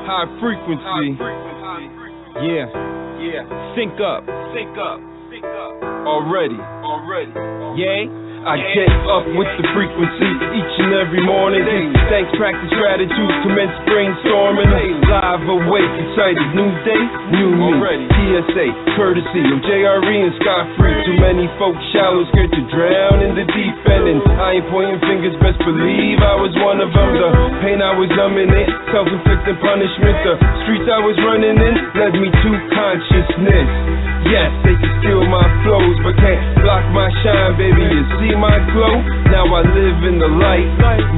High frequency. Yeah. Sync up. Already. Yay. I get up with the frequency each and every morning. Thanks, practice gratitude, commence brainstorming. Live, awake, excited, new day, new me. TSA, courtesy of JRE and Scott-free. Too many folks shallow, scared to drown in the deep end. And I ain't pointing fingers, best believe I was one of them. The pain I was numbing it, self-inflicted punishment. The streets I was running in led me to consciousness. Yes, they can steal my flows, but can't block my shine, baby. You see my glow? Now I live in the light,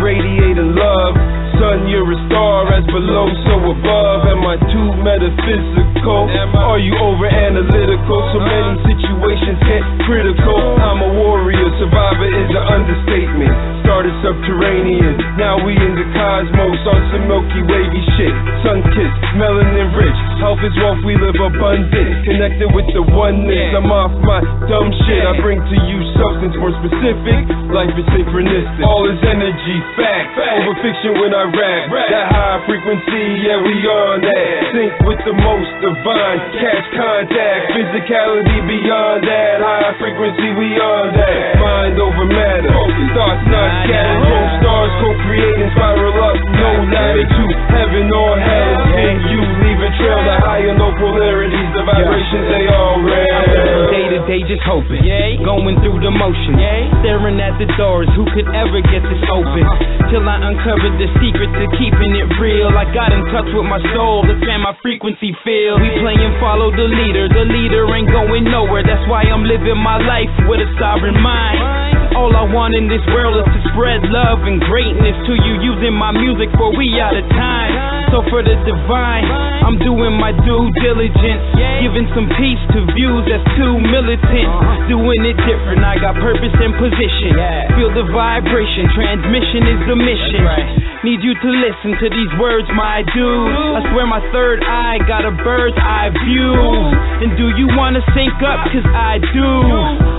radiating love. Sun, you're a star, as below, so above. Am I too metaphysical? Are you over analytical? So many situations get critical. I'm a warrior, survivor is an understatement. Started subterranean, now we in the cosmos on some Milky Wavy shit. Sun-kissed, melanin rich, health is wealth, we live abundant. Connected with the oneness, I'm off my dumb shit. I bring to you substance more specific, life is synchronistic. All is energy, fact, over fiction when I rap. That high frequency, yeah, we on that. Sync with the most divine, catch contact, physicality beyond that. High frequency, we on that. Mind over matter, thoughts not scattered. Both stars co-creating, spiral up, no latitude, heaven or hell. And you leave a trail, the high and low polarities, the vibrations, they all real. Day to day just hoping, going through the motions, staring at the doors, who could ever get this open? Till I uncovered the secret to keeping it real. I got in touch with my soul, that's fan my frequency feel. We play and follow the leader ain't going nowhere. That's why I'm living my life with a sovereign mind. All I want in this world is to spread love and greatness to you, using my music for we out of time. So for the divine, I'm doing my due diligence, giving some peace to views that's too militant. Doing it different, I got purpose and position. Feel the vibration, transmission is the mission. Need you to listen to these words, my dude. I swear my third eye got a bird's eye view. And do you wanna sync up? Cause I do.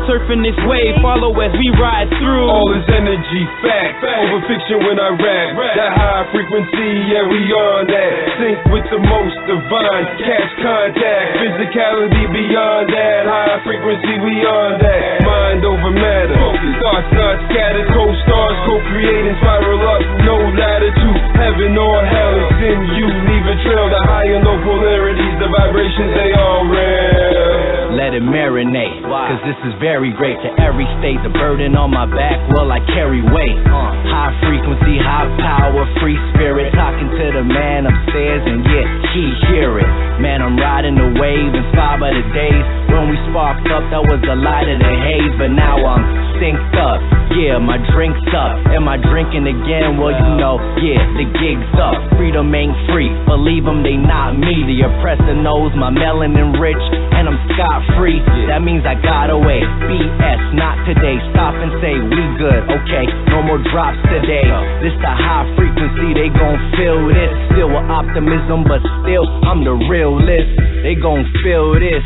Surfing this wave, follow as we ride through. All is energy, fact, over fiction when I rap. That high frequency, yeah, we on that. Sync with the most divine, catch contact, physicality beyond that. High frequency, we on that. Mind over matter, thoughts not scattered. Co-stars, co-creating, spiral up, no latitude, heaven or hell. It's in you, leave a trail. The high and low polarities, the vibrations, they all real. Let it marinate, cause this is very great. To every state, the burden on my back, well, I carry weight. High frequency, high power, free spirit. Talking to the man upstairs, and yeah, he hear it. Man, I'm riding the wave, inspired by the days when we sparked up. That was the light of the haze, but now I'm synced up. Yeah, my drink's up. Am I drinking again? Well, you know, yeah, the gig's up. Freedom ain't free, believe them, they not me. The oppressor knows my melanin rich, and I'm scot-free. That means I got away. BS, not today. Stop and say we good. Okay, no more drops today. This the high frequency, they gon' feel this. Still with optimism, but still I'm the realist. They gon' feel this,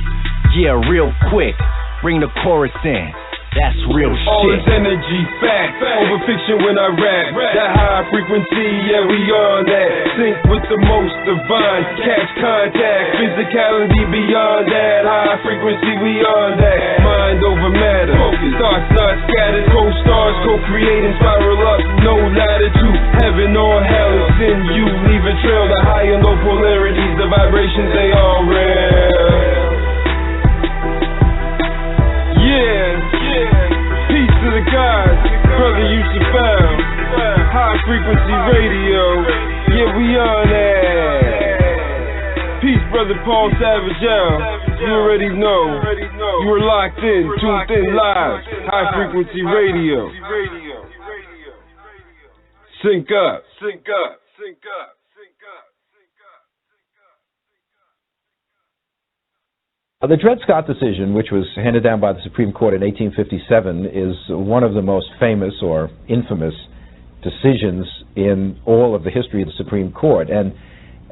yeah, real quick. Bring the chorus in. That's real shit. All is energy, fact, over fiction when I rap. That high frequency, yeah, we on that. Sync with the most divine, catch contact, physicality beyond that. High frequency, we on that. Mind over matter, thoughts not scattered. Co-stars, co-creating, spiral up, no latitude, heaven or hell. It's in you, leave a trail. The high and low polarities, the vibrations, they all real. Peace to the gods, brother Yusuf Found. High frequency radio, yeah, we on that. Peace, brother Paul Savage, you already know. You were locked in, tuned in live. High frequency radio. Sync up. The Dred Scott decision, which was handed down by the Supreme Court in 1857, is one of the most famous or infamous decisions in all of the history of the Supreme Court. And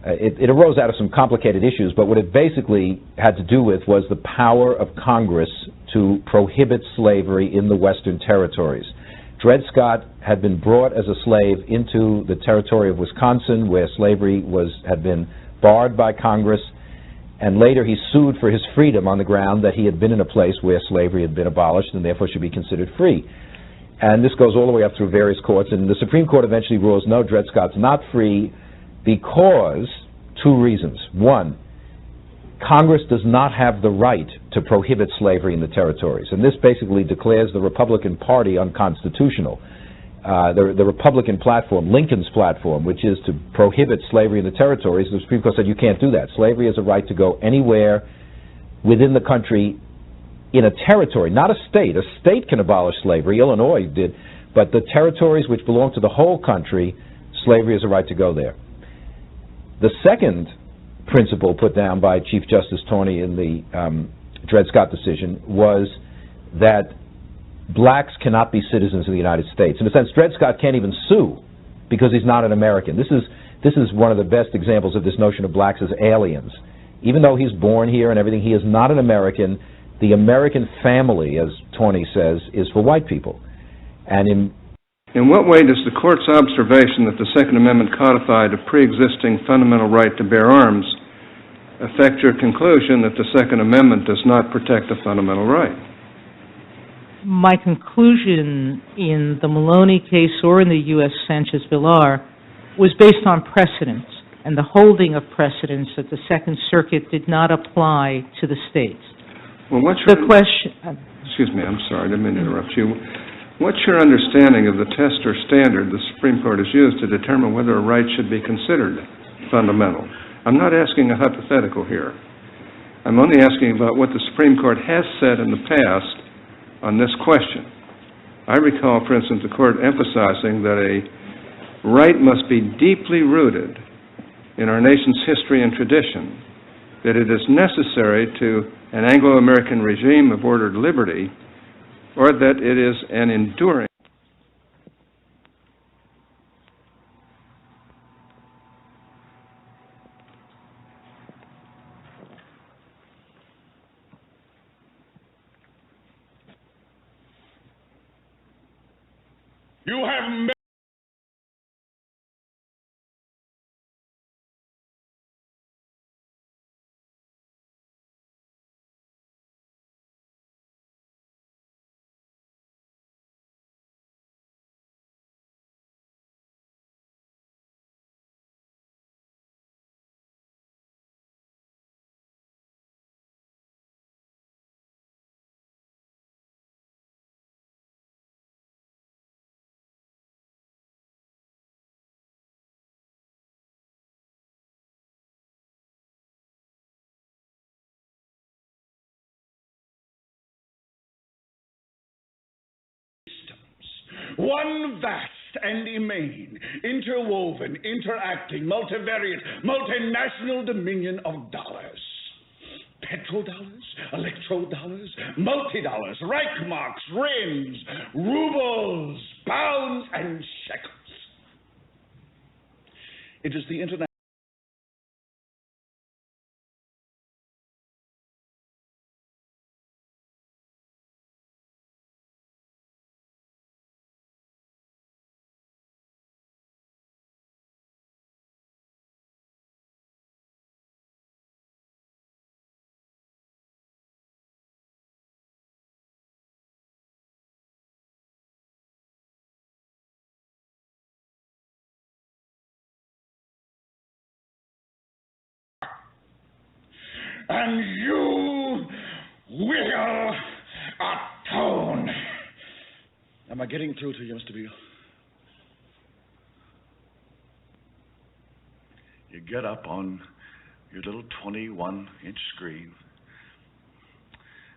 it arose out of some complicated issues, but what it basically had to do with was the power of Congress to prohibit slavery in the Western territories. Dred Scott had been brought as a slave into the territory of Wisconsin, where slavery had been barred by Congress, and later he sued for his freedom on the ground that he had been in a place where slavery had been abolished and therefore should be considered free. And this goes all the way up through various courts, and the Supreme Court eventually rules, no, Dred Scott's not free because, two reasons. One, Congress does not have the right to prohibit slavery in the territories, and this basically declares the Republican Party unconstitutional. The Republican platform, Lincoln's platform, which is to prohibit slavery in the territories, the Supreme Court said you can't do that. Slavery is a right to go anywhere within the country in a territory, not a state. A state can abolish slavery. Illinois did, but the territories which belong to the whole country, slavery is a right to go there. The second principle put down by Chief Justice Taney in the Dred Scott decision was that blacks cannot be citizens of the United States. In a sense, Dred Scott can't even sue because he's not an American. This is one of the best examples of this notion of blacks as aliens. Even though he's born here and everything, he is not an American. The American family, as Taney says, is for white people. And in what way does the Court's observation that the Second Amendment codified a pre-existing fundamental right to bear arms affect your conclusion that the Second Amendment does not protect a fundamental right? My conclusion in the Maloney case or in the U.S. Sanchez-Villar was based on precedents and the holding of precedents that the Second Circuit did not apply to the states. Well, what's your... The question... Excuse me, I'm sorry, I didn't mean to interrupt you. What's your understanding of the test or standard the Supreme Court has used to determine whether a right should be considered fundamental? I'm not asking a hypothetical here. I'm only asking about what the Supreme Court has said in the past on this question. I recall, for instance, the Court emphasizing that a right must be deeply rooted in our nation's history and tradition, that it is necessary to an Anglo-American regime of ordered liberty, or that it is an enduring. You have one vast and immane, interwoven, interacting, multivariate, multinational dominion of dollars. Petrodollars, electrodollars, multi-dollars, Reichmarks, rims, rubles, pounds, and shekels. It is the international and you will atone. Am I getting through to you, Mr. Beale? You get up on your little 21-inch screen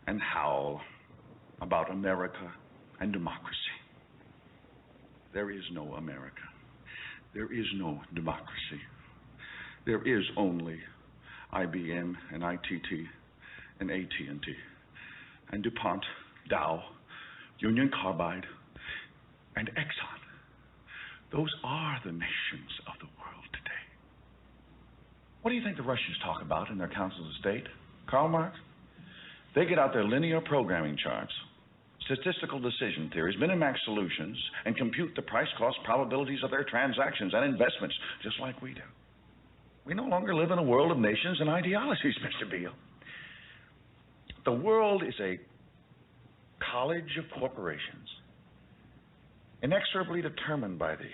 and howl about America and democracy. There is no America. There is no democracy. There is only IBM and ITT and AT&T and DuPont, Dow, Union Carbide, and Exxon. Those are the nations of the world today. What do you think the Russians talk about in their councils of state? Karl Marx? They get out their linear programming charts, statistical decision theories, minimax solutions, and compute the price-cost probabilities of their transactions and investments, just like we do. We no longer live in a world of nations and ideologies, Mr. Beale. The world is a college of corporations, inexorably determined by the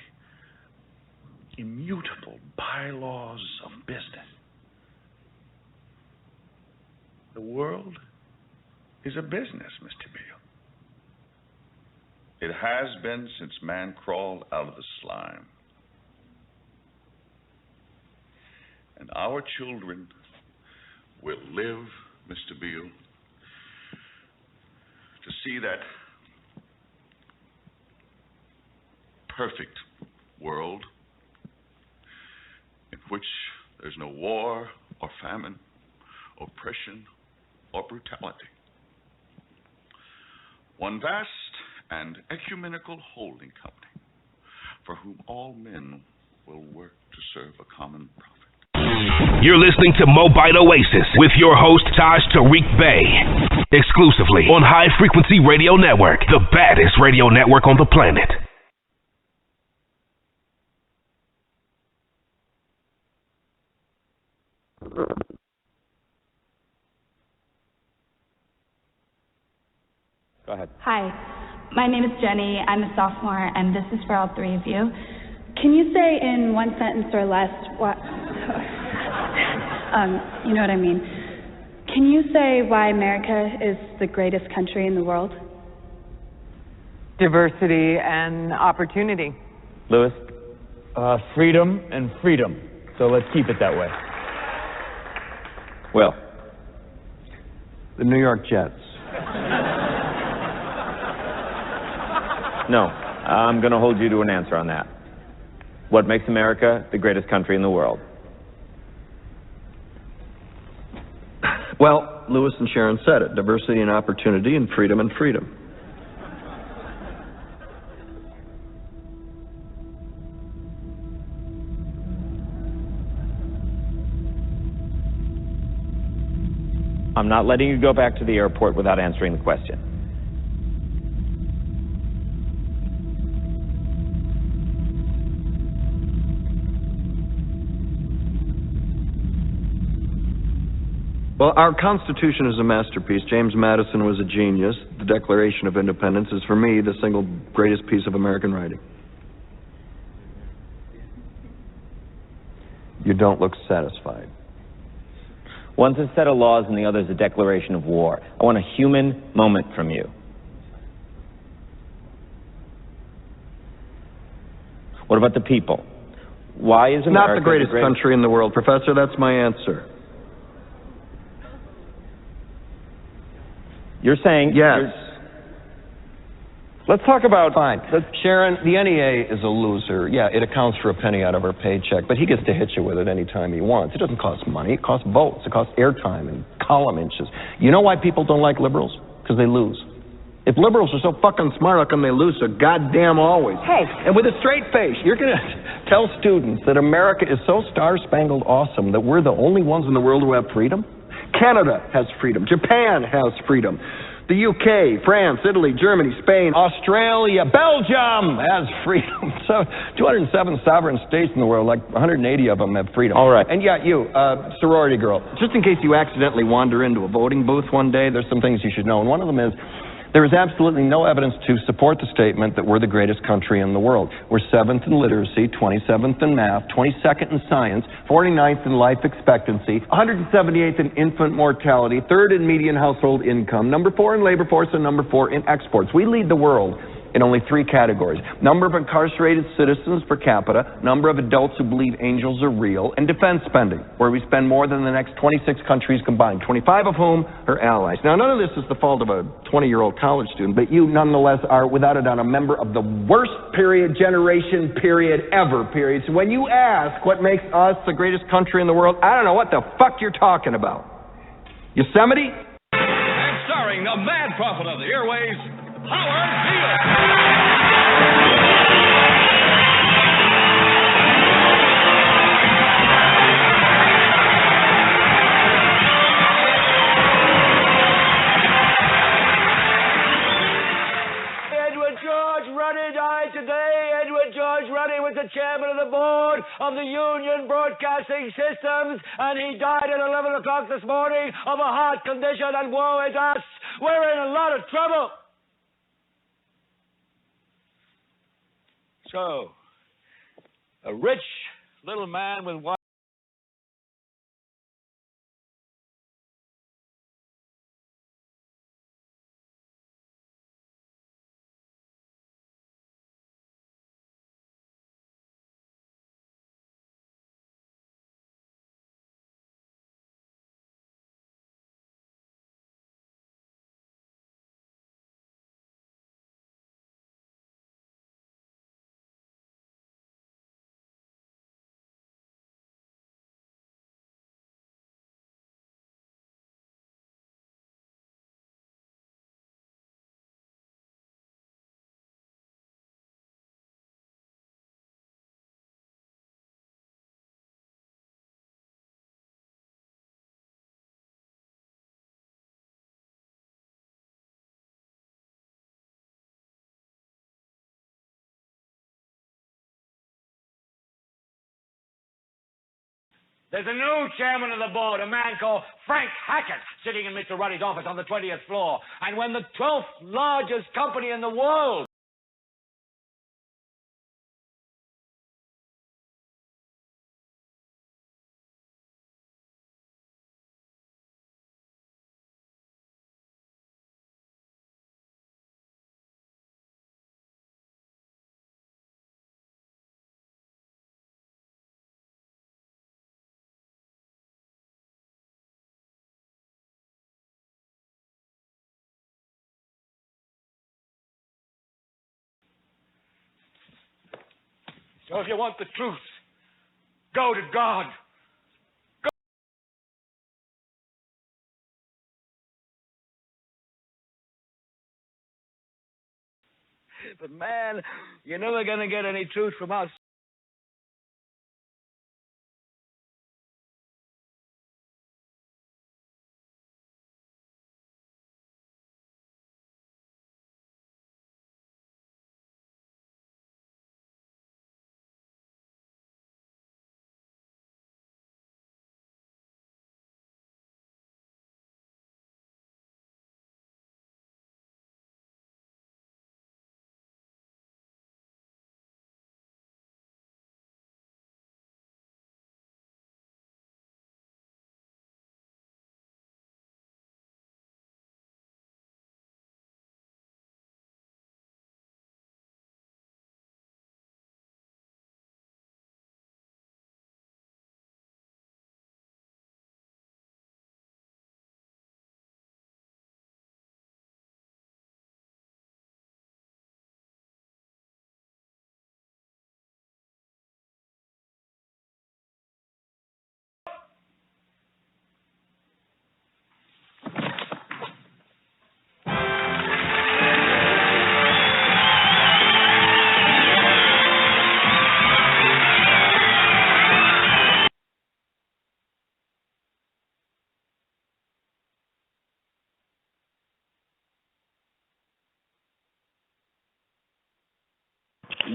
immutable bylaws of business. The world is a business, Mr. Beale. It has been since man crawled out of the slime. And our children will live, Mr. Beale, to see that perfect world in which there's no war or famine, oppression or brutality. One vast and ecumenical holding company for whom all men will work to serve a common profit. You're listening to MOABITE Oasis with your host, Taj Tarik Bey. Exclusively on High Frequency Radio Network, the baddest radio network on the planet. Go ahead. Hi, my name is Jenny. I'm a sophomore, and this is for all three of you. Can you say in one sentence or less what... you know what I mean. Can you say why America is the greatest country in the world? Diversity and opportunity. Lewis? Freedom and freedom. So let's keep it that way. Well, the New York Jets. No, I'm going to hold you to an answer on that. What makes America the greatest country in the world? Well, Lewis and Sharon said it. Diversity and opportunity and freedom and freedom. I'm not letting you go back to the airport without answering the question. Well, our Constitution is a masterpiece. James Madison was a genius. The Declaration of Independence is, for me, the single greatest piece of American writing. You don't look satisfied. One's a set of laws and the other's a declaration of war. I want a human moment from you. What about the people? Why is America not the greatest country in the world, Professor? That's my answer. You're saying... Yes. Let's talk about... Fine. Sharon, the NEA is a loser. Yeah, it accounts for a penny out of her paycheck, but he gets to hit you with it anytime he wants. It doesn't cost money. It costs votes. It costs airtime and column inches. You know why people don't like liberals? Because they lose. If liberals are so fucking smart, how come they lose so goddamn always? Hey. And with a straight face, you're going to tell students that America is so star-spangled awesome that we're the only ones in the world who have freedom? Canada has freedom. Japan has freedom. The UK, France, Italy, Germany, Spain, Australia, Belgium has freedom. So 207 sovereign states in the world, like 180 of them have freedom. All right. And yeah, you, sorority girl, just in case you accidentally wander into a voting booth one day, there's some things you should know. And one of them is, there is absolutely no evidence to support the statement that we're the greatest country in the world. We're 7th in literacy, 27th in math, 22nd in science, 49th in life expectancy, 178th in infant mortality, 3rd in median household income, number 4 in labor force, and number 4 in exports. We lead the world in only 3 categories: number of incarcerated citizens per capita, number of adults who believe angels are real, and defense spending, where we spend more than the next 26 countries combined, 25 of whom are allies. Now, none of this is the fault of a 20-year-old college student, but you nonetheless are, without a doubt, a member of the worst generation ever. So when you ask what makes us the greatest country in the world, I don't know what the fuck you're talking about. Yosemite? And starring the mad prophet of the airways, Howard Beale. board of the Union Broadcasting Systems, and he died at 11 o'clock this morning of a heart condition, and woe is us. We're in a lot of trouble. So, a rich little man with one. There's a new chairman of the board, a man called Frank Hackett, sitting in Mr. Ruddy's office on the 20th floor. And when the 12th largest company in the world So if you want the truth, go to God. Go. But man, you're never going to get any truth from us.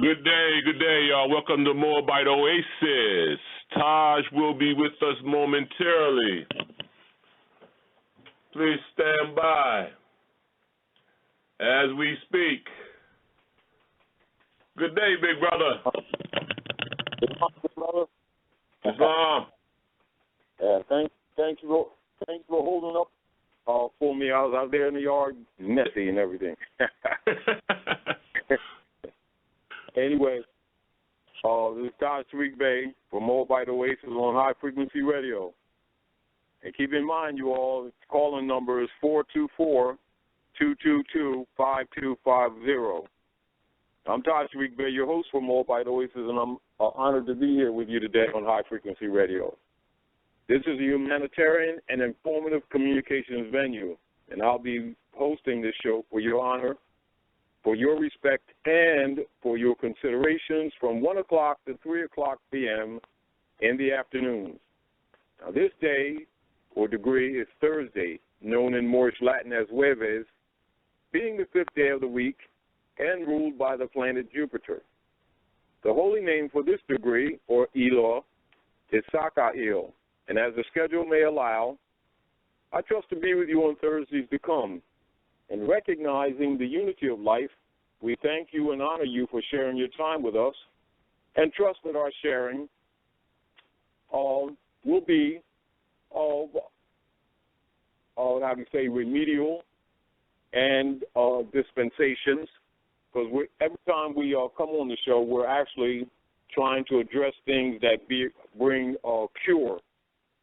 Good day, y'all. Welcome to MOABITE Oasis. Taj will be with us momentarily. Please stand by as we speak. Good day, big brother. Islam. Yeah, thank you for holding up for me. I was out there in the yard, messy and everything. Anyway, this is Taj Tarik Bey from MOABITE Oasis on High Frequency Radio. And keep in mind, you all, the calling number is 424-222-5250. I'm Taj Tarik Bey, your host for MOABITE Oasis, and I'm honored to be here with you today on High Frequency Radio. This is a humanitarian and informative communications venue, and I'll be hosting this show for your honor, for your respect, and for your considerations from 1 o'clock to 3 o'clock p.m. in the afternoons. Now, this day or degree is Thursday, known in Moorish Latin as Jueves, being the 5th day of the week and ruled by the planet Jupiter. The holy name for this degree, or ELA, is Saka'il, and as the schedule may allow, I trust to be with you on Thursdays to come. In recognizing the unity of life, we thank you and honor you for sharing your time with us, and trust that our sharing will be remedial and dispensations, because every time we come on the show, we're actually trying to address things that bring cure.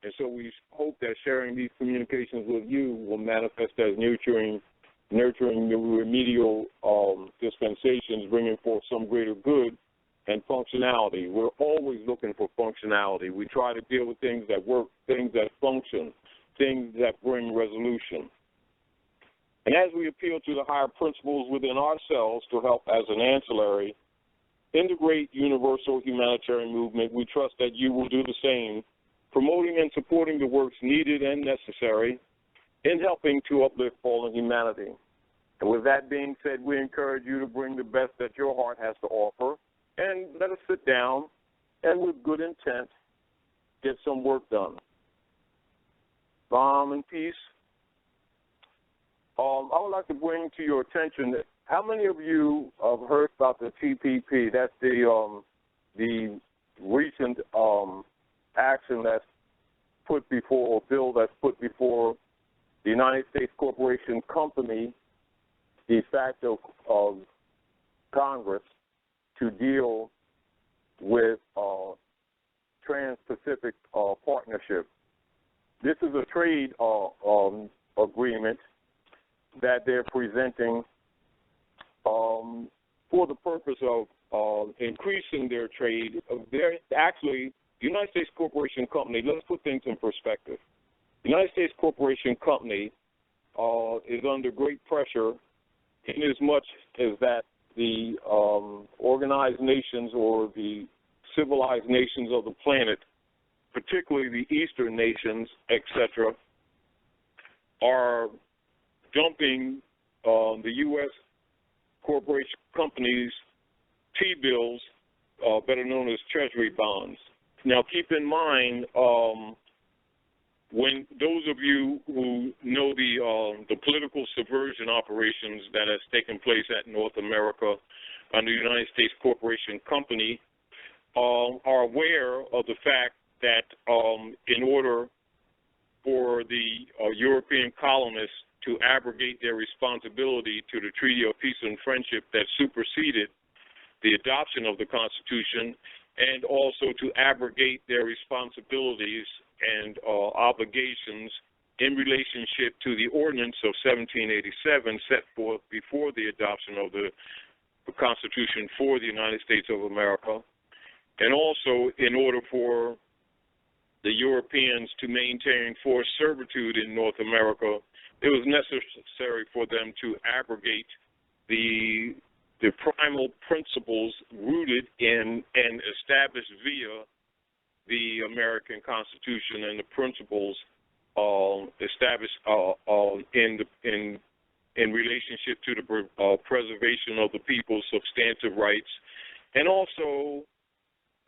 And so we hope that sharing these communications with you will manifest as nurturing remedial dispensations, bringing forth some greater good and functionality. We're always looking for functionality. We try to deal with things that work, things that function, things that bring resolution. And as we appeal to the higher principles within ourselves to help as an ancillary in the great universal humanitarian movement, we trust that you will do the same, promoting and supporting the works needed and necessary in helping to uplift fallen humanity. And with that being said, we encourage you to bring the best that your heart has to offer, and let us sit down and with good intent get some work done. Calm and peace. I would like to bring to your attention that how many of you have heard about the TPP? That's the recent action that's put before, or bill that's put before the United States Corporation Company, de facto of Congress, to deal with Trans-Pacific Partnership. This is a trade agreement that they're presenting for the purpose of increasing their trade. They're actually, the United States Corporation Company, let's put things in perspective. The United States Corporation Company is under great pressure in as much as that the organized nations or the civilized nations of the planet, particularly the Eastern nations, etc., are dumping the U.S. corporation companies' T-bills, better known as Treasury bonds. Now, keep in mind, when those of you who know the political subversion operations that has taken place at North America under the United States Corporation Company are aware of the fact that in order for the European colonists to abrogate their responsibility to the Treaty of Peace and Friendship that superseded the adoption of the Constitution, and also to abrogate their responsibilities and obligations in relationship to the Ordinance of 1787 set forth before the adoption of the Constitution for the United States of America, and also in order for the Europeans to maintain forced servitude in North America, it was necessary for them to abrogate the primal principles rooted in and established via the American Constitution and the principles established in relationship to the preservation of the people's substantive rights, and also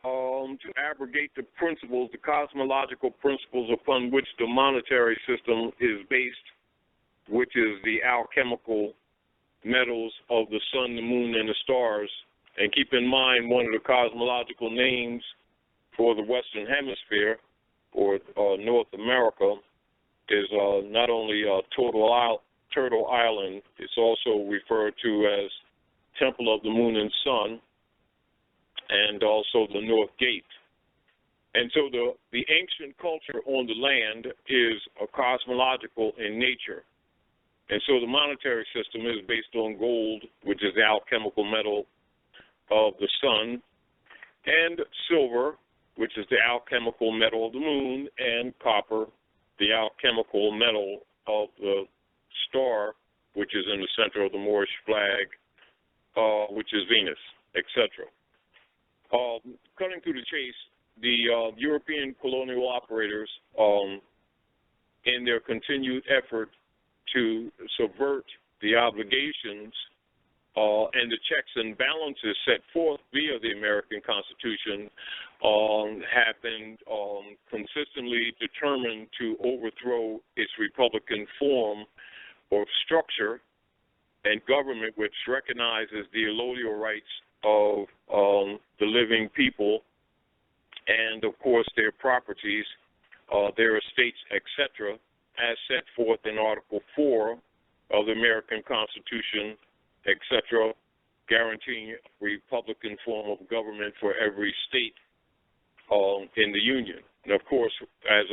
to abrogate the principles, the cosmological principles upon which the monetary system is based, which is the alchemical metals of the sun, the moon, and the stars. And keep in mind, one of the cosmological names for the Western Hemisphere, or North America, is not only Turtle Island, it's also referred to as Temple of the Moon and Sun, and also the North Gate. And so the ancient culture on the land is cosmological in nature. And so the monetary system is based on gold, which is the alchemical metal of the sun, and silver, which is the alchemical metal of the moon, and copper, the alchemical metal of the star, which is in the center of the Moorish flag, which is Venus, etc. Cutting through the chase, the European colonial operators, in their continued effort to subvert the obligations and the checks and balances set forth via the American Constitution have been consistently determined to overthrow its republican form or structure and government, which recognizes the allodial rights of the living people and, of course, their properties, their estates, etc., as set forth in Article 4 of the American Constitution, etc., guaranteeing a republican form of government for every state in the Union. And, of course, as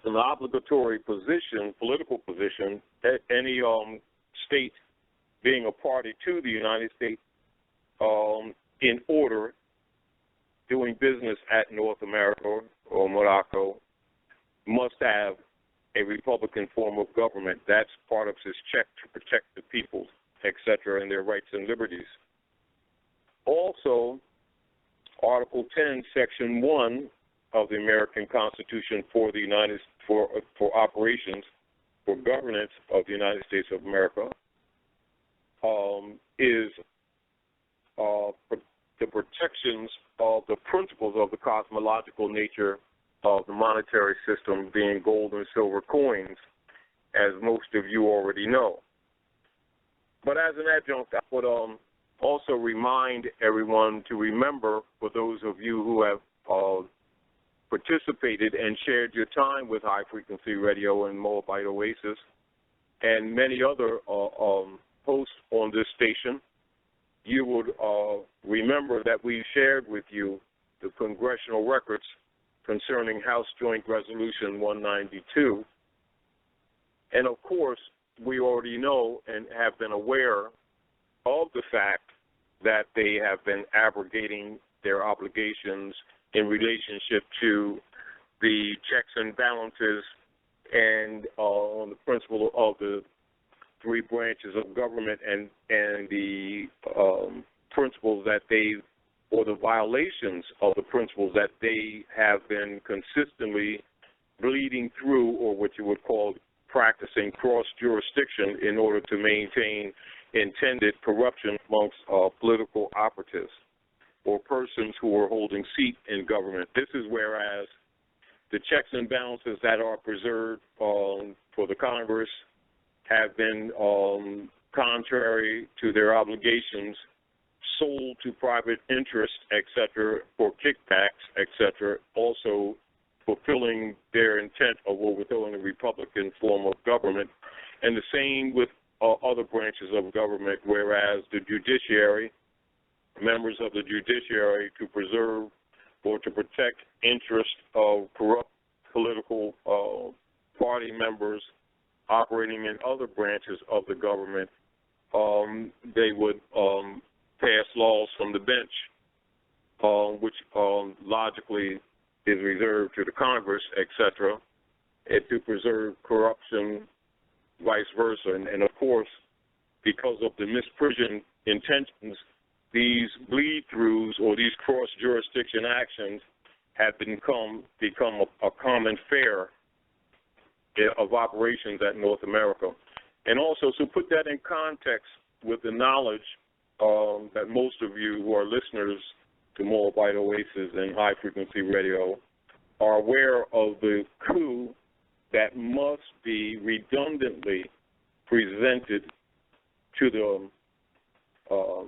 an obligatory position, political position, any state being a party to the United States in order doing business at North America or Morocco must have a republican form of government. That's part of his check to protect the people, etc., and their rights and liberties. Also, Article 10, Section 1 of the American Constitution for the for operations for governance of the United States of America is the protections of the principles of the cosmological nature of the monetary system, being gold and silver coins, as most of you already know. But as an adjunct, I would also remind everyone to remember, for those of you who have participated and shared your time with High Frequency Radio and MOABITE Oasis and many other hosts on this station, you would remember that we shared with you the congressional records concerning House Joint Resolution 192. And of course, we already know and have been aware of the fact that they have been abrogating their obligations in relationship to the checks and balances and on the principle of the three branches of government and the principles that they, or the violations of the principles that they have been consistently bleeding through, or what you would call practicing cross-jurisdiction in order to maintain intended corruption amongst political operatives or persons who are holding seat in government. This is whereas the checks and balances that are preserved for the Congress have been contrary to their obligations, sold to private interests, etc., for kickbacks, etc., also fulfilling their intent of overthrowing a republican form of government. And the same with other branches of government, whereas the judiciary, members of the judiciary, to preserve or to protect interests of corrupt political party members operating in other branches of the government, they would pass laws from the bench, which logically is reserved to the Congress, etc., and to preserve corruption, vice versa. And of course, because of the misprision intentions, these bleed-throughs or these cross-jurisdiction actions have become a common fare of operations at North America. And also, so put that in context with the knowledge that most of you who are listeners to MOABITE Oasis and High Frequency Radio are aware of the coup that must be redundantly presented to the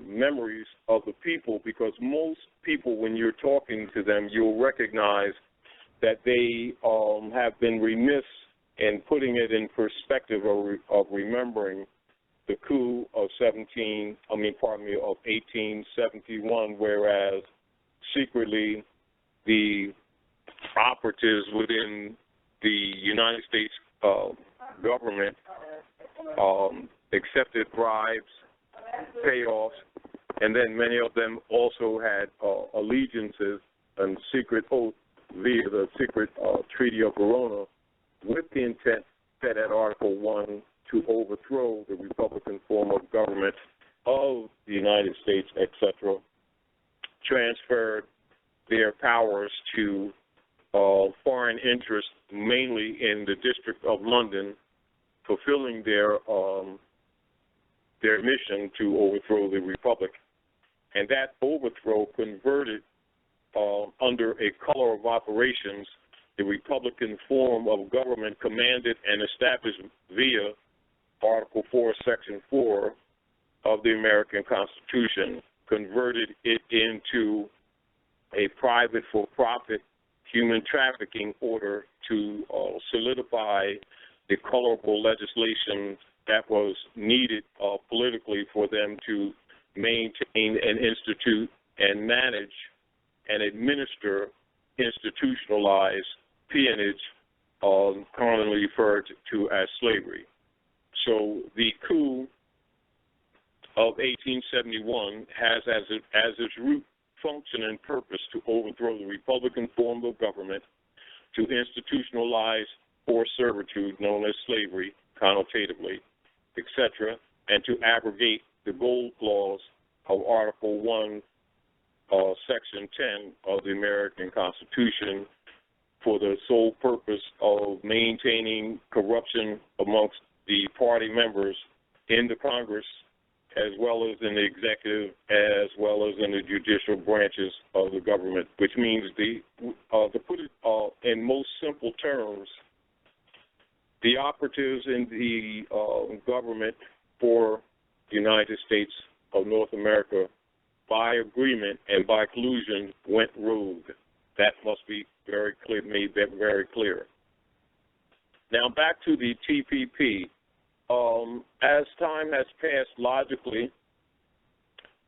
memories of the people, because most people, when you're talking to them, you'll recognize that they have been remiss in putting it in perspective of remembering the coup of 1871, whereas secretly the operatives within the United States government accepted bribes, payoffs, and then many of them also had allegiances and secret oath via the secret Treaty of Verona, with the intent set at Article 1 to overthrow the republican form of government of the United States, etc., transferred their powers to foreign interests, mainly in the District of London, fulfilling their their mission to overthrow the republic. And that overthrow converted, under a color of operations, the Republican form of government commanded and established via Article 4, Section 4 of the American Constitution, converted it into a private for-profit human trafficking order to solidify the colorable legislation that was needed politically for them to maintain and institute and manage and administer institutionalized peonage, commonly referred to as slavery. So the coup of 1871 has as its root function and purpose to overthrow the Republican form of government, to institutionalize forced servitude known as slavery, connotatively, etc., and to abrogate the gold clause of Article 1, Section 10 of the American Constitution for the sole purpose of maintaining corruption amongst the party members in the Congress, as well as in the executive, as well as in the judicial branches of the government, which means to put it in most simple terms, the operatives in the government for the United States of North America, by agreement and by collusion, went rogue. That must be made very clear. Now back to the TPP. As time has passed logically,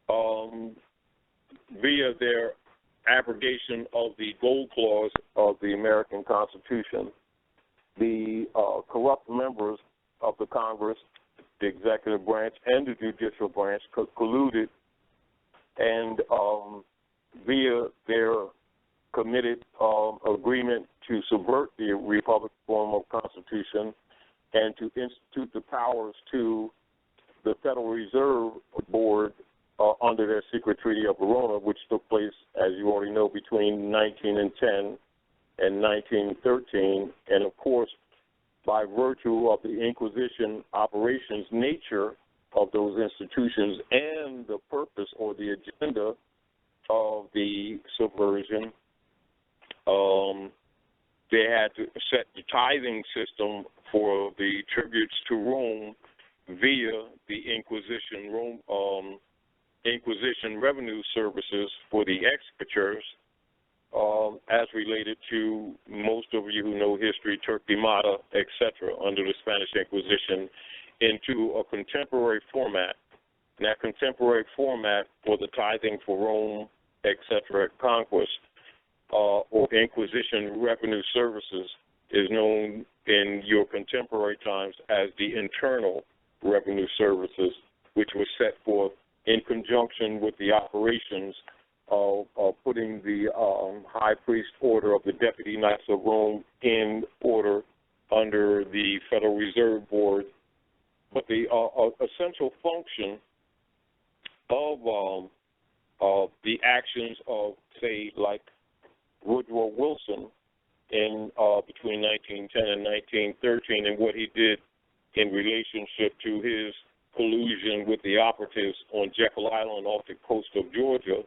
via their abrogation of the gold clause of the American Constitution, the corrupt members of the Congress, the executive branch, and the judicial branch colluded, and via their committed agreement to subvert the Republic form of Constitution and to institute the powers to the Federal Reserve Board under their secret Treaty of Verona, which took place, as you already know, between 1910 and 1913. And, of course, by virtue of the Inquisition operations nature of those institutions and the purpose or the agenda of the subversion, they had to set the tithing system for the tributes to Rome via the Inquisition revenue services for the expenditures, as related to most of you who know history, Torquemada, etc., under the Spanish Inquisition, into a contemporary format. And that contemporary format for the tithing for Rome, etc., conquest, or Inquisition revenue services is known in your contemporary times as the internal revenue services, which was set forth in conjunction with the operations of putting the high priest order of the Deputy Knights of Rome in order under the Federal Reserve Board. But the essential function of the actions of, say, like Woodrow Wilson in between 1910 and 1913, and what he did in relationship to his collusion with the operatives on Jekyll Island off the coast of Georgia,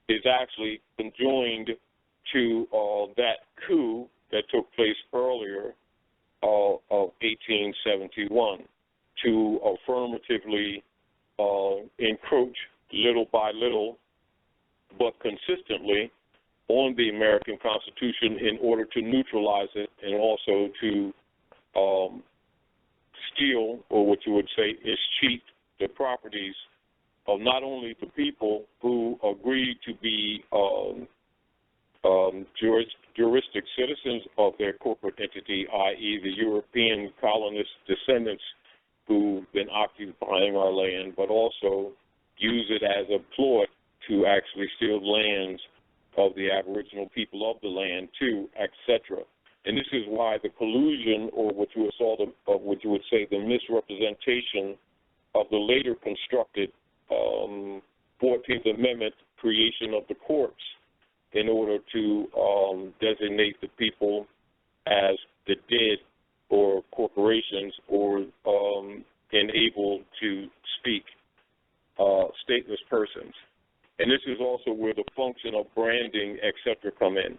is actually conjoined to that coup that took place earlier of 1871 to affirmatively encroach little by little, but consistently, on the American Constitution in order to neutralize it and also to steal, or what you would say is cheat, the properties of not only the people who agreed to be juristic citizens of their corporate entity, i.e. the European colonist descendants who've been occupying our land, but also use it as a ploy to actually steal lands of the Aboriginal people of the land too, etc. And this is why the collusion, or what you would say the misrepresentation of the later constructed 14th Amendment creation of the courts in order to designate the people as the dead or corporations or unable to speak, stateless persons. And this is also where the function of branding, etc., come in.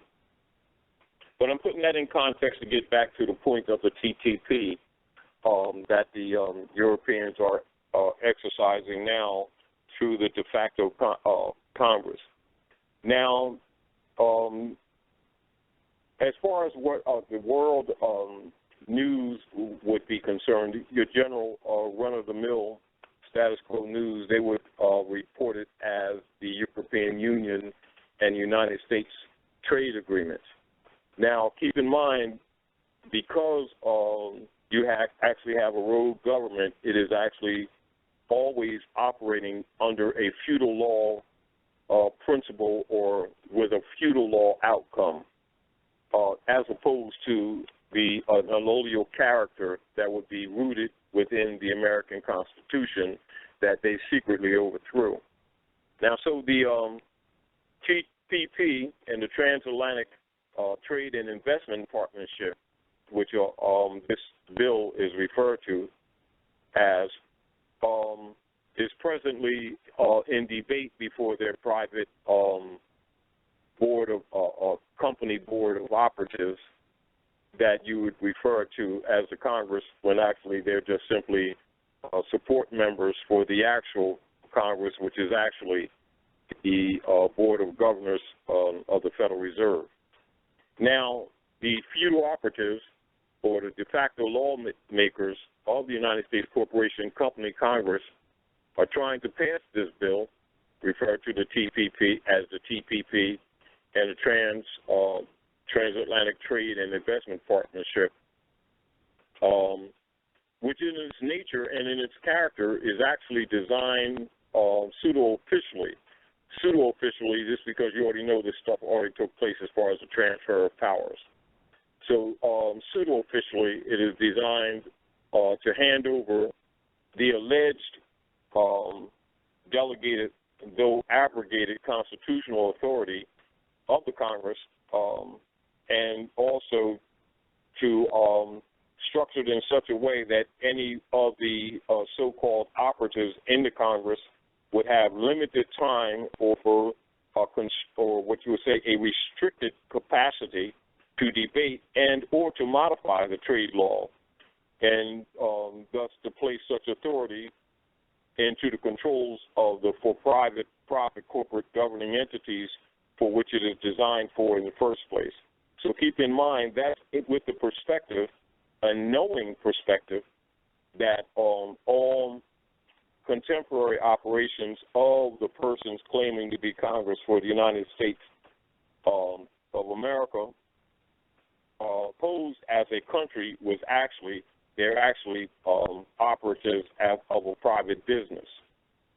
But I'm putting that in context to get back to the point of the TPP that the Europeans are exercising now through the de facto Congress. Now, as far as what the world news would be concerned, your general run-of-the-mill status quo news, they would report it as the European Union and United States trade agreements. Now, keep in mind, because you actually have a rogue government, it is actually always operating under a feudal law principle or with a feudal law outcome, as opposed to the allodial character that would be rooted within the American Constitution that they secretly overthrew. Now, so the TPP and the Transatlantic Trade and Investment Partnership, which this bill is referred to as, is presently in debate before their private board of company board of operatives that you would refer to as the Congress, when actually they're just simply support members for the actual Congress, which is actually the Board of Governors of the Federal Reserve. Now, the feudal operatives, or the de facto lawmakers of the United States Corporation Company Congress, are trying to pass this bill, referred to the TPP as the TPP, and the Transatlantic Trade and Investment Partnership, which in its nature and in its character is actually designed pseudo-officially. Pseudo-officially, just because you already know this stuff already took place as far as the transfer of powers. So pseudo-officially, it is designed to hand over the alleged delegated, though abrogated, constitutional authority of the Congress, and also to structure it in such a way that any of the so-called operatives in the Congress would have limited time or what you would say a restricted capacity to debate and or to modify the trade law, and thus to place such authority into the controls of the for-profit corporate governing entities for which it is designed for in the first place. So keep in mind that's it with the perspective, a knowing perspective, that all contemporary operations of the persons claiming to be Congress for the United States of America posed as a country was actually, they're actually operatives of a private business.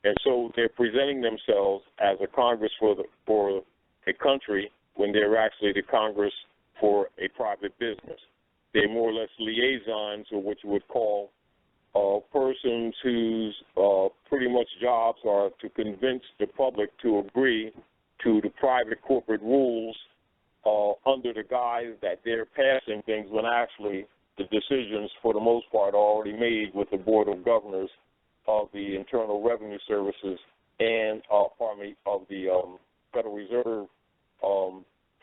And so they're presenting themselves as a Congress for a country when they're actually the Congress for a private business. They're more or less liaisons, or what you would call persons whose pretty much jobs are to convince the public to agree to the private corporate rules under the guise that they're passing things when actually the decisions, for the most part, are already made with the Board of Governors of the Internal Revenue Services and, of the Federal Reserve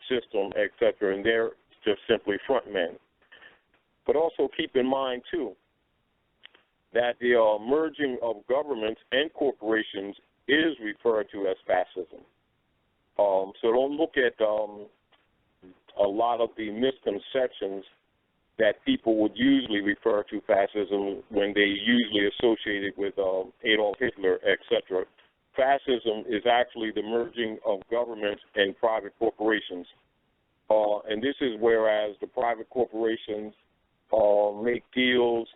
system, etc., and they're just simply front men. But also keep in mind, too, that the merging of governments and corporations is referred to as fascism. So don't look at a lot of the misconceptions that people would usually refer to fascism when they usually associate it with Adolf Hitler, etc. Fascism is actually the merging of government and private corporations. And this is whereas the private corporations make deals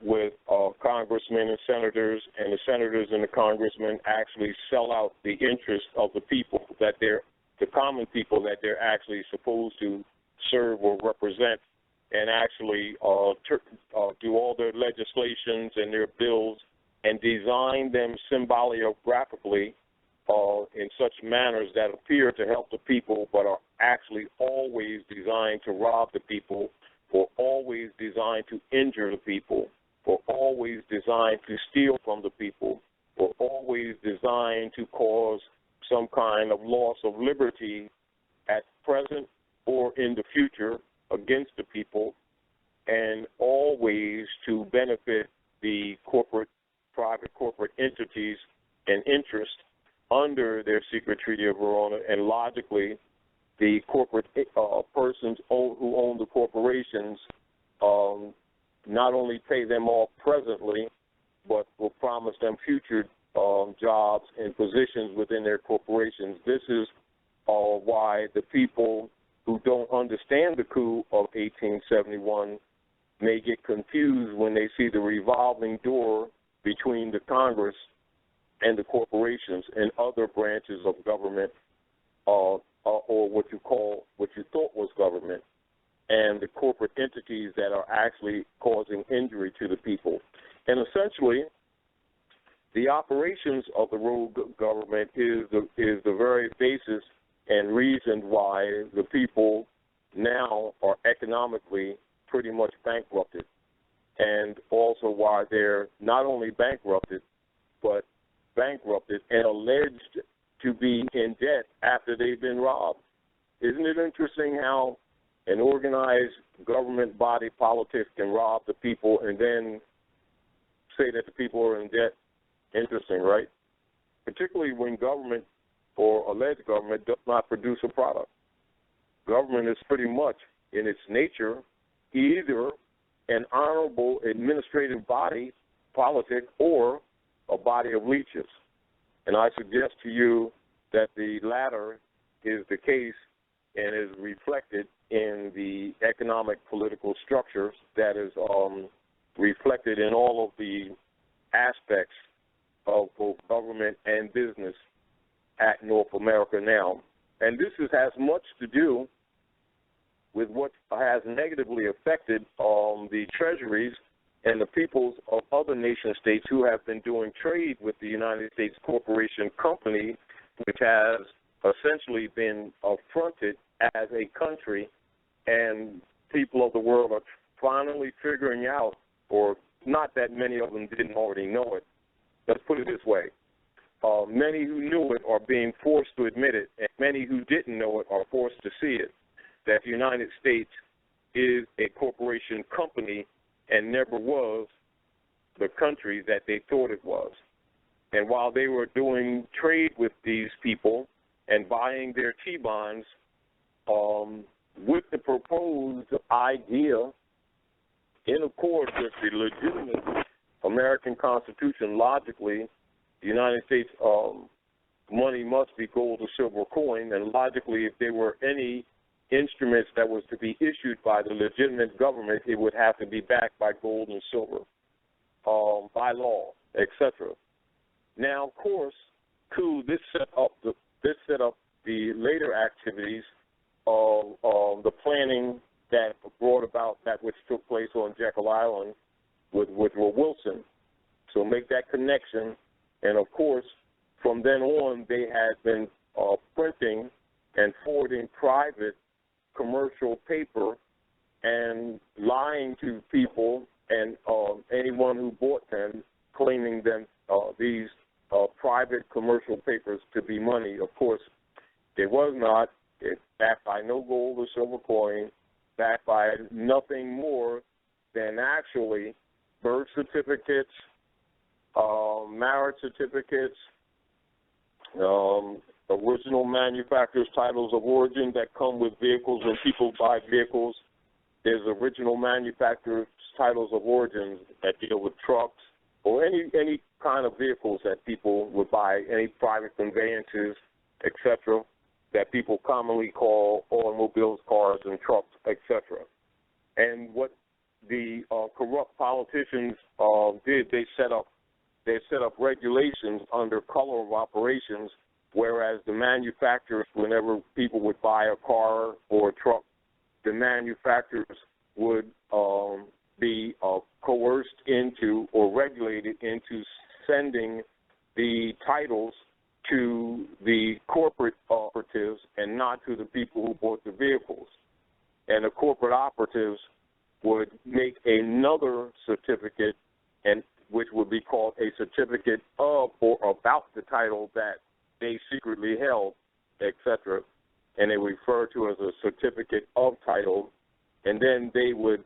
with congressmen and senators, and the senators and the congressmen actually sell out the interests of the people that the common people that they're actually supposed to serve or represent, and actually do all their legislations and their bills and design them symbolographically in such manners that appear to help the people but are actually always designed to rob the people or always designed to injure the people were always designed to steal from the people, were always designed to cause some kind of loss of liberty at present or in the future against the people, and always to benefit the private corporate entities and interests under their secret Treaty of Verona, and logically, the corporate persons who own the corporations not only pay them off presently, but will promise them future jobs and positions within their corporations. This is why the people who don't understand the coup of 1871 may get confused when they see the revolving door between the Congress and the corporations and other branches of government, or what you thought was government, and the corporate entities that are actually causing injury to the people. And essentially, the operations of the rogue government is the very basis and reason why the people now are economically pretty much bankrupted, and also why they're not only bankrupted, but bankrupted and alleged to be in debt after they've been robbed. Isn't it interesting how an organized government body politic can rob the people and then say that the people are in debt? Interesting, right? Particularly when government or alleged government does not produce a product. Government is pretty much, in its nature, either an honorable administrative body politic or a body of leeches. And I suggest to you that the latter is the case and is reflected in the economic political structures that is reflected in all of the aspects of both government and business at North America now. And this has much to do with what has negatively affected the treasuries and the peoples of other nation states who have been doing trade with the United States Corporation Company, which has essentially been affronted as a country, and people of the world are finally figuring out, or not that many of them didn't already know it. Let's put it this way. Many who knew it are being forced to admit it, and many who didn't know it are forced to see it, that the United States is a corporation company and never was the country that they thought it was. And while they were doing trade with these people and buying their T-bonds with the proposed idea in accord with the legitimate American Constitution, logically, the United States money must be gold or silver coin, and logically, if there were any instruments that was to be issued by the legitimate government, it would have to be backed by gold and silver, by law, etc. Now, of course, coup, this set up the later activities of the planning that brought about that which took place on Jekyll Island with Woodrow Wilson. So make that connection, and of course, from then on, they had been printing and forwarding private commercial paper and lying to people and anyone who bought them, claiming them these private commercial papers to be money. Of course, it was not. It's backed by no gold or silver coin, backed by nothing more than actually birth certificates, marriage certificates, original manufacturer's titles of origin that come with vehicles when people buy vehicles. There's original manufacturer's titles of origin that deal with trucks or any kind of vehicles that people would buy, any private conveyances, etc., that people commonly call automobiles, cars, and trucks, etc. And what the corrupt politicians did, they set up regulations under color of operations, whereas the manufacturers, whenever people would buy a car or a truck, the manufacturers would be coerced into or regulated into sending the titles to the corporate operatives and not to the people who bought the vehicles. And the corporate operatives would make another certificate and which would be called a certificate of or about the title that they secretly held, etc. And they refer to as a certificate of title. And then they would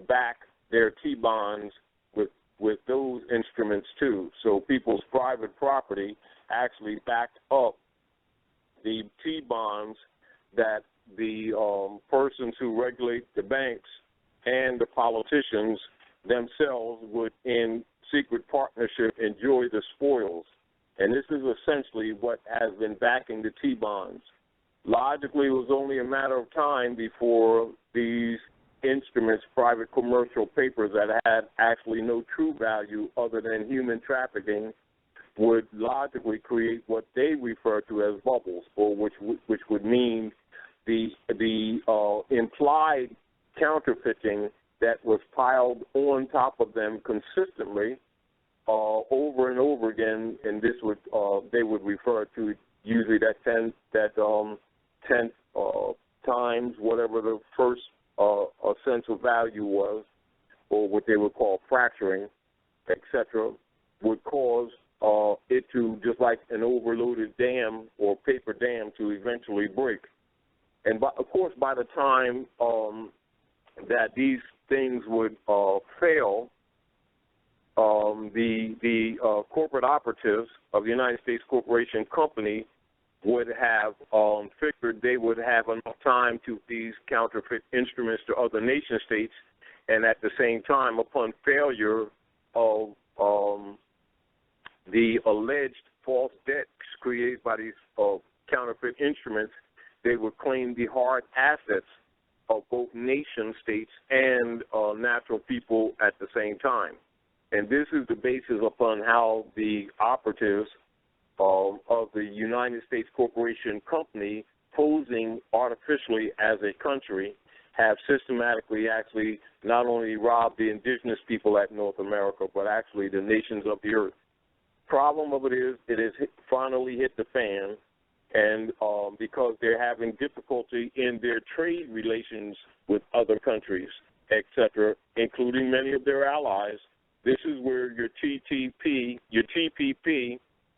back their T-bonds with those instruments too. So people's private property actually backed up the T-bonds that the persons who regulate the banks and the politicians themselves would, in secret partnership, enjoy the spoils. And this is essentially what has been backing the T-bonds. Logically, it was only a matter of time before these instruments, private commercial papers that had actually no true value other than human trafficking, would logically create what they refer to as bubbles, or which would mean the implied counterfeiting that was piled on top of them consistently over and over again, and this would they would refer to usually that 10th times whatever the first sense of value was, or what they would call fracturing, etc., would cause it to, just like an overloaded dam or paper dam, to eventually break. And of course, by the time that these things would fail, the corporate operatives of the United States Corporation Company would have figured they would have enough time to these counterfeit instruments to other nation states, and at the same time, upon failure of the alleged false debts created by these counterfeit instruments, they would claim the hard assets of both nation states and natural people at the same time. And this is the basis upon how the operatives of the United States Corporation Company, posing artificially as a country, have systematically actually not only robbed the indigenous people at North America, but actually the nations of the earth. Problem of it has finally hit the fan, and because they're having difficulty in their trade relations with other countries, etc., including many of their allies, this is where your TPP,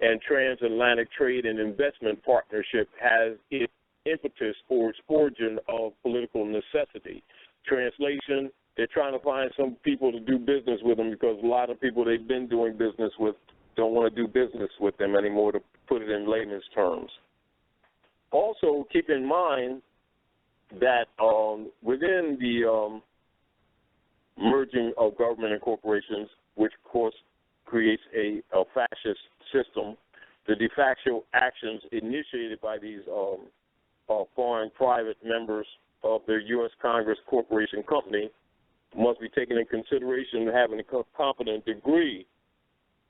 and Transatlantic Trade and Investment Partnership has its impetus or its origin of political necessity. Translation, they're trying to find some people to do business with them because a lot of people they've been doing business with don't want to do business with them anymore, to put it in layman's terms. Also, keep in mind that within the merging of government and corporations, which of course creates a fascist system, the de facto actions initiated by these foreign private members of the U.S. Congress Corporation Company must be taken in consideration, having a competent degree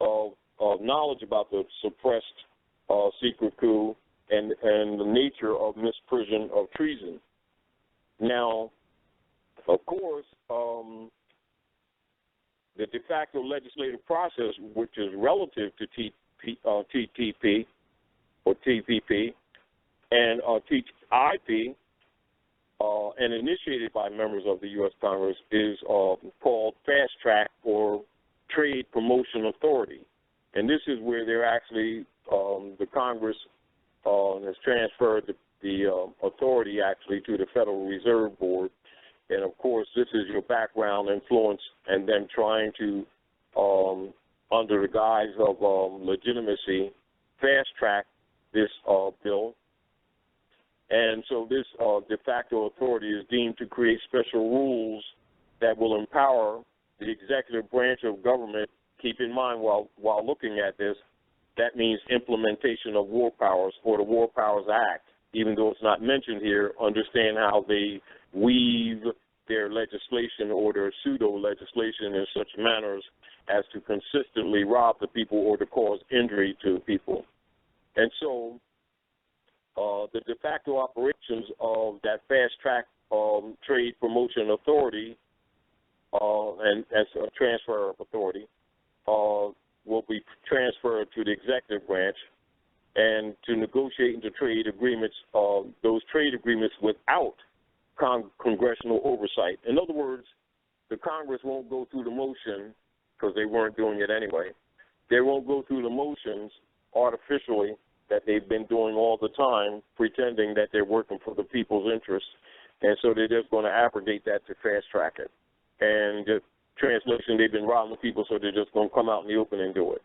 of knowledge about the suppressed secret coup and the nature of misprision of treason. Now, of course, the de facto legislative process, which is relative to TTP or TPP and TIP, and initiated by members of the U.S. Congress, is called Fast Track or Trade Promotion Authority. And this is where they're actually, the Congress has transferred the authority actually to the Federal Reserve Board. And, of course, this is your background influence and them trying to, under the guise of legitimacy, fast-track this bill. And so this de facto authority is deemed to create special rules that will empower the executive branch of government. Keep in mind, while looking at this, that means implementation of war powers or the War Powers Act. Even though it's not mentioned here, understand how they weave their legislation or their pseudo-legislation in such manners as to consistently rob the people or to cause injury to the people. And so the de facto operations of that fast-track trade promotion authority and as a transfer of authority will be transferred to the executive branch, and to negotiate into trade agreements, those trade agreements without congressional oversight. In other words, the Congress won't go through the motion because they weren't doing it anyway. They won't go through the motions artificially that they've been doing all the time, pretending that they're working for the people's interests. And so they're just going to abrogate that to fast track it. And the translation, they've been robbing people, so they're just going to come out in the open and do it.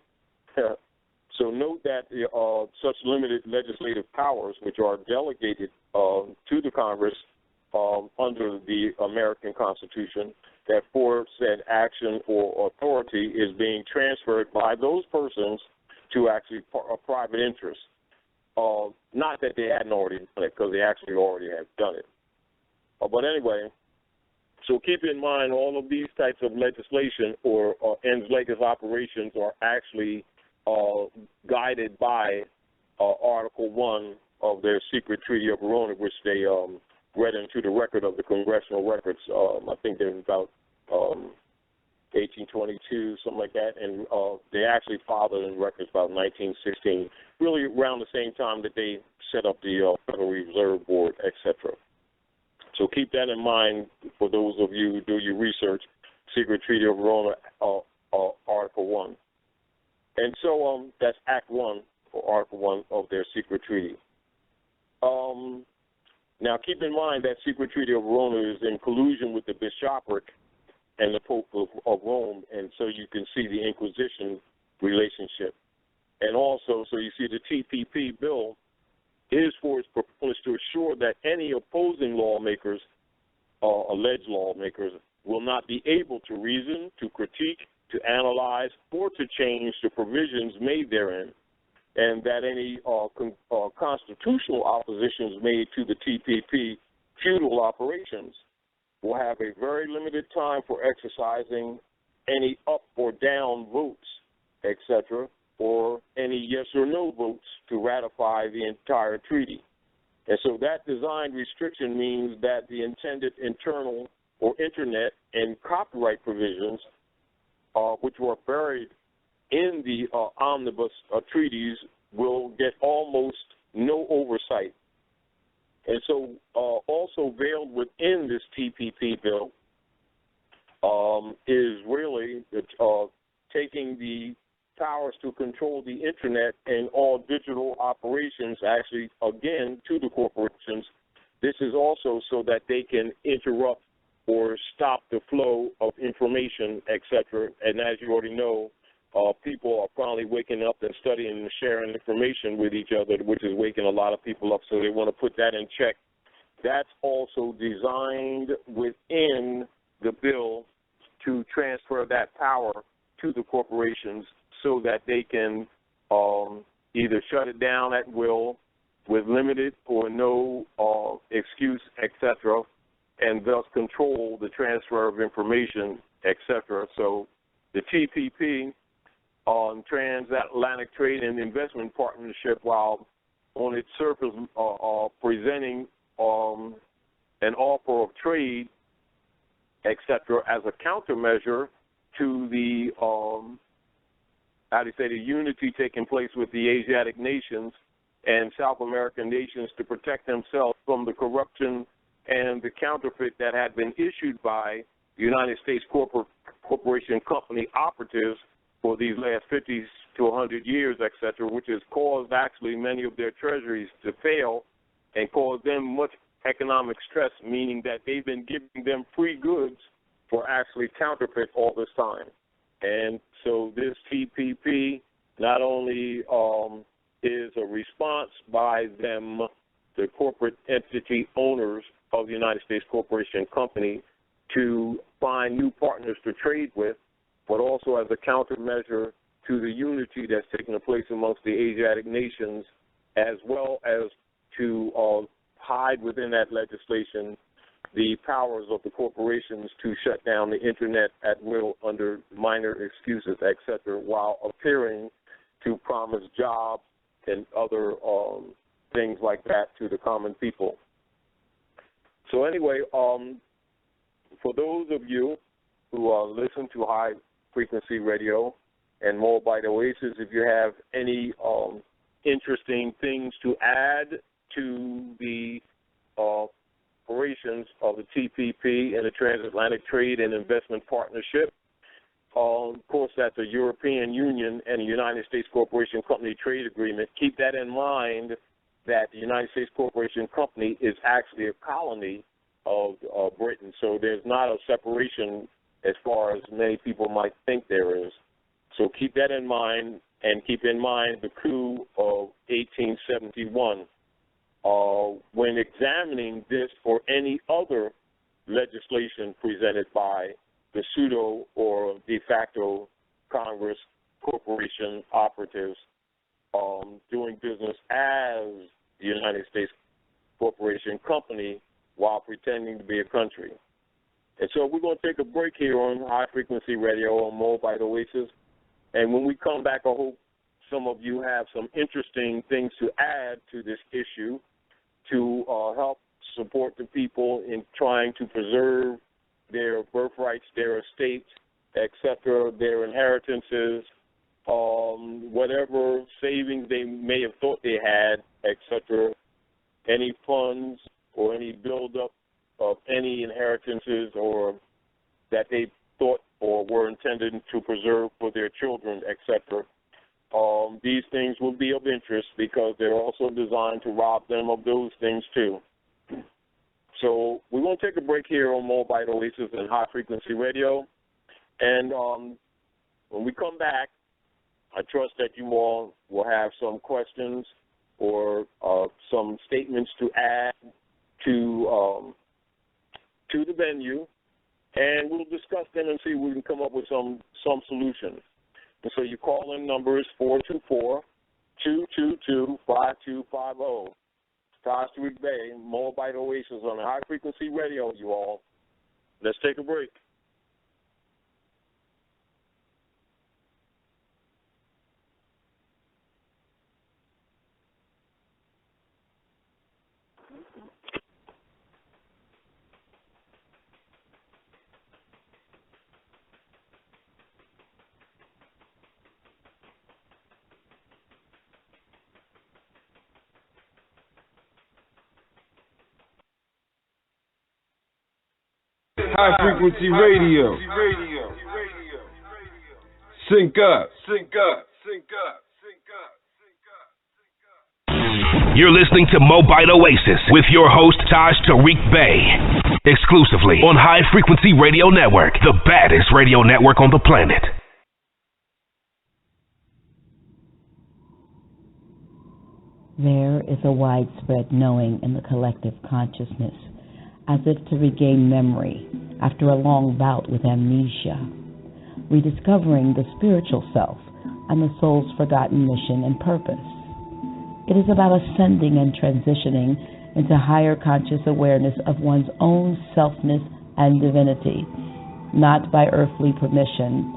So note that such limited legislative powers, which are delegated to the Congress under the American Constitution, that for said action or authority is being transferred by those persons to actually a private interest. Not that they hadn't already done it, because they actually already have done it. But anyway, so keep in mind all of these types of legislation or ens legis operations are actually guided by Article 1 of their secret Treaty of Verona, which they read into the record of the congressional records. I think they're about 1822, something like that, and they actually filed it in records about 1916, really around the same time that they set up the Federal Reserve Board, etc. So keep that in mind for those of you who do your research, Secret Treaty of Verona, Article 1. And so that's Act 1, or Article 1 of their secret treaty. Now keep in mind that secret treaty of Verona is in collusion with the bishopric and the Pope of Rome, and so you can see the Inquisition relationship. And also, so you see the TPP bill is for its proponents to assure that any opposing lawmakers, alleged lawmakers, will not be able to reason, to critique, to analyze, or to change the provisions made therein, and that any constitutional oppositions made to the TPP feudal operations will have a very limited time for exercising any up or down votes, etc., or any yes or no votes to ratify the entire treaty. And so that design restriction means that the intended internal or internet and copyright provisions, which were buried in the omnibus treaties, will get almost no oversight. And so also veiled within this TPP bill is really taking the powers to control the internet and all digital operations, actually, again, to the corporations. This is also so that they can interrupt or stop the flow of information, etc. And as you already know, people are finally waking up and studying and sharing information with each other, which is waking a lot of people up, so they want to put that in check. That's also designed within the bill to transfer that power to the corporations so that they can either shut it down at will with limited or no excuse, etc., and thus control the transfer of information, etc. So the TPP on Transatlantic Trade and Investment Partnership, while on its surface presenting an offer of trade, etc., as a countermeasure to the the unity taking place with the Asiatic nations and South American nations to protect themselves from the corruption and the counterfeit that had been issued by United States corporation company operatives for these last 50 to 100 years, etc., which has caused actually many of their treasuries to fail and caused them much economic stress, meaning that they've been giving them free goods for actually counterfeit all this time. And so this TPP not only is a response by them, the corporate entity owners of the United States Corporation Company, to find new partners to trade with, but also as a countermeasure to the unity that's taking place amongst the Asiatic nations, as well as to hide within that legislation the powers of the corporations to shut down the internet at will under minor excuses, etc., while appearing to promise jobs and other things like that to the common people. So anyway, for those of you who listen to high frequency radio and MOABITE Oasis, if you have any interesting things to add to the operations of the TPP and the Transatlantic Trade and Investment Partnership, Of course, that's a European Union and a United States Corporation Company trade agreement. Keep that in mind, that the United States Corporation Company is actually a colony of Britain. So there's not a separation as far as many people might think there is. So keep that in mind, and keep in mind the coup of 1871. When examining this or any other legislation presented by the pseudo or de facto Congress corporation operatives doing business as the United States Corporation Company while pretending to be a country. And so we're going to take a break here on High Frequency Radio on MOABITE Oasis. And when we come back, I hope some of you have some interesting things to add to this issue to help support the people in trying to preserve their birthrights, their estates, etc., their inheritances, whatever savings they may have thought they had, etc., any funds or any buildup of any inheritances or that they thought or were intended to preserve for their children, etc. These things will be of interest because they're also designed to rob them of those things too. So we're going to take a break here on MOABITE Oasis and High Frequency Radio. And when we come back, I trust that you all will have some questions or some statements to add to the venue, and we'll discuss them and see if we can come up with some solutions. And so your call-in number is 424-222-5250. Taj Tarik Bey, MOABITE Oasis on High Frequency Radio, you all. Let's take a break. High Frequency Radio. Sync up. You're listening to MOABITE Oasis with your host, Taj Tarik Bey. Exclusively on High Frequency Radio Network, the baddest radio network on the planet. There is a widespread knowing in the collective consciousness, as if to regain memory after a long bout with amnesia, rediscovering the spiritual self and the soul's forgotten mission and purpose. It is about ascending and transitioning into higher conscious awareness of one's own selfness and divinity, not by earthly permission,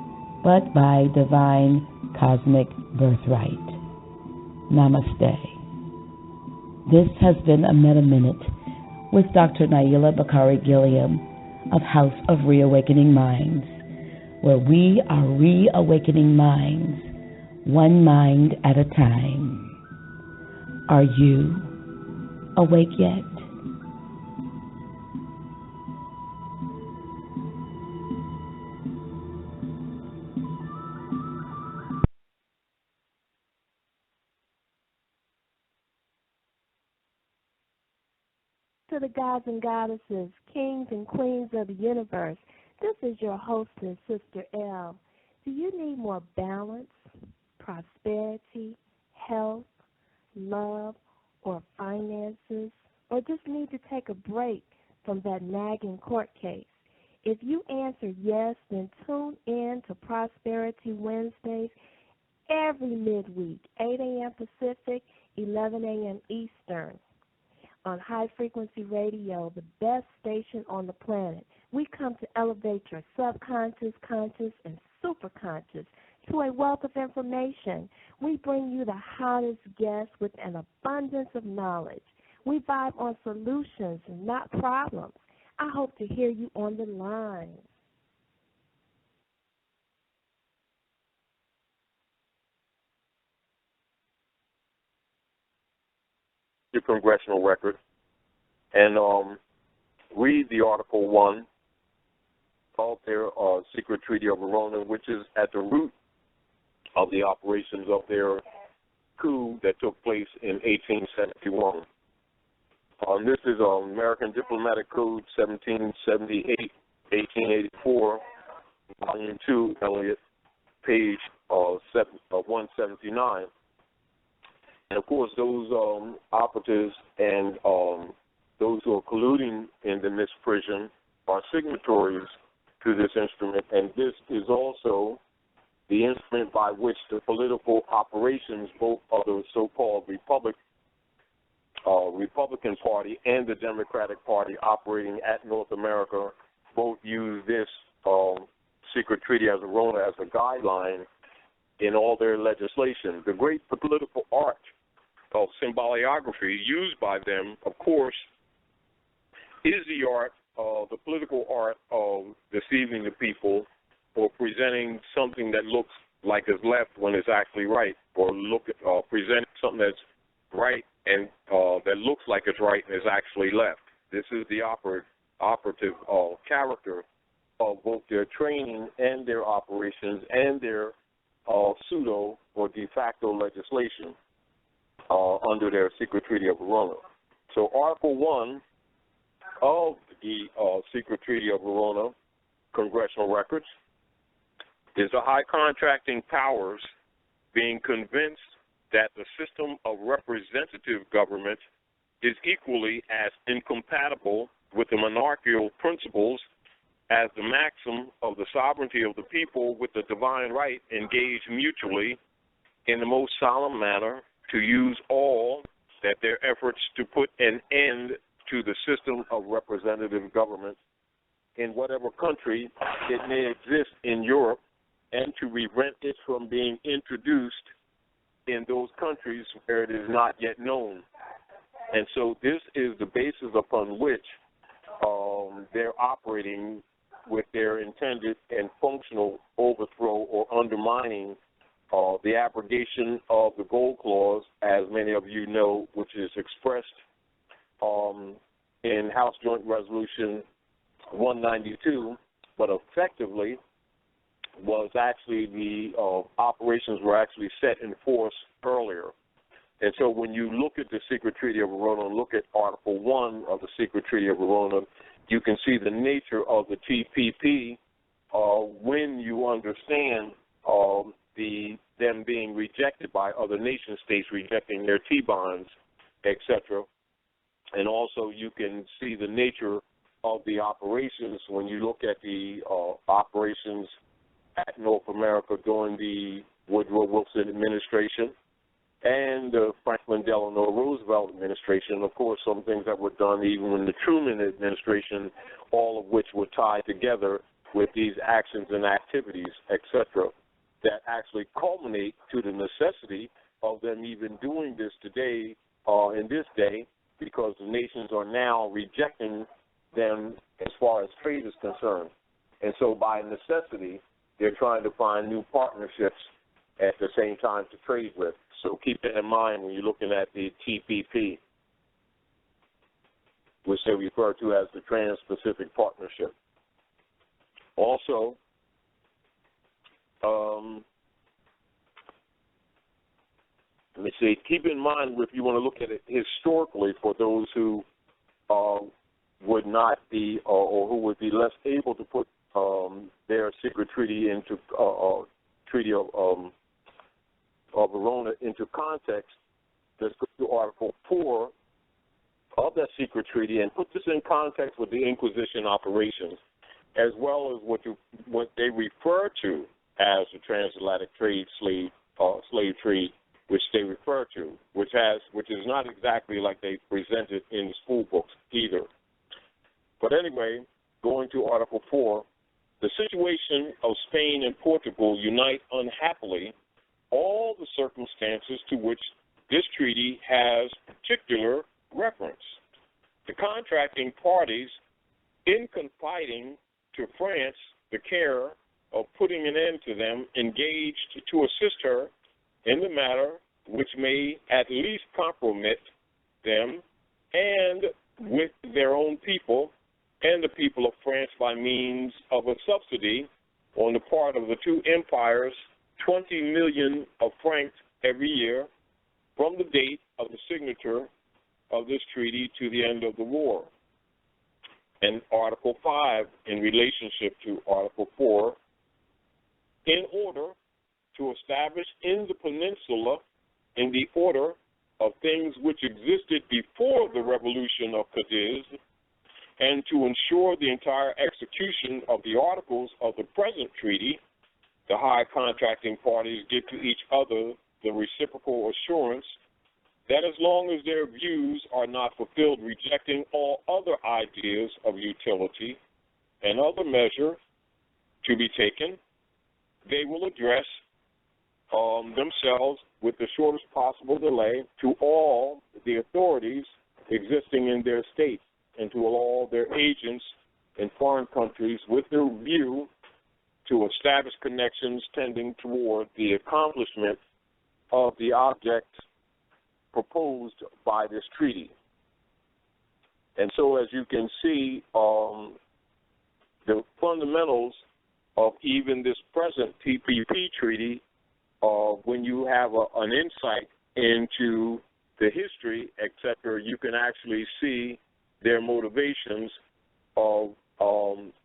but by divine cosmic birthright. Namaste. This has been a Meta Minute with Dr. Naila Bakari Gilliam of House of Reawakening Minds, where we are reawakening minds, one mind at a time. Are you awake yet? To the gods and goddesses, kings and queens of the universe, this is your hostess, Sister L. Do you need more balance, prosperity, health, love, or finances, or just need to take a break from that nagging court case? If you answer yes, then tune in to Prosperity Wednesdays every midweek, 8 a.m. Pacific, 11 a.m. Eastern. On High Frequency Radio, the best station on the planet. We come to elevate your subconscious, conscious, and superconscious to a wealth of information. We bring you the hottest guests with an abundance of knowledge. We vibe on solutions, not problems. I hope to hear you on the line. Your congressional record and read the Article 1 of their secret Treaty of Verona, which is at the root of the operations of their coup that took place in 1871. This is American Diplomatic Code 1778, 1884, Volume 2, Elliott, page 179. And, of course, those operatives and those who are colluding in the misprision are signatories to this instrument, and this is also the instrument by which the political operations, both of the so-called Republican Party and the Democratic Party operating at North America, both use this secret treaty as a guideline in all their legislation. The great political art of symboliography used by them, of course, is the political art of deceiving the people or presenting something that looks like it's left when it's actually right, or presenting something that's right and that looks like it's right and is actually left. This is the operative character of both their training and their operations and their pseudo or de facto legislation under their secret Treaty of Verona. So Article 1 of the secret Treaty of Verona, congressional records, is the high contracting powers being convinced that the system of representative government is equally as incompatible with the monarchical principles as the maxim of the sovereignty of the people with the divine right engaged mutually in the most solemn manner to use all that their efforts to put an end to the system of representative government in whatever country it may exist in Europe, and to prevent it from being introduced in those countries where it is not yet known. And so this is the basis upon which they're operating with their intended and functional overthrow or undermining the abrogation of the Gold Clause, as many of you know, which is expressed in House Joint Resolution 192, but effectively was actually the operations were actually set in force earlier. And so when you look at the secret Treaty of Verona and look at Article 1 of the secret Treaty of Verona, you can see the nature of the TPP when you understand them being rejected by other nation states, rejecting their T-bonds, etc. And also you can see the nature of the operations when you look at the operations at North America during the Woodrow Wilson administration and the Franklin Delano Roosevelt administration. Of course, some things that were done even in the Truman administration, all of which were tied together with these actions and activities, etc., that actually culminate to the necessity of them even doing this today, in this day, because the nations are now rejecting them as far as trade is concerned. And so by necessity, they're trying to find new partnerships at the same time to trade with. So keep that in mind when you're looking at the TPP, which they refer to as the Trans-Pacific Partnership. Also, let me see, keep in mind if you want to look at it historically for those who would not be or who would be less able to put their secret treaty into Treaty of Verona into context. Let's go to Article 4 of that secret treaty and put this in context with the Inquisition operations, as well as what they refer to as the transatlantic slave trade, which they refer to, which is not exactly like they presented in the school books either. But anyway, going to Article 4, the situation of Spain and Portugal unite unhappily all the circumstances to which this treaty has particular reference. The contracting parties, in confiding to France the care of putting an end to them, engaged to assist her in the matter which may at least compromise them and with their own people and the people of France by means of a subsidy on the part of the two empires, 20 million of francs every year from the date of the signature of this treaty to the end of the war. And Article 5, in relationship to Article 4, in order to establish in the peninsula, in the order of things which existed before the revolution of Cadiz, and to ensure the entire execution of the articles of the present treaty, the high contracting parties give to each other the reciprocal assurance that as long as their views are not fulfilled, rejecting all other ideas of utility and other measure to be taken, they will address themselves with the shortest possible delay to all the authorities existing in their state and to all their agents in foreign countries with their view to establish connections tending toward the accomplishment of the object proposed by this treaty. And so, as you can see, the fundamentals of even this present TPP treaty, when you have an insight into the history, etc., you can actually see their motivations of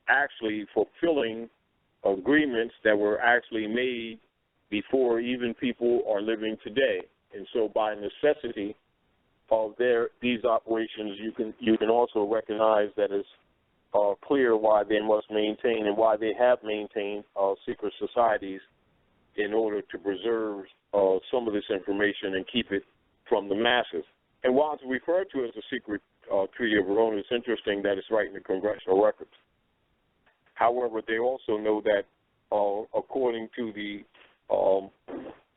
actually fulfilling agreements that were actually made before even people are living today. And so by necessity of these operations, you can also recognize that it's clear why they must maintain and why they have maintained secret societies in order to preserve some of this information and keep it from the masses. And while it's referred to as the secret Treaty of Verona, it's interesting that it's right in the congressional records. However, they also know that according to the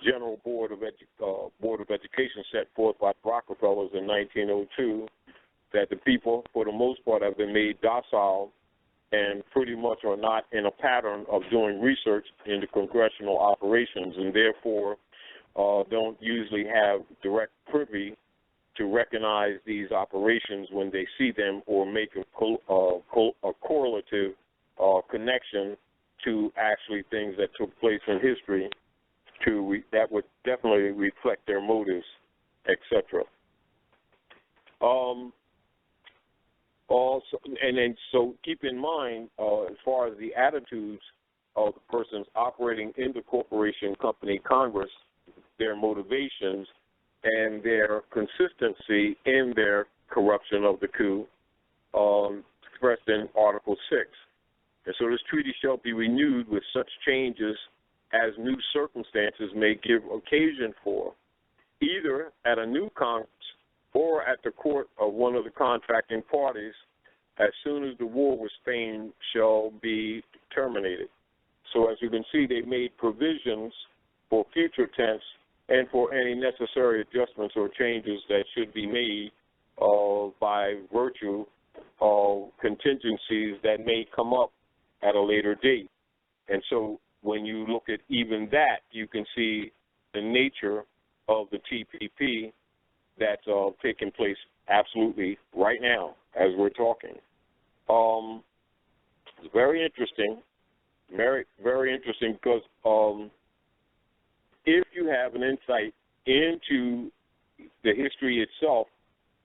General Board of Education set forth by Rockefellers in 1902, that the people, for the most part, have been made docile and pretty much are not in a pattern of doing research into congressional operations, and therefore don't usually have direct privy to recognize these operations when they see them or make a correlative connection to actually things that took place in history that would definitely reflect their motives, etc. Also, and then so keep in mind, as far as the attitudes of the persons operating in the corporation, company, Congress, their motivations and their consistency in their corruption of the coup, expressed in Article 6. And so this treaty shall be renewed with such changes as new circumstances may give occasion for, either at a new Congress or at the court of one of the contracting parties, as soon as the war with Spain shall be terminated. So as you can see, they made provisions for future tense and for any necessary adjustments or changes that should be made by virtue of contingencies that may come up at a later date. And so when you look at even that, you can see the nature of the TPP that's taking place absolutely right now as we're talking. It's very interesting, very, very interesting, because if you have an insight into the history itself,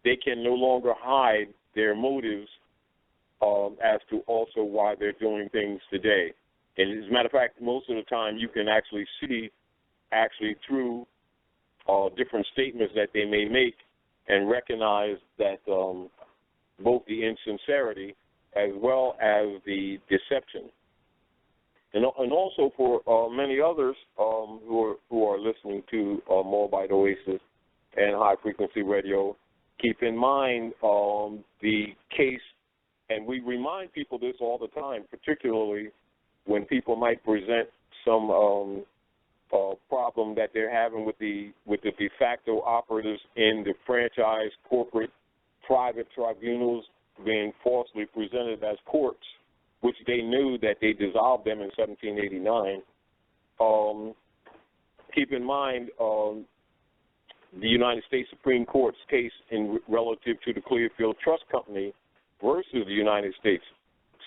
they can no longer hide their motives as to also why they're doing things today. And as a matter of fact, most of the time you can actually see through different statements that they may make and recognize that both the insincerity as well as the deception. And also for many others who are listening to MOABITE Oasis and High Frequency Radio, keep in mind the case, and we remind people this all the time, particularly when people might present some problem that they're having with the de facto operatives in the franchise, corporate, private tribunals being falsely presented as courts, which they knew that they dissolved them in 1789. Keep in mind the United States Supreme Court's case in relative to the Clearfield Trust Company versus the United States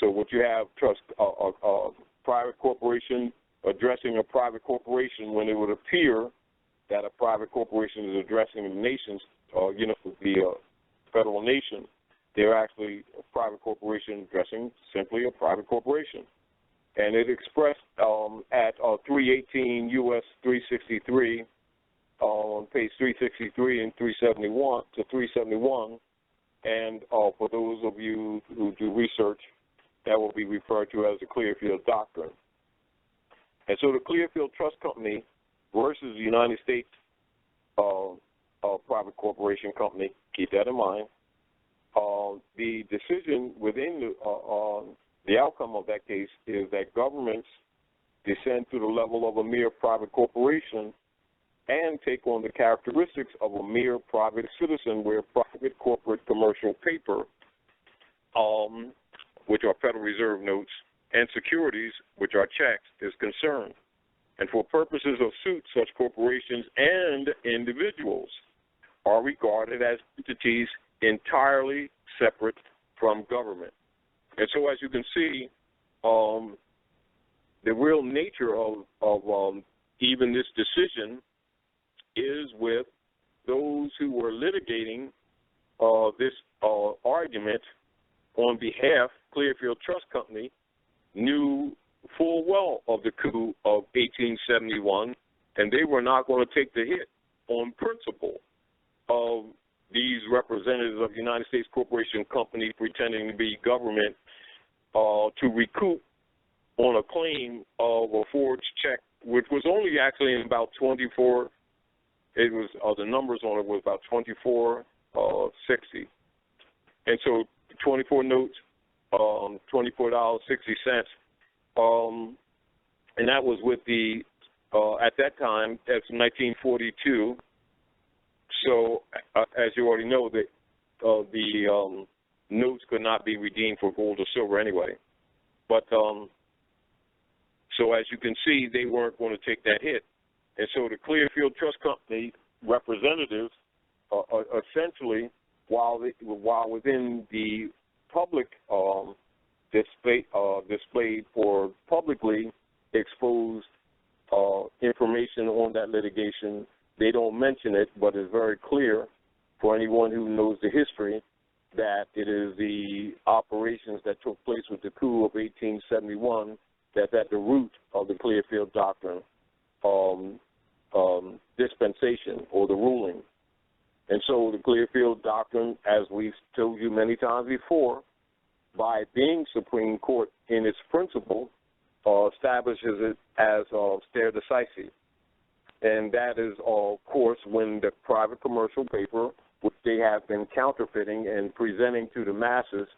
So what you have, trust a private corporation addressing a private corporation when it would appear that a private corporation is addressing the nation's, the federal nation. They're actually a private corporation addressing simply a private corporation. And it expressed at 318 U.S. 363, on page 363 and 371 to 371. And for those of you who do research, that will be referred to as the Clearfield Doctrine. And so the Clearfield Trust Company versus the United States Private Corporation Company, keep that in mind. The decision within the outcome of that case is that governments descend to the level of a mere private corporation and take on the characteristics of a mere private citizen where private corporate commercial paper, which are Federal Reserve notes, and securities, which are checks, is concerned. And for purposes of suit, such corporations and individuals are regarded as entities entirely separate from government. And so, as you can see, the real nature of even this decision is with those who were litigating this argument on behalf. Clearfield Trust Company knew full well of the coup of 1871, and they were not going to take the hit on principle of these representatives of the United States Corporation Company pretending to be government to recoup on a claim of a forged check, which was only actually in about 24. It was the numbers on it was about 24.60, and so 24 notes, $24.60, and that was with the at that time that's 1942. So as you already know, that the notes could not be redeemed for gold or silver anyway. But so as you can see, they weren't going to take that hit. And so the Clearfield Trust Company representatives, essentially, while within the public displayed for publicly exposed information on that litigation, they don't mention it, but it's very clear for anyone who knows the history that it is the operations that took place with the coup of 1871 that's at the root of the Clearfield Doctrine dispensation or the ruling. And so the Clearfield Doctrine, as we've told you many times before, by being Supreme Court in its principle, establishes it as stare decisis. And that is, of course, when the private commercial paper, which they have been counterfeiting and presenting to the masses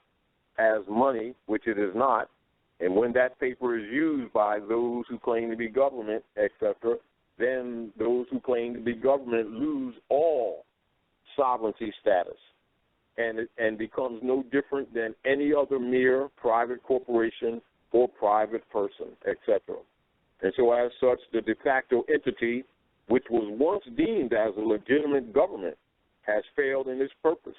as money, which it is not, and when that paper is used by those who claim to be government, etc., then those who claim to be government lose all sovereignty status, and becomes no different than any other mere private corporation or private person, etc. And so as such, the de facto entity, which was once deemed as a legitimate government, has failed in its purpose,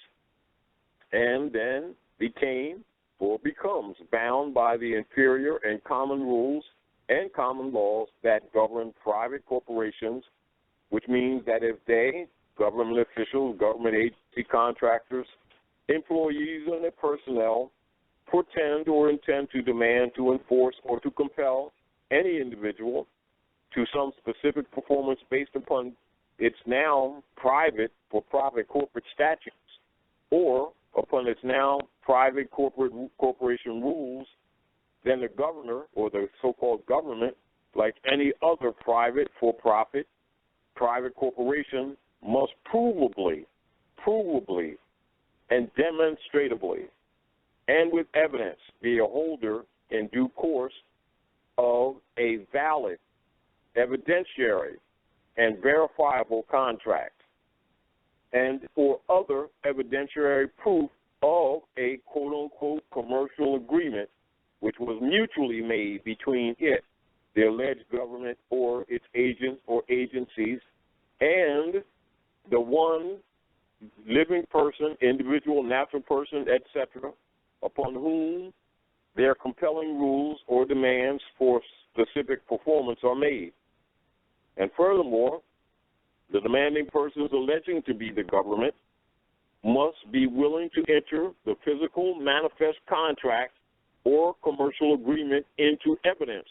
and then became or becomes bound by the inferior and common rules and common laws that govern private corporations, which means that if they, government officials, government agency contractors, employees and their personnel, pretend or intend to demand, to enforce, or to compel any individual to some specific performance based upon its now private corporate statutes, or upon its now private corporation rules, then the governor or the so-called government, like any other private for-profit private corporation, must provably, and demonstratably, and with evidence, be a holder in due course of a valid, evidentiary, and verifiable contract, and or other evidentiary proof of a quote-unquote commercial agreement which was mutually made between it, the alleged government or its agents or agencies, and the one living person, individual, natural person, etc., upon whom their compelling rules or demands for specific performance are made. And furthermore, the demanding persons alleging to be the government must be willing to enter the physical manifest contract or commercial agreement into evidence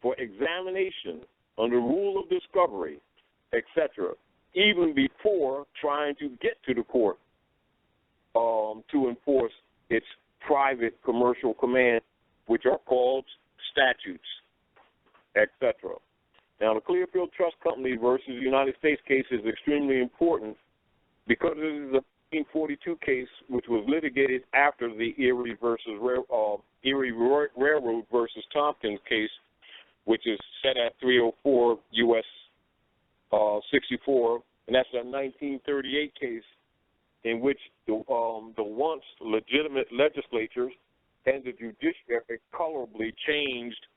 for examination under rule of discovery, etc., even before trying to get to the court to enforce its private commercial command, which are called statutes, etc. Now, the Clearfield Trust Company versus United States case is extremely important because it is a 1942 case which was litigated after the Erie Railroad versus Tompkins case, which is set at 304 U.S. 64, and that's a 1938 case in which the once legitimate legislatures and the judiciary colorably changed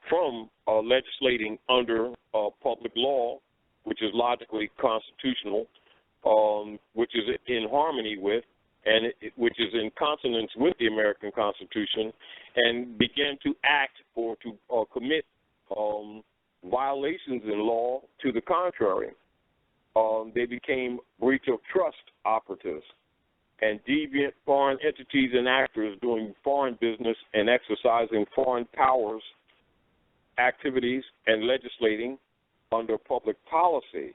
from legislating under public law, which is logically constitutional, which is in harmony with, and which is in consonance with the American Constitution, and began to act or to commit violations in law to the contrary. They became breach of trust operatives and deviant foreign entities and actors doing foreign business and exercising foreign powers, activities, and legislating under public policy,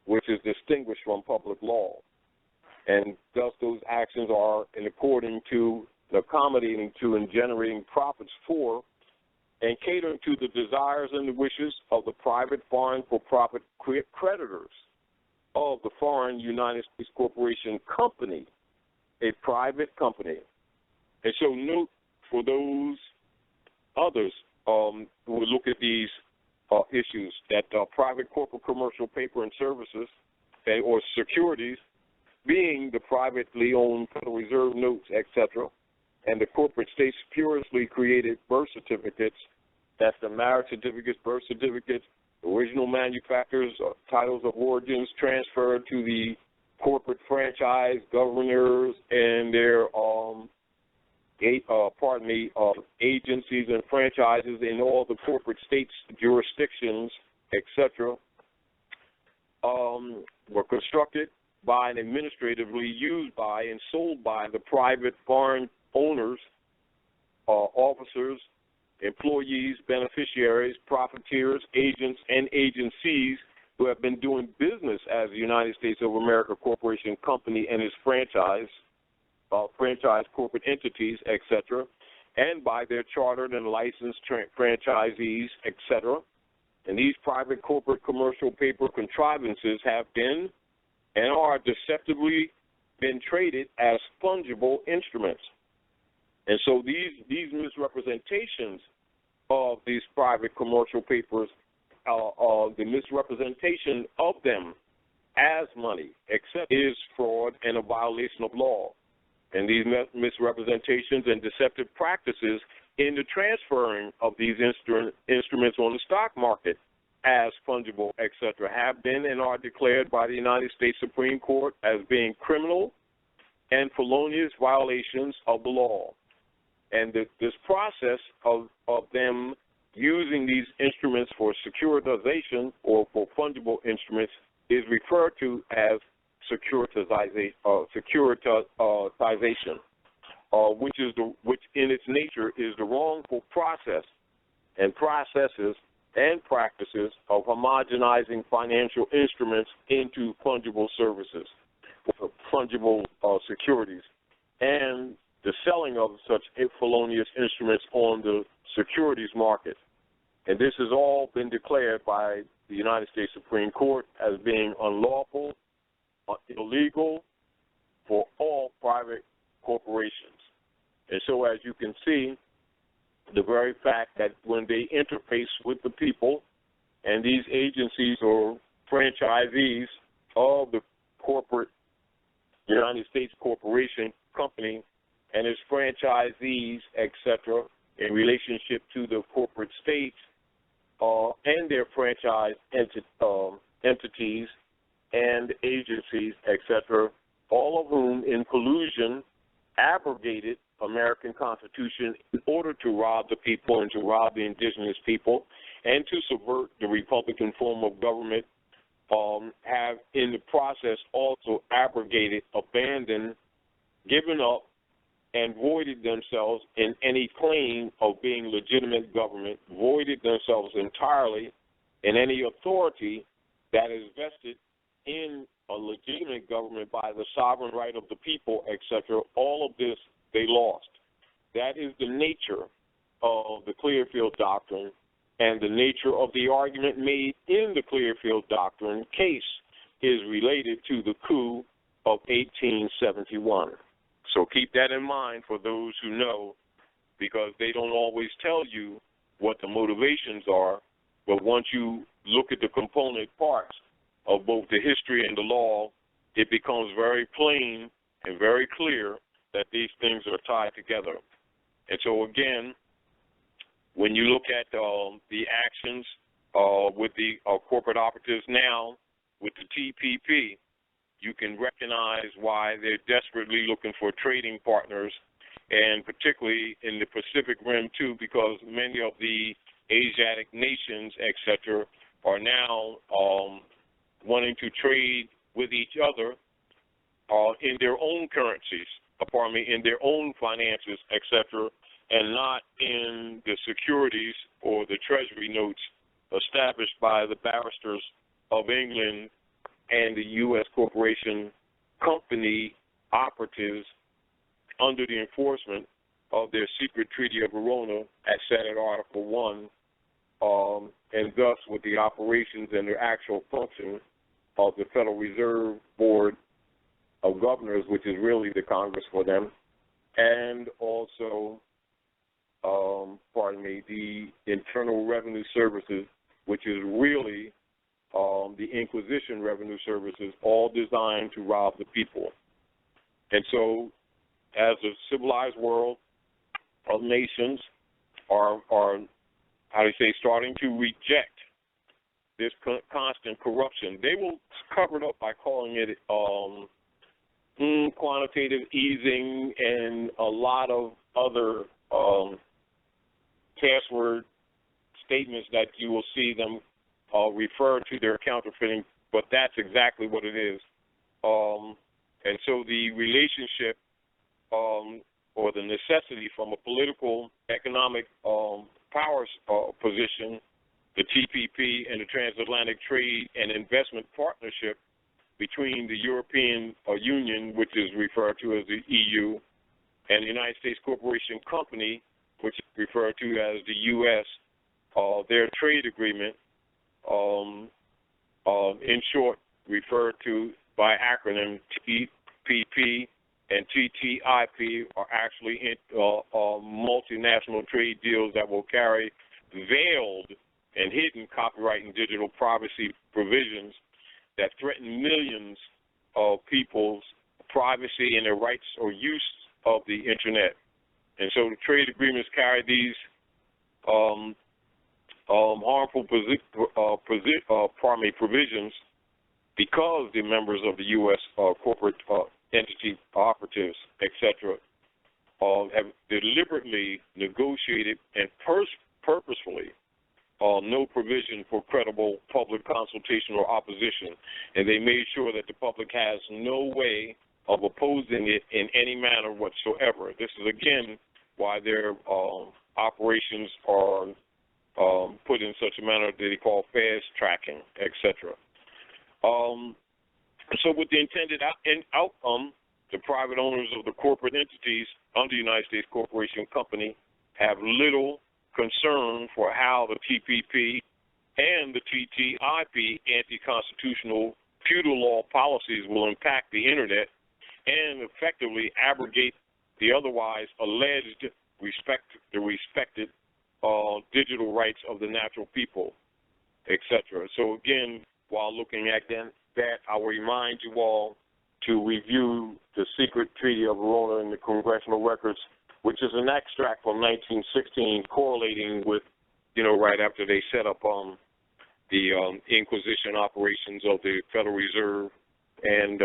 which is distinguished from public law. And thus those actions are in according to accommodating to and generating profits for and catering to the desires and the wishes of the private foreign for-profit creditors of the foreign United States Corporation Company, a private company. And so note for those others who will look at these issues that private corporate commercial paper and services or securities, being the privately owned Federal Reserve notes, etc., and the corporate states purely created birth certificates, that's the marriage certificates, birth certificates, original manufacturers, titles of origins transferred to the corporate franchise governors and their agencies and franchises in all the corporate states, jurisdictions, etc., were constructed by and administratively used by and sold by the private foreign owners, officers, employees, beneficiaries, profiteers, agents, and agencies who have been doing business as the United States of America Corporation Company and its franchise corporate entities, etc., and by their chartered and licensed franchisees, etc. And these private corporate commercial paper contrivances have been and are deceptively been traded as fungible instruments. And so these misrepresentations of these private commercial papers, the misrepresentation of them as money, except is fraud and a violation of law. And these misrepresentations and deceptive practices in the transferring of these instruments on the stock market as fungible, etc., have been and are declared by the United States Supreme Court as being criminal and felonious violations of the law. And this process of them using these instruments for securitization or for fungible instruments is referred to as securitization, which in its nature is the wrongful process and processes and practices of homogenizing financial instruments into fungible services, fungible securities, and the selling of such felonious instruments on the securities market. And this has all been declared by the United States Supreme Court as being unlawful, illegal for all private corporations. And so as you can see, the very fact that when they interface with the people and these agencies or franchisees of the corporate United States Corporation Company and its franchisees, etc., in relationship to the corporate states and their franchise entities and agencies, etc., all of whom in collusion abrogated American Constitution in order to rob the people and to rob the indigenous people and to subvert the Republican form of government, have in the process also abrogated, abandoned, given up, and voided themselves in any claim of being legitimate government, voided themselves entirely in any authority that is vested in a legitimate government by the sovereign right of the people, etc. All of this they lost. That is the nature of the Clearfield Doctrine and the nature of the argument made in the Clearfield Doctrine case is related to the coup of 1871. So keep that in mind for those who know, because they don't always tell you what the motivations are, but once you look at the component parts of both the history and the law, it becomes very plain and very clear that these things are tied together. And so again, when you look at the actions with the corporate operatives now with the TPP, you can recognize why they're desperately looking for trading partners, and particularly in the Pacific Rim too, because many of the Asiatic nations, etc., are now wanting to trade with each other in their own currencies, in their own finances, etc., and not in the securities or the treasury notes established by the barristers of England and the U.S. corporation company operatives under the enforcement of their secret Treaty of Verona as said in Article 1, and thus with the operations and the actual function of the Federal Reserve Board of Governors, which is really the Congress for them, and also, the Internal Revenue Services, which is really the Inquisition Revenue Services, all designed to rob the people. And so, as a civilized world of nations are starting to reject this constant corruption, they will cover it up by calling it quantitative easing and a lot of other password statements that you will see them refer to their counterfeiting, but that's exactly what it is. And so the relationship or the necessity from a political, economic power position, the TPP and the Transatlantic Trade and Investment Partnership between the European Union, which is referred to as the EU, and the United States Corporation Company, which is referred to as the U.S., their trade agreement, in short, referred to by acronym TPP and TTIP, are actually multinational trade deals that will carry veiled and hidden copyright and digital privacy provisions that threaten millions of people's privacy and their rights or use of the Internet. And so the trade agreements carry these harmful provisions because the members of the U.S. corporate entity operatives, etc., have deliberately negotiated and purposefully no provision for credible public consultation or opposition, and they made sure that the public has no way of opposing it in any manner whatsoever. This is, again, why their operations are put in such a manner that they call fast tracking, etc. So with the intended outcome, the private owners of the corporate entities under the United States Corporation Company have little concern for how the TPP and the TTIP anti-constitutional feudal law policies will impact the Internet and effectively abrogate the otherwise alleged respected digital rights of the natural people, etc. So again, while looking at that, I will remind you all to review the secret Treaty of Verona in the congressional records, which is an extract from 1916 correlating with, right after they set up the Inquisition operations of the Federal Reserve and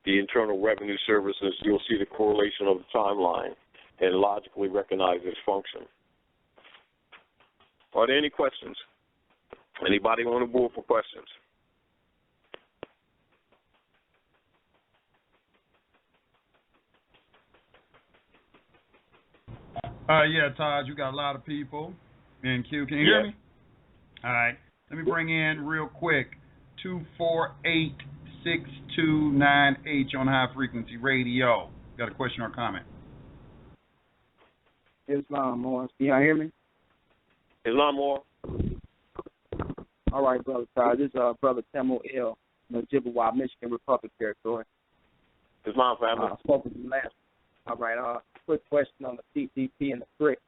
the Internal Revenue Services, you'll see the correlation of the timeline and logically recognize its function. Are there any questions? Anybody on the board for questions? Yeah, Taj, you got a lot of people in queue. Can you hear me? All right. Let me bring in real quick 248-6298 on High Frequency Radio. Got a question or comment? Islam Moore. Can y'all hear me? Islam Moore. All right, Brother Taj. This is Brother Temo L. Ojibwa, Michigan Republic Territory. Islam family. Spoke with you last. All right. Quick question on the TPP and the BRICS.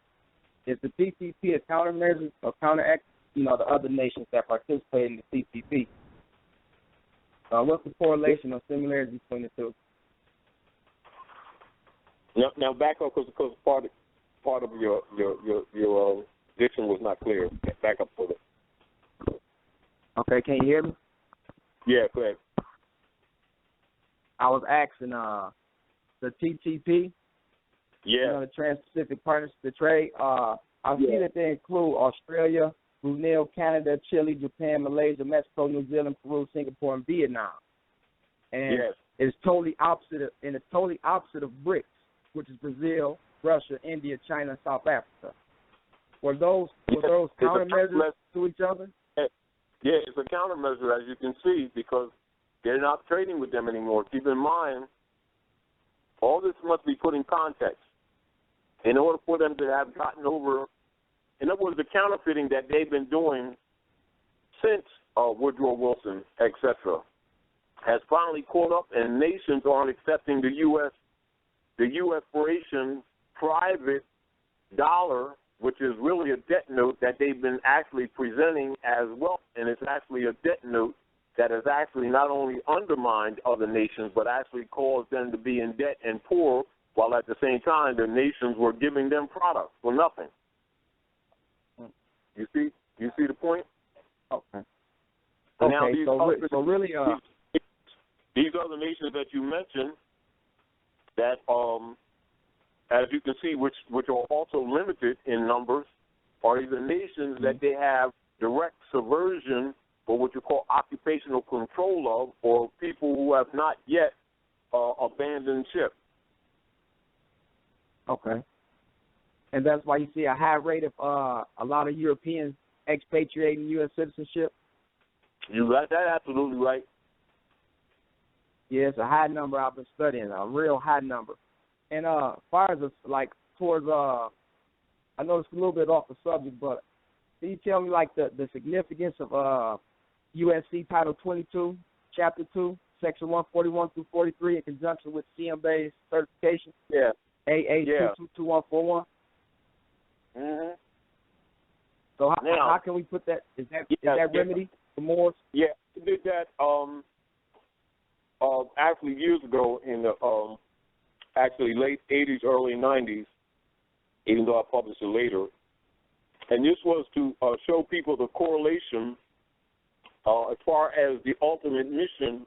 Is the TPP a countermeasure or counteract, the other nations that participate in the TPP? What's the correlation or similarity between the two? Now back up because part of your diction was not clear. Back up for it. Okay, can you hear me? Yeah, go ahead. I was asking the TPP. Yeah. The Trans-Pacific Partnership, the trade. I see that they include Australia, Brunei, Canada, Chile, Japan, Malaysia, Mexico, New Zealand, Peru, Singapore, and Vietnam. And it's totally opposite of BRICS, which is Brazil, Russia, India, China, and South Africa. Were those countermeasures to each other? Yeah, it's a countermeasure, as you can see, because they're not trading with them anymore. Keep in mind, all this must be put in context. In order for them to have gotten over, in other words, the counterfeiting that they've been doing since Woodrow Wilson, etc., has finally caught up, and nations aren't accepting the U.S. Corporation private dollar, which is really a debt note that they've been actually presenting as wealth, and it's actually a debt note that has actually not only undermined other nations, but actually caused them to be in debt and poor, while at the same time the nations were giving them products for nothing. You see the point? Okay. Now, these other nations that you mentioned, that as you can see, which are also limited in numbers, are either nations that they have direct subversion or what you call occupational control of, or people who have not yet abandoned ship. Okay. And that's why you see a high rate of a lot of Europeans expatriating U.S. citizenship? You got that absolutely right. Yeah, it's a high number I've been studying, a real high number. And as far as towards, I know it's a little bit off the subject, but can you tell me the significance of USC Title 22, Chapter 2, Section 141 through 43 in conjunction with CMBA's certification? Yeah. AA 222141. Mhm. So how can we put that? Is that remedy for Moors? Yeah, we did that actually years ago in the actually late 80s, early 90s, even though I published it later. And this was to show people the correlation as far as the ultimate mission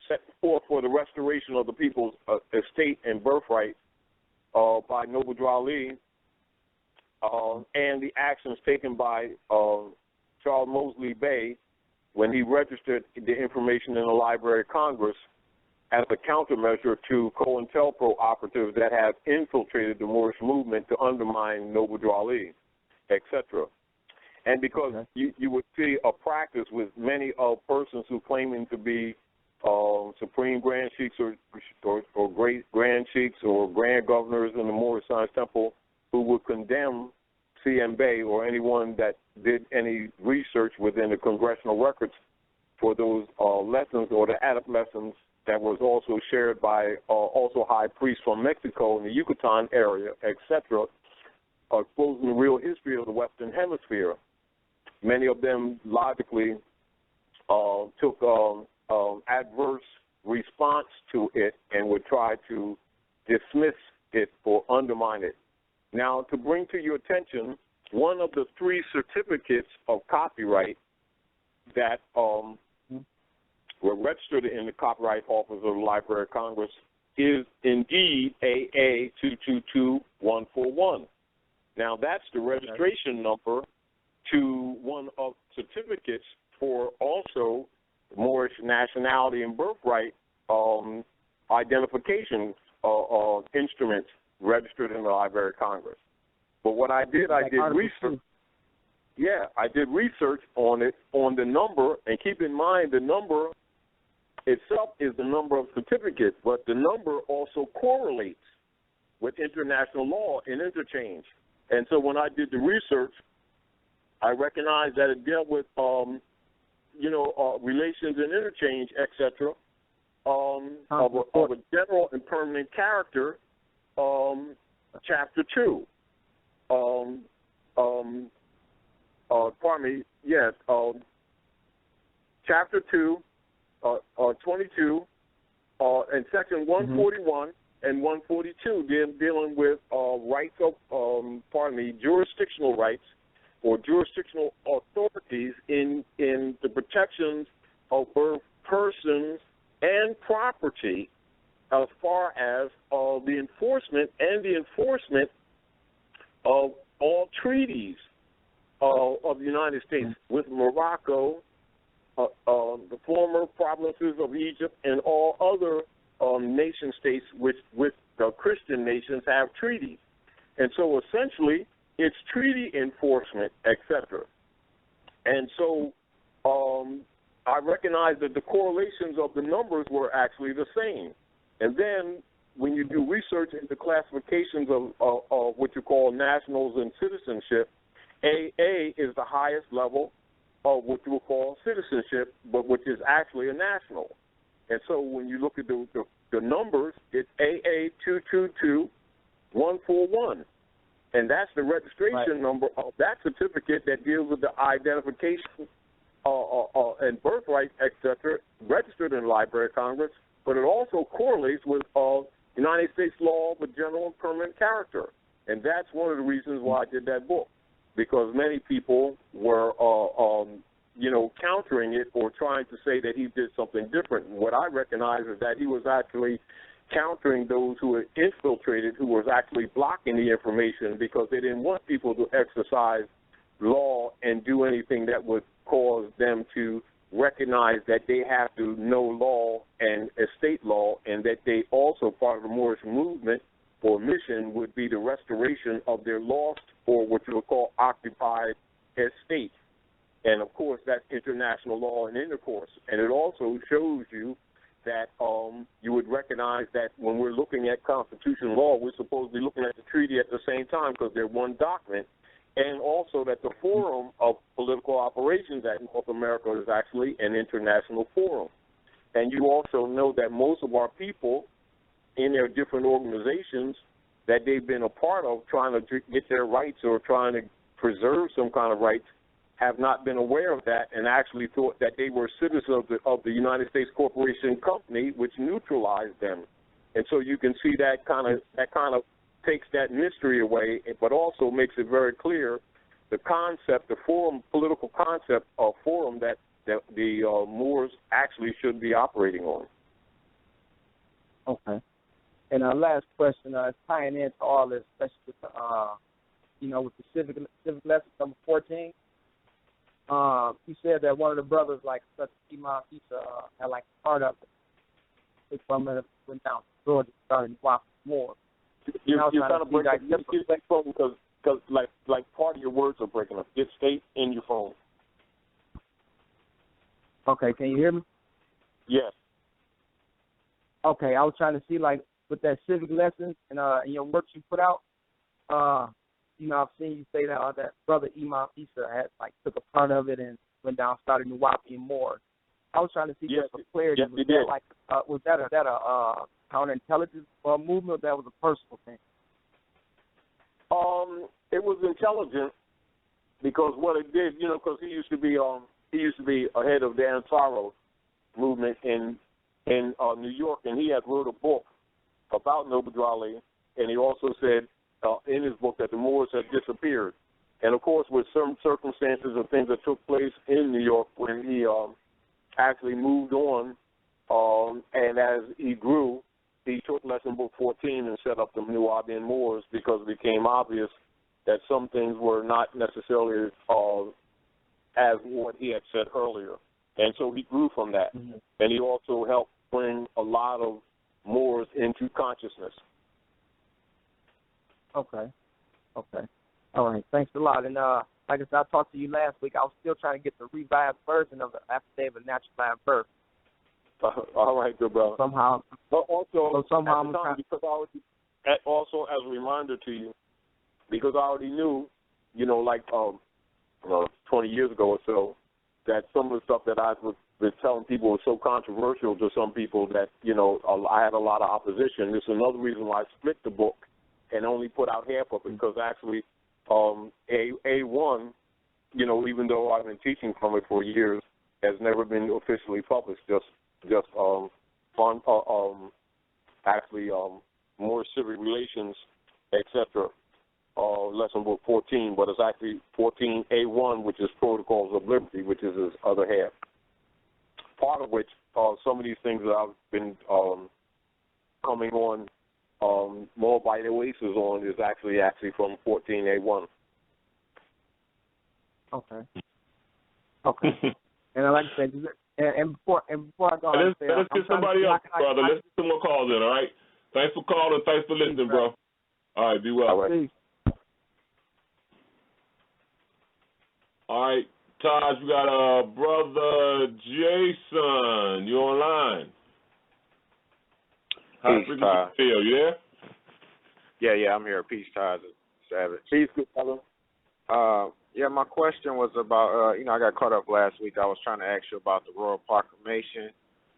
set forth for the restoration of the people's estate and birthright by Noble Drew Ali, and the actions taken by Charles Mosley Bey when he registered the information in the Library of Congress as a countermeasure to COINTELPRO operatives that have infiltrated the Moorish movement to undermine Noble Drew Ali, etc. And because you would see a practice with many persons who claiming to be Supreme Grand Sheiks or Great Grand Sheiks or Grand Governors in the Moorish Science Temple who would condemn CMB or anyone that did any research within the congressional records for those lessons or the adept lessons that was also shared by also high priests from Mexico in the Yucatan area, etc., exposing the real history of the Western Hemisphere. Many of them logically took adverse response to it and would try to dismiss it or undermine it. Now, to bring to your attention, one of the 3 certificates of copyright that registered in the Copyright Office of the Library of Congress, is indeed AA 222141. Now, that's the registration number to one of certificates for also Moorish nationality and birthright identification instruments registered in the Library of Congress. But what I did, I did research. Yeah, I did research on it, on the number, and keep in mind the number itself is the number of certificates, but the number also correlates with international law and interchange. And so when I did the research, I recognized that it dealt with, relations and interchange, etc., of a general and permanent character, Chapter 2. Chapter 2, 22, and Section 141 and 142, dealing with rights of, jurisdictional rights or jurisdictional authorities in the protections of both persons and property, as far as the enforcement of all treaties of the United States with Morocco, the former provinces of Egypt, and all other nation states with the Christian nations have treaties. And so essentially, it's treaty enforcement, etc. And so I recognized that the correlations of the numbers were actually the same. And then when you do research into classifications of what you call nationals and citizenship, AA is the highest level of what you would call citizenship, but which is actually a national. And so when you look at the numbers, it's AA 222141. And that's the registration number of that certificate that deals with the identification and birthright, etc., registered in the Library of Congress, but it also correlates with United States law of a general and permanent character. And that's one of the reasons why I did that book, because many people were, countering it or trying to say that he did something different. What I recognize is that he was actually countering those who were infiltrated, who was actually blocking the information because they didn't want people to exercise law and do anything that would cause them to recognize that they have to know law and estate law, and that they also, part of the Moorish movement or mission, would be the restoration of their lost or what you would call occupied estate. And, of course, that's international law and intercourse. And it also shows you that you would recognize that when we're looking at constitutional law, we're supposed to be looking at the treaty at the same time because they're one document, and also that the Forum of Political Operations at North America is actually an international forum. And you also know that most of our people in their different organizations that they've been a part of trying to get their rights or trying to preserve some kind of rights have not been aware of that and actually thought that they were citizens of the United States Corporation Company, which neutralized them. And so you can see that kind of takes that mystery away, but also makes it very clear the concept, the forum, political concept of forum that the Moors actually should be operating on. Okay. And our last question is tying into all this, especially with with the civic lesson number 14. He said that one of the brothers, like such Imam Isa, had like part of it. It's from it went down to Georgia, started walking more. You're kind of breaking up. Get that phone because like part of your words are breaking up. Stay in your phone. Okay, can you hear me? Yes. Okay, I was trying to see like with that civic lessons and your work you put out. I've seen you say that that brother Imam Isa had like took a part of it and went down, started Nuwapi and more. I was trying to see just for clarity. Yes, was that a counterintelligence movement, or that was a personal thing? It was intelligent because what it did, because he used to be ahead of the Ansaro movement in New York, and he had wrote a book about Noble Ali, and he also said in his book that the Moors had disappeared. And of course, with certain circumstances and things that took place in New York when he actually moved on, and as he grew, he took Lesson Book 14 and set up the MOABITE Moors because it became obvious that some things were not necessarily as what he had said earlier. And so he grew from that. Mm-hmm. And he also helped bring a lot of Moors into consciousness. Okay. All right. Thanks a lot. And like I said, I talked to you last week. I was still trying to get the revised version of the Affidavit of Naturalized Birth. All right, good brother. Somehow. But also, somehow at the time, also as a reminder to you, because I already knew, like 20 years ago or so, that some of the stuff that I was telling people was so controversial to some people that, I had a lot of opposition. This is another reason why I split the book and only put out half of it, because actually A1, even though I've been teaching from it for years, has never been officially published, just more civic relations, etc. Lesson book 14, but it's actually 14A1, which is Protocols of Liberty, which is his other half. Part of which, some of these things that I've been coming on MOABITE Oasis on is actually from 14A1. Okay. And like I said, and before I go, let's get somebody else, brother. Let's get some more calls in. All right. Thanks for calling. Thanks for listening, bro. All right. Be well. All right. All right, Taj, we got brother Jason. You online? Peace, Taj. You there? Yeah, I'm here. Peace, Taj. Savage. Peace, good brother. Yeah, my question was about, I got caught up last week. I was trying to ask you about the Royal Proclamation.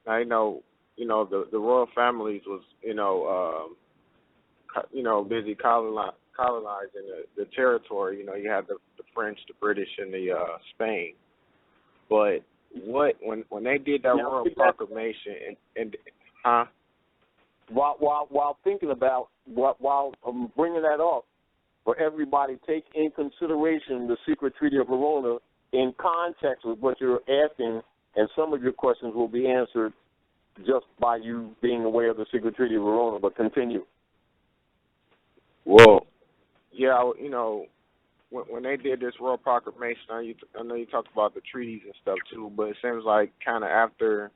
Now, the royal families was, busy colonizing the territory. You had the French, the British, and the Spain. But when they did that Royal Proclamation, while thinking about while bringing that up, for everybody, take in consideration the Secret Treaty of Verona in context with what you're asking, and some of your questions will be answered just by you being aware of the Secret Treaty of Verona. But continue. Well, yeah, when they did this Royal Proclamation, I know you talked about the treaties and stuff too, but it seems like kind of after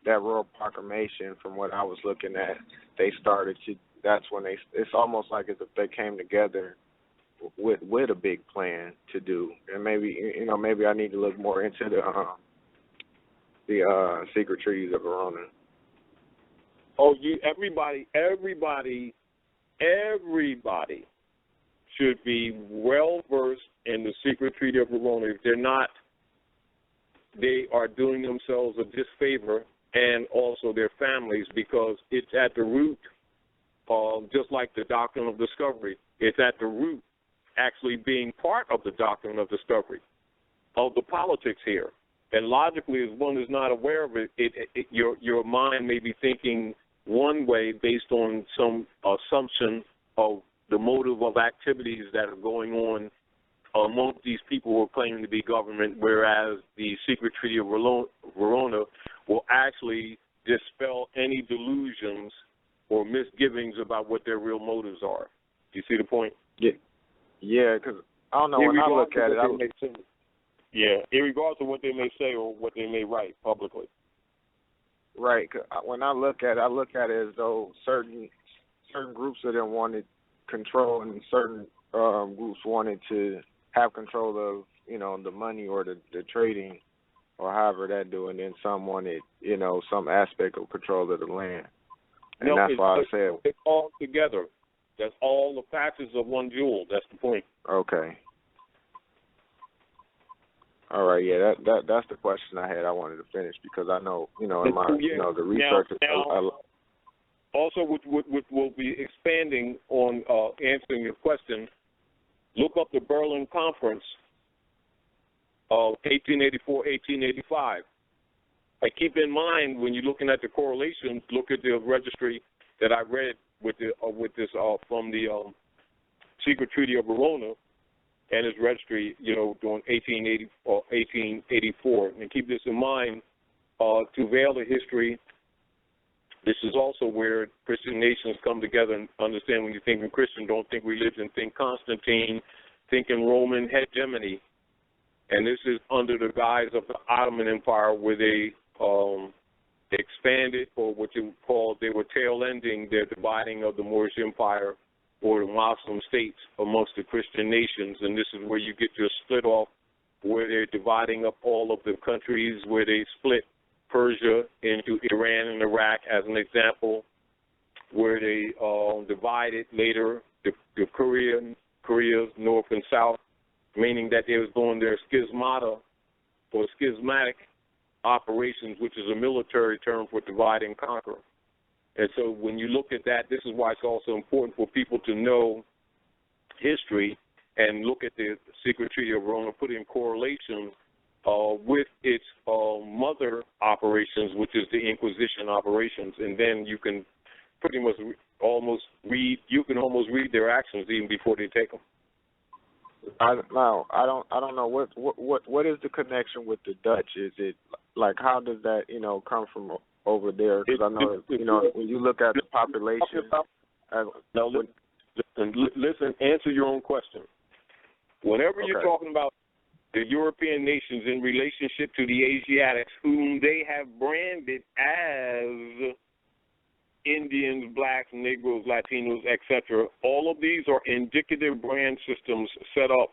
that Royal Proclamation, from what I was looking at, they started to. That's when it's almost like as if they came together with a big plan to do, and maybe I need to look more into the secret treaties of Verona. Oh, everybody should be well versed in the Secret Treaty of Verona. If they're not, they are doing themselves a disfavor, and also their families, because it's at the root, just like the doctrine of discovery, it's at the root, actually being part of the doctrine of discovery, of the politics here. And logically, as one is not aware of it, your mind may be thinking one way based on some assumption of the motive of activities that are going on amongst these people who are claiming to be government, whereas the Secret Treaty of Verona will actually dispel any delusions or misgivings about what their real motives are. Do you see the point? Yeah, because I don't know, when I look at it, irregardless of what they may say or what they may write publicly. Right. When I look at it as though certain groups of them wanted control, and certain groups wanted to have control of, the money or the trading, or however that do, and then some wanted, some aspect of control of the land. And that's why I said it's all together. That's all the facets of one jewel. That's the point. Okay. All right, yeah, that's the question I had. I wanted to finish because I know, in my, the research. Also, we'll be expanding on answering your question. Look up the Berlin Conference of 1884-1885. And keep in mind, when you're looking at the correlations, look at the registry that I read with this from the Secret Treaty of Verona and its registry, during 1880 or 1884. And keep this in mind, to veil the history. This is also where Christian nations come together and understand when you think in Christian, don't think religion, think Constantine, think in Roman hegemony. And this is under the guise of the Ottoman Empire where they expanded, or what you call, they were tail-ending their dividing of the Moorish Empire or the Muslim states amongst the Christian nations. And this is where you get your split off, where they're dividing up all of the countries, where they split Persia into Iran and Iraq as an example, where they divided later the Koreas, North and South, meaning that they was doing their schismata or schismatic operations, which is a military term for divide and conquer. And so when you look at that, this is why it's also important for people to know history and look at the Secret Treaty of Verona, put in correlation with its mother operations, which is the Inquisition operations, and then you can pretty much almost read their actions even before they take them. I don't know what is the connection with the Dutch? Is it like, how does that come from over there? Because I know when you look at the population. Now listen, answer your own question. Whenever you're talking about the European nations in relationship to the Asiatics, whom they have branded as Indians, blacks, Negroes, Latinos, etc., all of these are indicative brand systems set up.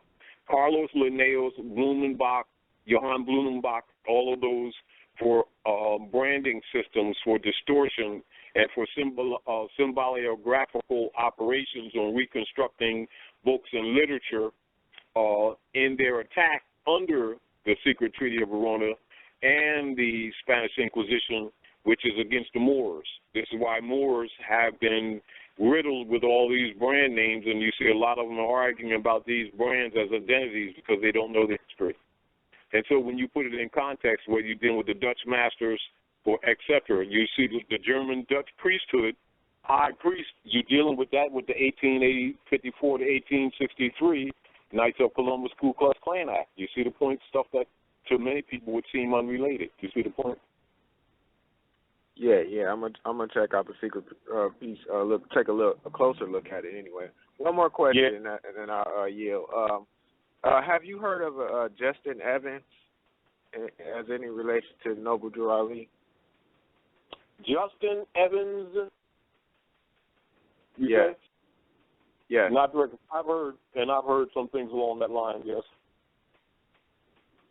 Carlos Linnaeus, Blumenbach, Johann Blumenbach, all of those for branding systems for distortion and for symboliographical operations on reconstructing books and literature in their attack under the Secret Treaty of Verona and the Spanish Inquisition, which is against the Moors. This is why Moors have been riddled with all these brand names, and you see a lot of them are arguing about these brands as identities because they don't know the history. And so when you put it in context, whether you're dealing with the Dutch masters or et cetera, you see the German Dutch priesthood, high priest, you're dealing with that with the 1854 to 1863 Knights of Columbus Ku Klux Klan Act. You see the point? Stuff that to many people would seem unrelated. You see the point? Yeah. I'm gonna check out the secret piece. Take a closer look at it anyway. One more question, and then I'll yield. Have you heard of Justin Evans as any relation to Noble Drew Ali? Justin Evans. Yes. Yeah. Not directly. I've heard some things along that line. Yes.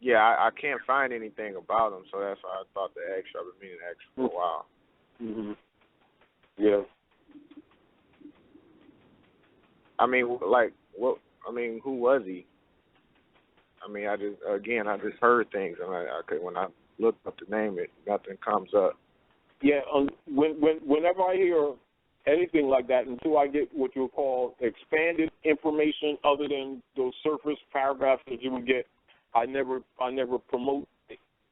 Yeah, I can't find anything about him, so that's why I thought to ask you. I've been meaning to ask you for a while. Mm-hmm. Yeah. I mean, like, what? I mean, who was he? I mean, I just heard things, and when I looked up the name, nothing comes up. Yeah. Whenever I hear anything like that, until I get what you would call expanded information other than those surface paragraphs that you would get, I never promote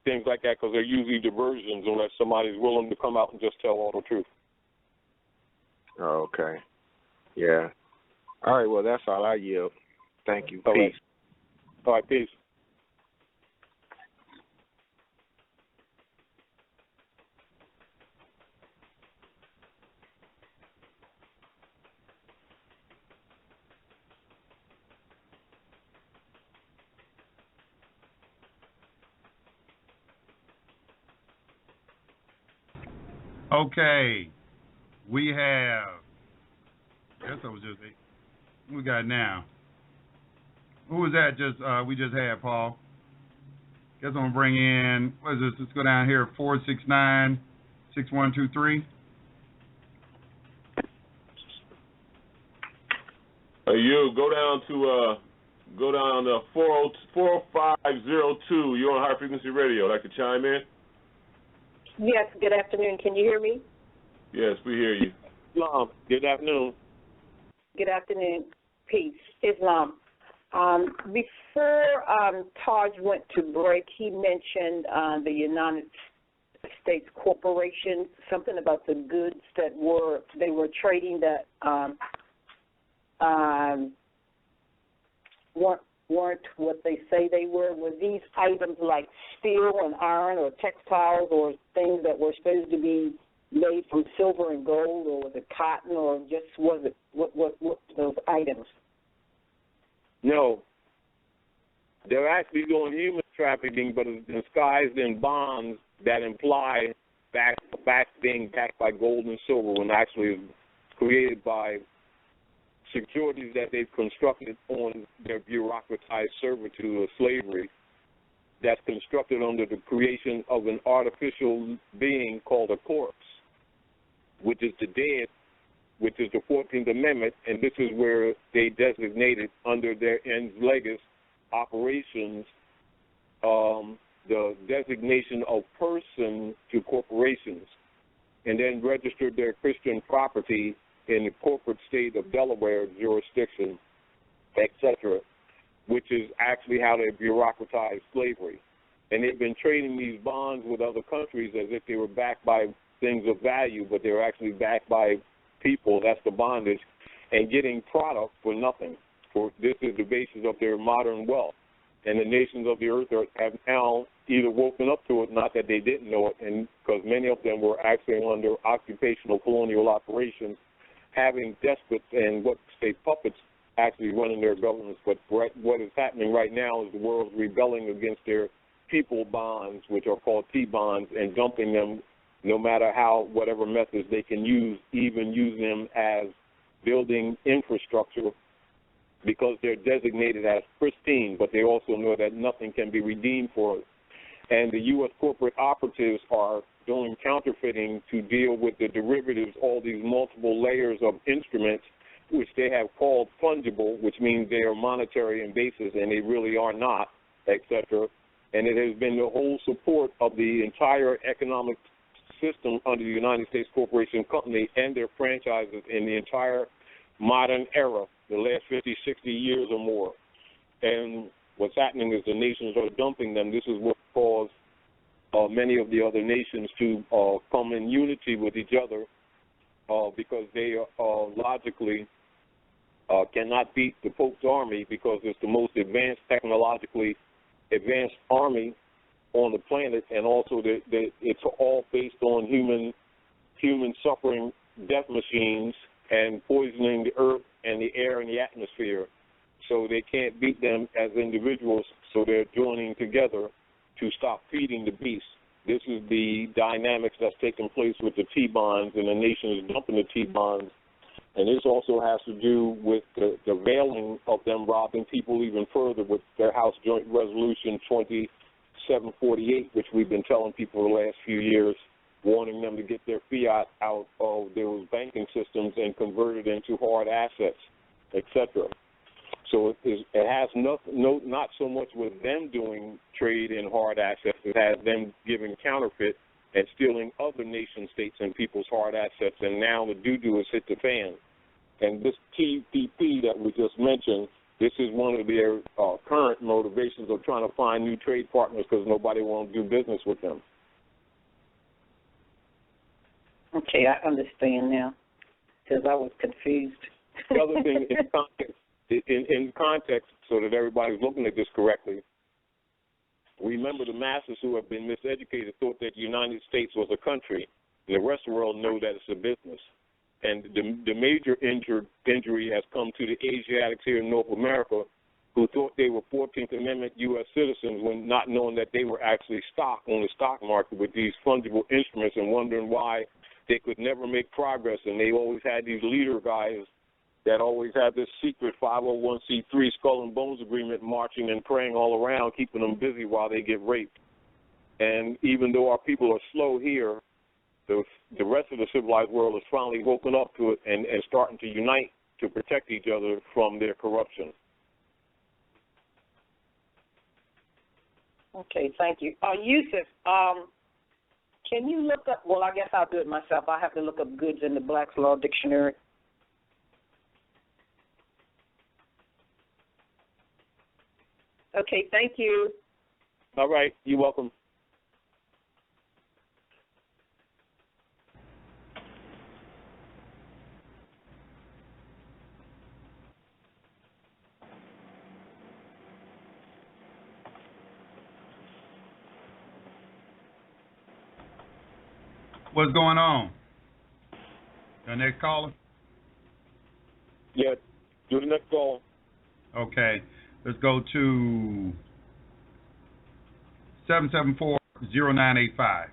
things like that because they're usually diversions unless somebody's willing to come out and just tell all the truth. Oh, okay. Yeah. All right, well, that's all. I yield. Thank you. Peace. All right, peace. Okay, we have. I guess that was just what we got now. Who was that? We just had Paul. Guess I'm gonna bring in. What is this? Let's go down here. 469-6123. You go down to 40502. You're on High Frequency Radio. Like to chime in? Yes, good afternoon. Can you hear me? Yes, we hear you. Islam, good afternoon. Good afternoon. Peace. Islam. Before Taj went to break, he mentioned the United States corporations, something about the goods that they were trading that weren't what they say they were? Were these items like steel and iron or textiles or things that were supposed to be made from silver and gold, or was it cotton, or just was it what those items? No. They're actually doing human trafficking, but it's disguised in bonds that imply being backed by gold and silver, when actually it's created by securities that they've constructed on their bureaucratized servitude or slavery, that's constructed under the creation of an artificial being called a corpse, which is the dead, which is the 14th Amendment, and this is where they designated under their ens legis operations the designation of person to corporations, and then registered their Christian property in the corporate state of Delaware jurisdiction, etc., which is actually how they bureaucratized slavery. And they've been trading these bonds with other countries as if they were backed by things of value, but they're actually backed by people, that's the bondage, and getting product for nothing. For this is the basis of their modern wealth. And the nations of the earth have now either woken up to it, not that they didn't know it, and because many of them were actually under occupational colonial operations, having despots and what say puppets actually running their governments. But what is happening right now is the world's rebelling against their people bonds, which are called T-bonds, and dumping them no matter how, whatever methods they can use, even using them as building infrastructure, because they're designated as pristine, but they also know that nothing can be redeemed for it. And the U.S. corporate operatives are doing counterfeiting to deal with the derivatives, all these multiple layers of instruments, which they have called fungible, which means they are monetary in basis, and they really are not, etc. And it has been the whole support of the entire economic system under the United States Corporation Company and their franchises in the entire modern era, the last 50, 60 years or more. And what's happening is the nations are dumping them. This is what caused many of the other nations to come in unity with each other because they logically cannot beat the Pope's army, because it's the most advanced, technologically advanced army on the planet, and also it's all based on human suffering, death machines, and poisoning the earth and the air and the atmosphere. So they can't beat them as individuals, so they're joining together to stop feeding the beast. This is the dynamics that's taking place with the T-bonds, and the nation is dumping the T-bonds. And this also has to do with the veiling of them robbing people even further with their House Joint Resolution 2748, which we've been telling people the last few years, warning them to get their fiat out of those banking systems and convert it into hard assets, etc. So it has not so much with them doing trade in hard assets. It has them giving counterfeit and stealing other nation states and people's hard assets. And now the doo-doo has hit the fan. And this TPP that we just mentioned, this is one of their current motivations of trying to find new trade partners, because nobody wants to do business with them. Okay, I understand now, because I was confused. The other thing in context, so that everybody's looking at this correctly, remember the masses who have been miseducated thought that the United States was a country, and the rest of the world know that it's a business. And the major injury has come to the Asiatics here in North America, who thought they were 14th Amendment U.S. citizens, when not knowing that they were actually stock on the stock market with these fungible instruments, and wondering why they could never make progress. And they always had these leader guys that always had this secret 501c3 skull and bones agreement marching and praying all around, keeping them busy while they get raped. And even though our people are slow here, the rest of the civilized world has finally woken up to it and starting to unite to protect each other from their corruption. Okay, thank you. Yusuf, can you look up, well, I guess I'll do it myself. I have to look up goods in the Black's Law Dictionary. Okay, thank you. All right, you're welcome. What's going on? The next caller? Yeah, do the next call. Okay. Let's go to 774-0985.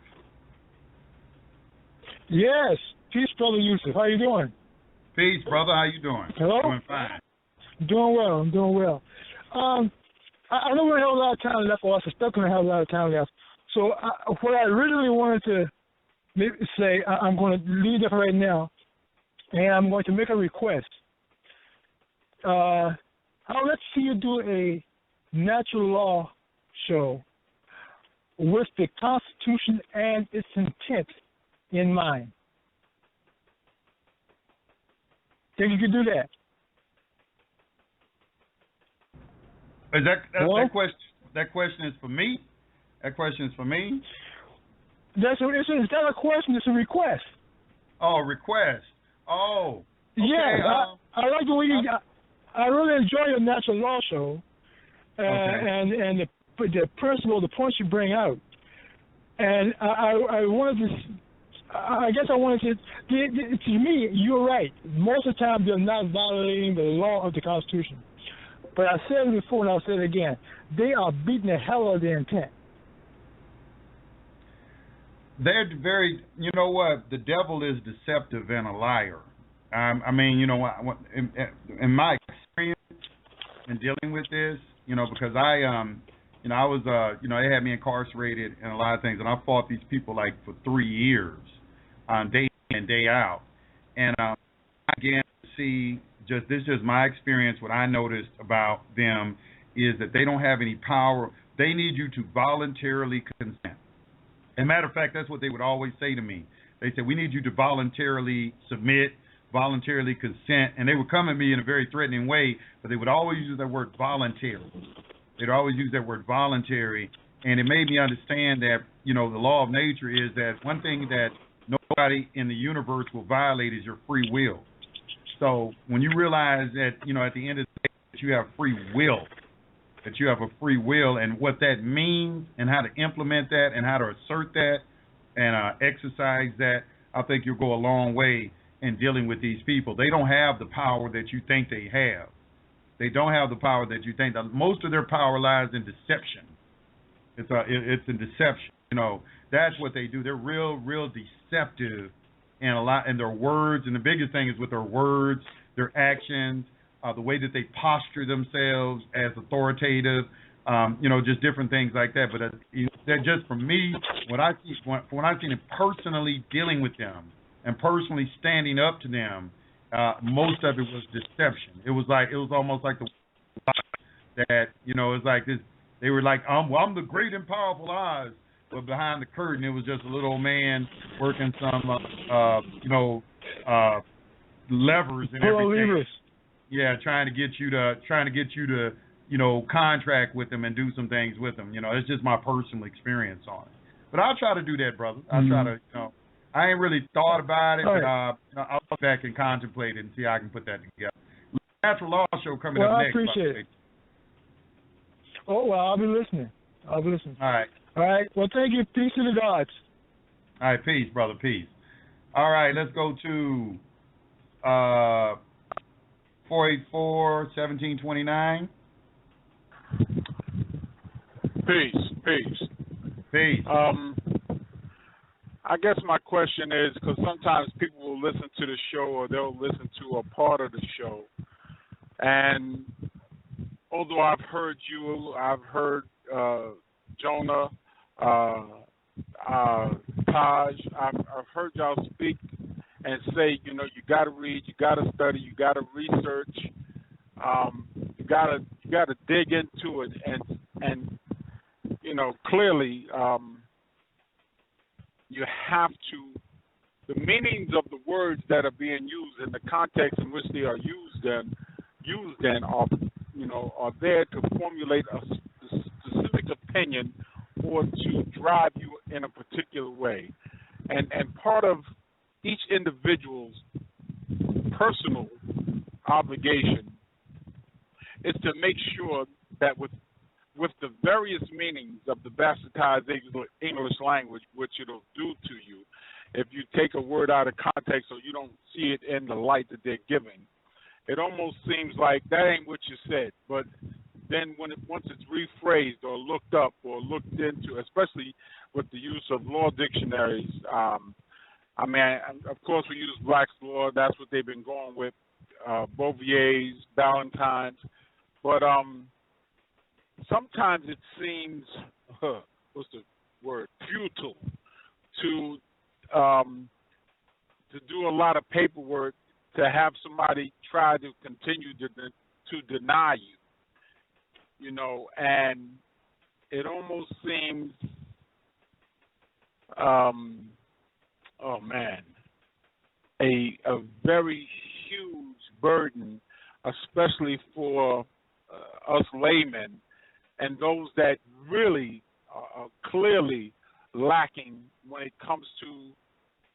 Yes. Peace, Brother Yusuf. How you doing? Peace, brother. How you doing? Hello? Doing fine. Doing well. I'm doing well. I know we have a lot of time left, or I suspect we're going to have a lot of time left. So what I originally wanted to say, I'm going to leave that right now, and I'm going to make a request. Let's see you do a natural law show with the Constitution and its intent in mind. Think you could do that? Is that question is for me? That question is for me? It's not a question, it's a request. Oh, request. Oh. Okay. Yeah, I like the way I really enjoy your natural law show, and the principle, the points you bring out. And I wanted to. I guess I wanted to me, you're right. Most of the time, they're not violating the law of the Constitution. But I said it before, and I'll say it again. They are beating the hell out of their intent. They're very, you know what? The devil is deceptive and a liar. I mean, you know, in my experience in dealing with this, you know, because I was, they had me incarcerated and a lot of things, and I fought these people like for 3 years, day in and day out, and I began to see this is just my experience. What I noticed about them is that they don't have any power. They need you to voluntarily consent. As a matter of fact, that's what they would always say to me. They said, we need you to voluntarily submit, voluntarily consent, and they would come at me in a very threatening way, but they would always use that word voluntary. They'd always use that word voluntary, and it made me understand that, you know, the law of nature is that one thing that nobody in the universe will violate is your free will. So when you realize that, you know, at the end of the day, that you have free will, and what that means and how to implement that and how to assert that and exercise that, I think you'll go a long way in dealing with these people. They don't have the power that you think they have. They don't have the power that you think. Most of their power lies in deception. It's in deception. You know, that's what they do. They're real deceptive in their words, and the biggest thing is with their words, their actions, the way that they posture themselves as authoritative, just different things like that. But that just for me, when I seen it personally dealing with them and personally standing up to them, most of it was deception. It was almost like that, you know, it's like this. They were like, I'm the great and powerful Oz. But behind the curtain, it was just a little old man working some, levers and everything. Levers. Yeah, trying to get you to, you know, contract with them and do some things with them. You know, it's just my personal experience on it. But I'll try to do that, brother. I'll try to, you know, I ain't really thought about it, but I'll go back and contemplate it and see how I can put that together. Natural Law Show coming up next. I appreciate it. Oh, well, I'll be listening. All right. All right. Well, thank you. Peace to the gods. All right. Peace, brother. Peace. All right. Let's go to 484-1729. Peace. I guess my question is, because sometimes people will listen to the show or they'll listen to a part of the show, and although I've heard you, I've heard Jonah, Taj, I've heard y'all speak and say, you know, you got to read, you got to study, you got to research, you got to dig into it, and you know, clearly you have to. The meanings of the words that are being used in the context in which they are used in are there to formulate a specific opinion or to drive you in a particular way. And part of each individual's personal obligation is to make sure that with the various meanings of the bastardized English language, which it'll do to you, if you take a word out of context or you don't see it in the light that they're giving, it almost seems like that ain't what you said. But then once it's rephrased or looked up or looked into, especially with the use of law dictionaries, I mean, of course we use Black's Law. That's what they've been going with, Bouvier's, Ballantyne's. But sometimes it seems, what's the word, futile to do a lot of paperwork to have somebody try to continue to deny you, you know, and it almost seems, oh man, a very huge burden, especially for us laymen and those that really are clearly lacking when it comes to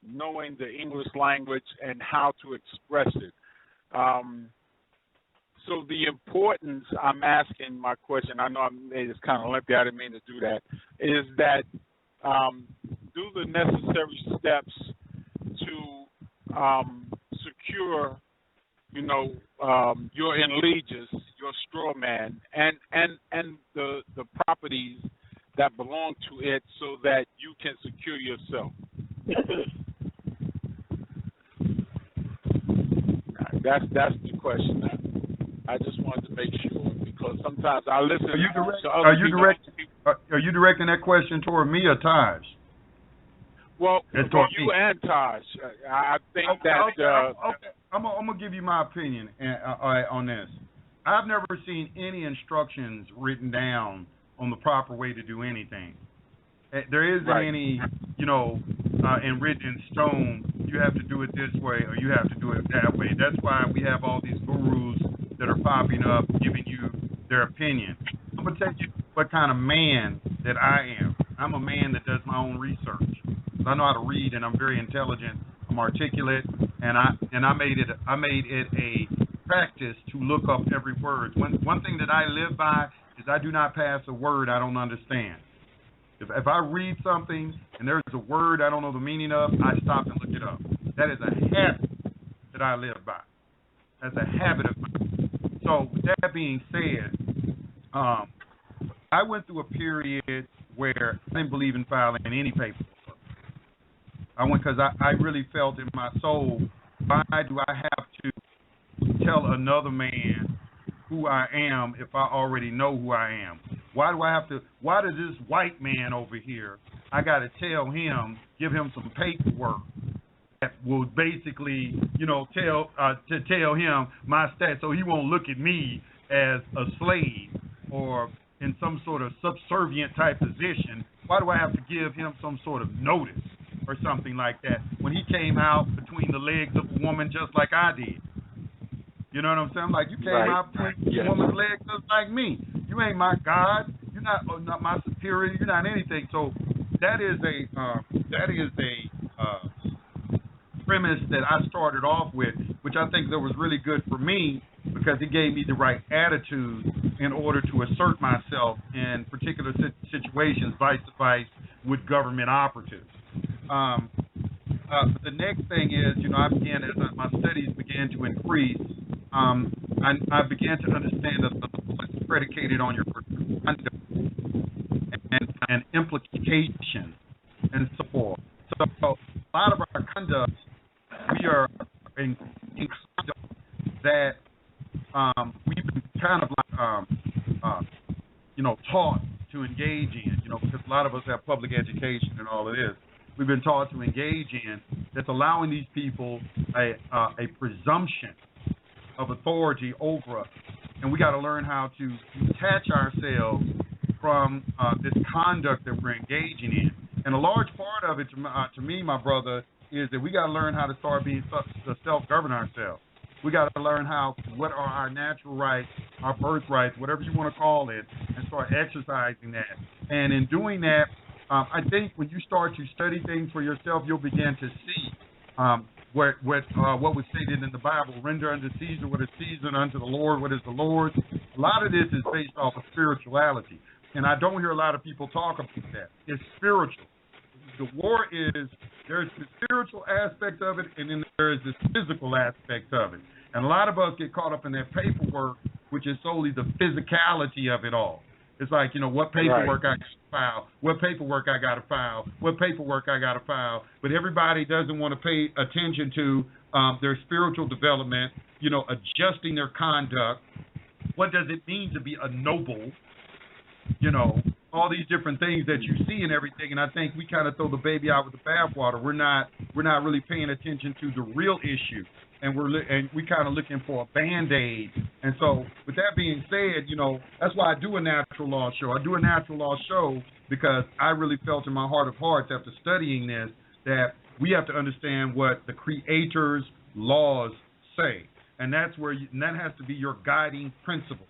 knowing the English language and how to express it. So the importance, I'm asking my question, I know I made this kind of lengthy, I didn't mean to do that, is that do the necessary steps to secure, you know, your allegiance, your straw man, and the properties that belong to it so that you can secure yourself. That's the question. I just wanted to make sure, because sometimes I listen to other people. Are you directing that question toward me or Taj? Well, you and Taj. I think that... I'm going to give you my opinion on this. I've never seen any instructions written down on the proper way to do anything. There isn't any, you know, in written in stone, you have to do it this way or you have to do it that way. That's why we have all these gurus that are popping up giving you their opinion. I'm going to tell you what kind of man that I am. I'm a man that does my own research. I know how to read, and I'm very intelligent. I'm articulate, and I made it a practice to look up every word. One thing that I live by is I do not pass a word I don't understand. If I read something and there's a word I don't know the meaning of, I stop and look it up. That is a habit that I live by. That's a habit of mine. So with that being said, I went through a period where I didn't believe in filing any paperwork. I went because I really felt in my soul, why do I have to tell another man who I am if I already know who I am? Why does this white man over here, I got to tell him, give him some paperwork that will basically, you know, tell him my stats so he won't look at me as a slave or in some sort of subservient type position. Why do I have to give him some sort of notice or something like that when he came out between the legs of a woman just like I did? You know what I'm saying? Like, you came out between a woman's legs just like me. You ain't my God. You're not my superior. You're not anything. So that is a premise that I started off with, which I think that was really good for me because it gave me the right attitude in order to assert myself in particular situations, vice with government operatives. The next thing is, you know, I began, as my studies began to increase, I began to understand that it's predicated on your conduct and implications and so forth. So a lot of our conduct, we are in conduct that we've been kind of like, you know, taught to engage in, you know, because a lot of us have public education and all of this. We've been taught to engage in that's allowing these people a presumption of authority over us. And we got to learn how to detach ourselves from this conduct that we're engaging in. And a large part of it, to me, my brother, is that we got to learn how to start being self-govern ourselves. We got to learn what are our natural rights, our birthrights, whatever you want to call it, and start exercising that. And in doing that, I think when you start to study things for yourself, you'll begin to see what was stated in the Bible: render unto Caesar what is Caesar, and unto the Lord what is the Lord. A lot of this is based off of spirituality, and I don't hear a lot of people talk about that. It's spiritual. The war is There's the spiritual aspect of it, and then there is the physical aspect of it. And a lot of us get caught up in that paperwork, which is solely the physicality of it all. It's like, what paperwork I got to file, what paperwork I got to file, what paperwork I got to file. But everybody doesn't want to pay attention to their spiritual development, adjusting their conduct. What does it mean to be a noble? All these different things that you see and everything. And I think we kind of throw the baby out with the bathwater. We're not really paying attention to the real issue. And we kind of looking for a Band-Aid. And so with that being said, that's why I do a natural law show. I do a natural law show because I really felt in my heart of hearts after studying this that we have to understand what the Creator's laws say. And that's and that has to be your guiding principle.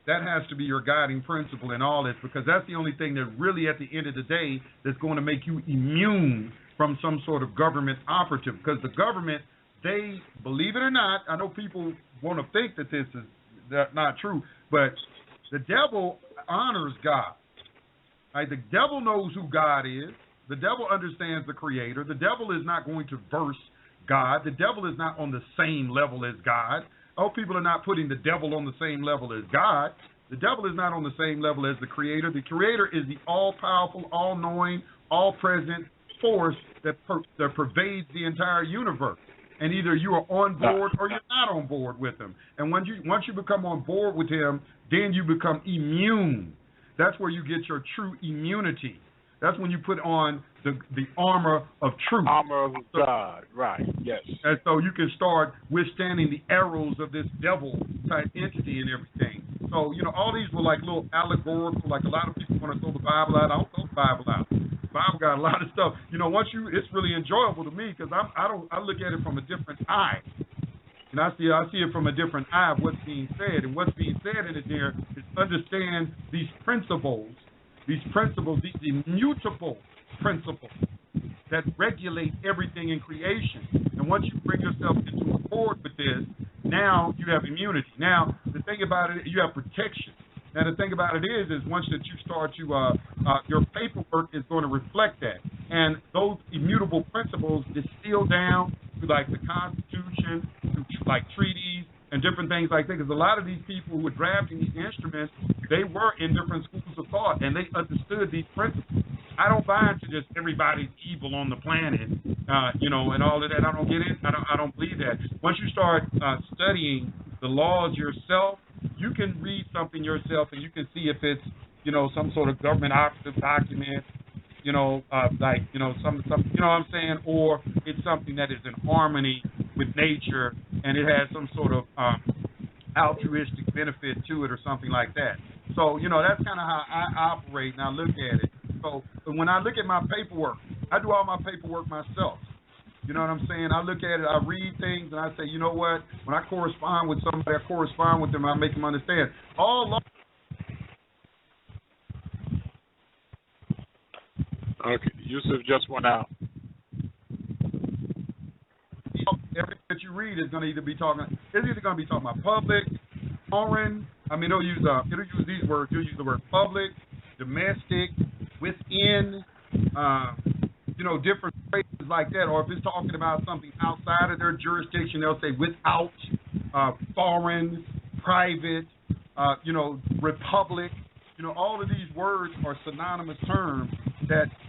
That has to be your guiding principle in all this, because that's the only thing that really at the end of the day that's going to make you immune from some sort of government operative. Because the government, they, believe it or not, I know people want to think that this is not true, but the devil honors God. Right? The devil knows who God is. The devil understands the Creator. The devil is not going to verse God. The devil is not on the same level as God. Oh, people are not putting the devil on the same level as God. The devil is not on the same level as the Creator. The Creator is the all-powerful, all-knowing, all-present force that pervades the entire universe. And either you are on board or you're not on board with him. And once you become on board with him, then you become immune. That's where you get your true immunity. That's when you put on the armor of truth. Armor of God, right, yes. And so you can start withstanding the arrows of this devil-type entity and everything. So, all these were like little allegorical, like a lot of people want to throw the Bible out. I don't throw the Bible out. The Bible got a lot of stuff. It's really enjoyable to me because I look at it from a different eye. And I see it from a different eye of what's being said. And what's being said in it there is understand these principles, these immutable principles that regulate everything in creation. And once you bring yourself into accord with this, now you have immunity. Now, the thing about it, you have protection. Now, the thing about it is once that you start to, your paperwork is going to reflect that. And those immutable principles distill down to like the Constitution, to like treaties, and different things like that, because a lot of these people who were drafting these instruments, they were in different schools of thought, and they understood these principles. I don't buy into just everybody's evil on the planet, and all of that. I don't get it. I don't believe that. Once you start studying the laws yourself, you can read something yourself, and you can see if it's, some sort of government operative document, some, you know what I'm saying, or it's something that is in harmony with nature, and it has some sort of altruistic benefit to it or something like that. So, that's kind of how I operate and I look at it. So when I look at my paperwork, I do all my paperwork myself. You know what I'm saying? I look at it, I read things, and I say, you know what? When I correspond with somebody, I correspond with them, I make them understand. Okay, Yusuf just went out. Everything that you read is going to either be talking about public, foreign. It'll use these words. You'll use the word public, domestic, within, different phrases like that. Or if it's talking about something outside of their jurisdiction, they'll say without, foreign, private, republic. All of these words are synonymous terms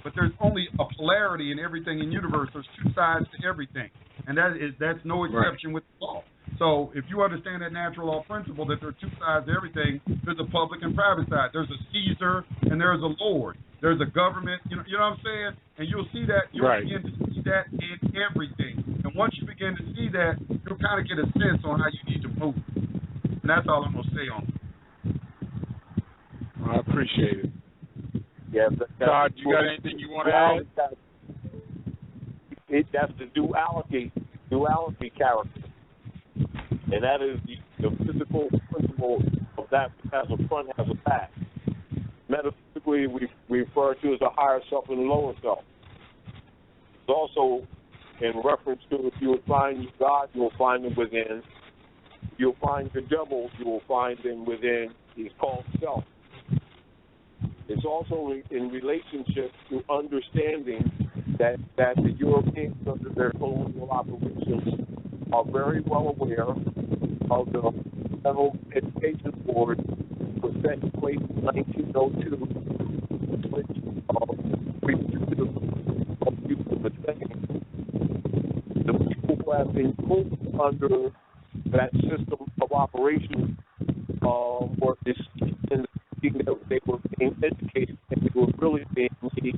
but there's only a polarity in everything in the universe. There's two sides to everything. And that's no exception with the law. So if you understand that natural law principle, that there are two sides to everything, there's a public and private side. There's a Caesar and there's a Lord. There's a government, you know what I'm saying? And you'll see that, begin to see that in everything. And once you begin to see that, you'll kind of get a sense on how you need to move. And that's all I'm going to say on it. I appreciate it. Yeah, Todd, you got anything you want to add? That's the duality character. And that is the physical principle of that has a front, has a back. Metaphysically, we refer to as a higher self and a lower self. It's also in reference to, if you will find God, you will find him within. You'll find the devil, you will find him within. He's called self. It's also in relationship to understanding that the Europeans under their colonial operations are very well aware of the Federal Education Board was set in place in 1902, which reduced the use of the same. The people who have been put under that system of operation were they were being educated and they were really being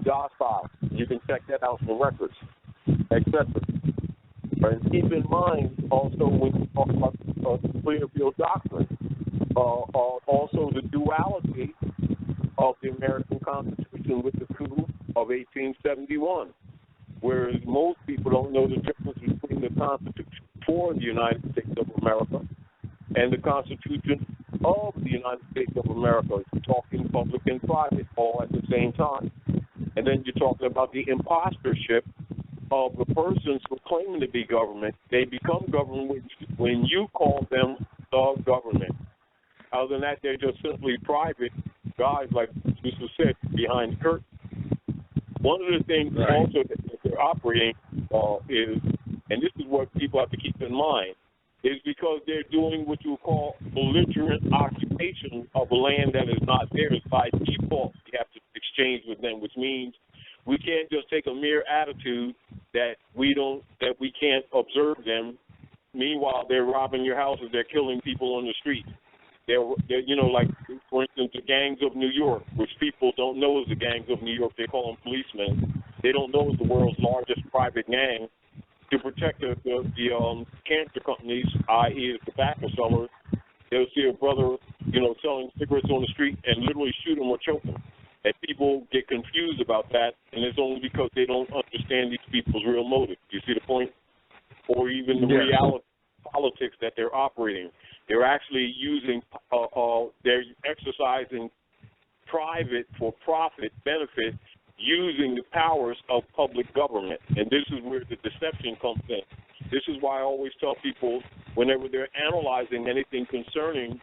docile. You can check that out in the records, etc. And keep in mind also when you talk about the Clearfield Doctrine, also the duality of the American Constitution with the coup of 1871, whereas most people don't know the difference between the Constitution for the United States of America and the Constitution of the United States of America. You're talking public and private all at the same time. And then you're talking about the impostorship of the persons who claim to be government. They become government when you call them the government. Other than that, they're just simply private guys, like Mr. said, behind the curtain. One of the things also that they're operating is, and this is what people have to keep in mind, is because they're doing what you call belligerent occupation of a land that is not theirs by default. You have to exchange with them, which means we can't just take a mere attitude that we can't observe them. Meanwhile, they're robbing your houses, they're killing people on the street. They're like, for instance, the gangs of New York, which people don't know is the gangs of New York. They call them policemen. They don't know it's the world's largest private gang. To protect the cancer companies, i.e. the tobacco sellers, they'll see a brother, selling cigarettes on the street and literally shoot him or choke him. And people get confused about that, and it's only because they don't understand these people's real motive. Do you see the point? Or even the reality of politics that they're operating. They're actually using, they're exercising private for profit benefit using the powers of public government. And this is where the deception comes in. This is why I always tell people, whenever they're analyzing anything concerning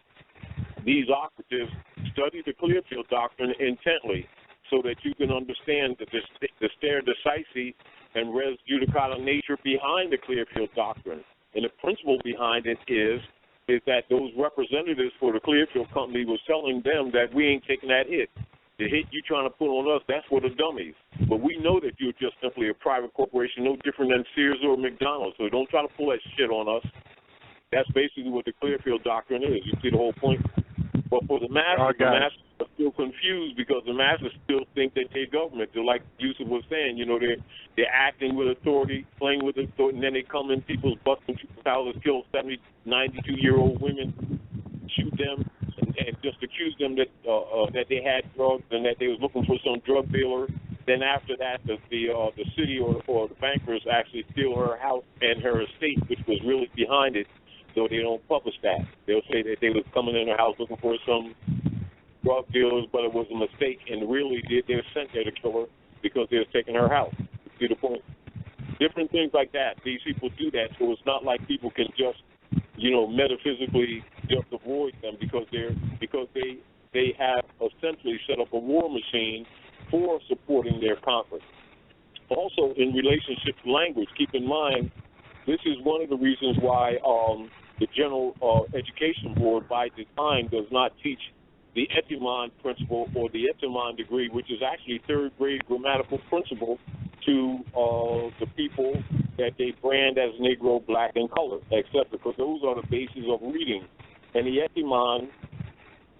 these operatives, study the Clearfield Doctrine intently so that you can understand the stare decisis and res judicata nature behind the Clearfield Doctrine. And the principle behind it is that those representatives for the Clearfield Company was telling them that we ain't taking that hit. The hit you trying to put on us, that's for the dummies. But we know that you're just simply a private corporation, no different than Sears or McDonald's. So don't try to pull that shit on us. That's basically what the Clearfield Doctrine is. You see the whole point? But for the masses, the masses are still confused because the masses still think that they're government. They're like Yusuf was saying, they're acting with authority, playing with authority, and then they come in people's busting people's houses, kill 70, 92-year-old women, shoot them, and just accuse them that they had drugs and that they was looking for some drug dealer. Then after that, the city or the bankers actually steal her house and her estate, which was really behind it, so they don't publish that. They'll say that they was coming in her house looking for some drug dealers, but it was a mistake, and really they were sent there to kill her because they was taking her house. See the point? Different things like that. These people do that, so it's not like people can just metaphysically just avoid them because they have essentially set up a war machine for supporting their conquest. Also, in relationship to language, keep in mind, this is one of the reasons why the General Education Board, by design, does not teach the Etymology principle or the Etymology degree, which is actually third-grade grammatical principle to the people that they brand as Negro, Black, and colored, etc., because those are the bases of reading. And the Etymology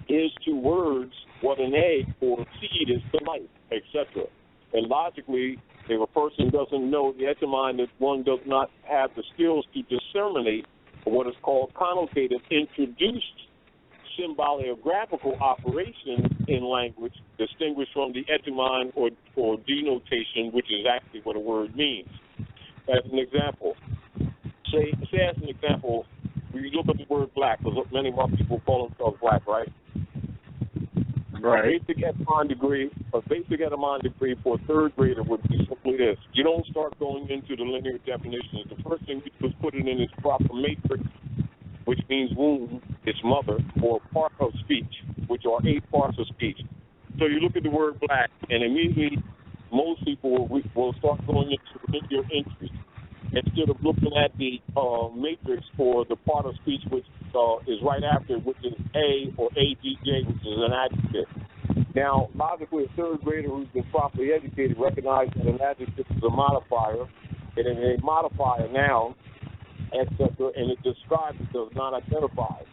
is two words, what an egg or seed is to life, etc. And logically, if a person doesn't know the Etymology, that one does not have the skills to disseminate what is called connotative introduced symboliographical operations in language, distinguished from the etymon or denotation, which is actually what a word means. As an example, say as an example, when you look at the word black, because many of our people call themselves black, right? Right. A basic etymon degree for a third grader would be simply this. You don't start going into the linear definitions. The first thing you do is put it in its proper matrix, which means womb, its mother, or part of speech, which are 8 parts of speech. So you look at the word black, and immediately most people will start going into linear entry instead of looking at the matrix for the part of speech which is right after, which is A or AGJ, which is an adjective. Now, logically, a third grader who's been properly educated recognizes that an adjective is a modifier, and in a modifier noun, etc., and it describes, it does not identify.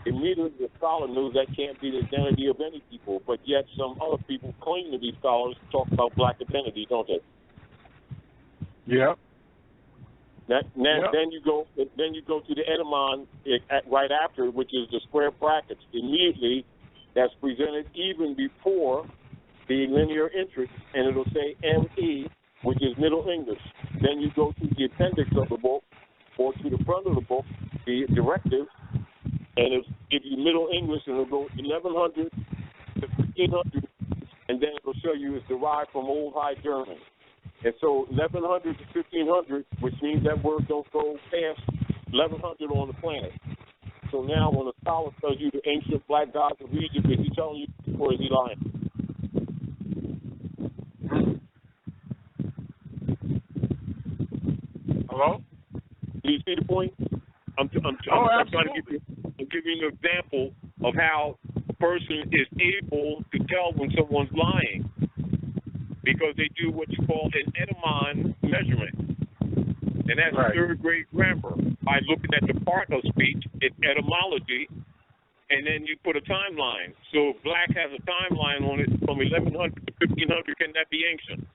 Immediately, the scholar knows that can't be the identity of any people, but yet some other people claim to be scholars to talk about black identity, don't they? Yeah. Then you go to the etymon right after, which is the square brackets. Immediately, that's presented even before the linear entry, and it'll say ME, which is Middle English. Then you go to the appendix of the book, or to the front of the book, the directive, and it'll give you Middle English, and it'll go 1100 to 1500, and then it'll show you it's derived from Old High German. And so 1100 to 1500, which means that word don't go past 1100 on the planet. So now when a scholar tells you the ancient black gods of Egypt, is he telling you or is he lying? Hello? Do you see the point? I'm trying to give you an example of how a person is able to tell when someone's lying, because they do what you call an etymon measurement. And that's third grade grammar. By looking at the part of speech, it's etymology, and then you put a timeline. So if black has a timeline on it from 1100 to 1500, can that be ancient?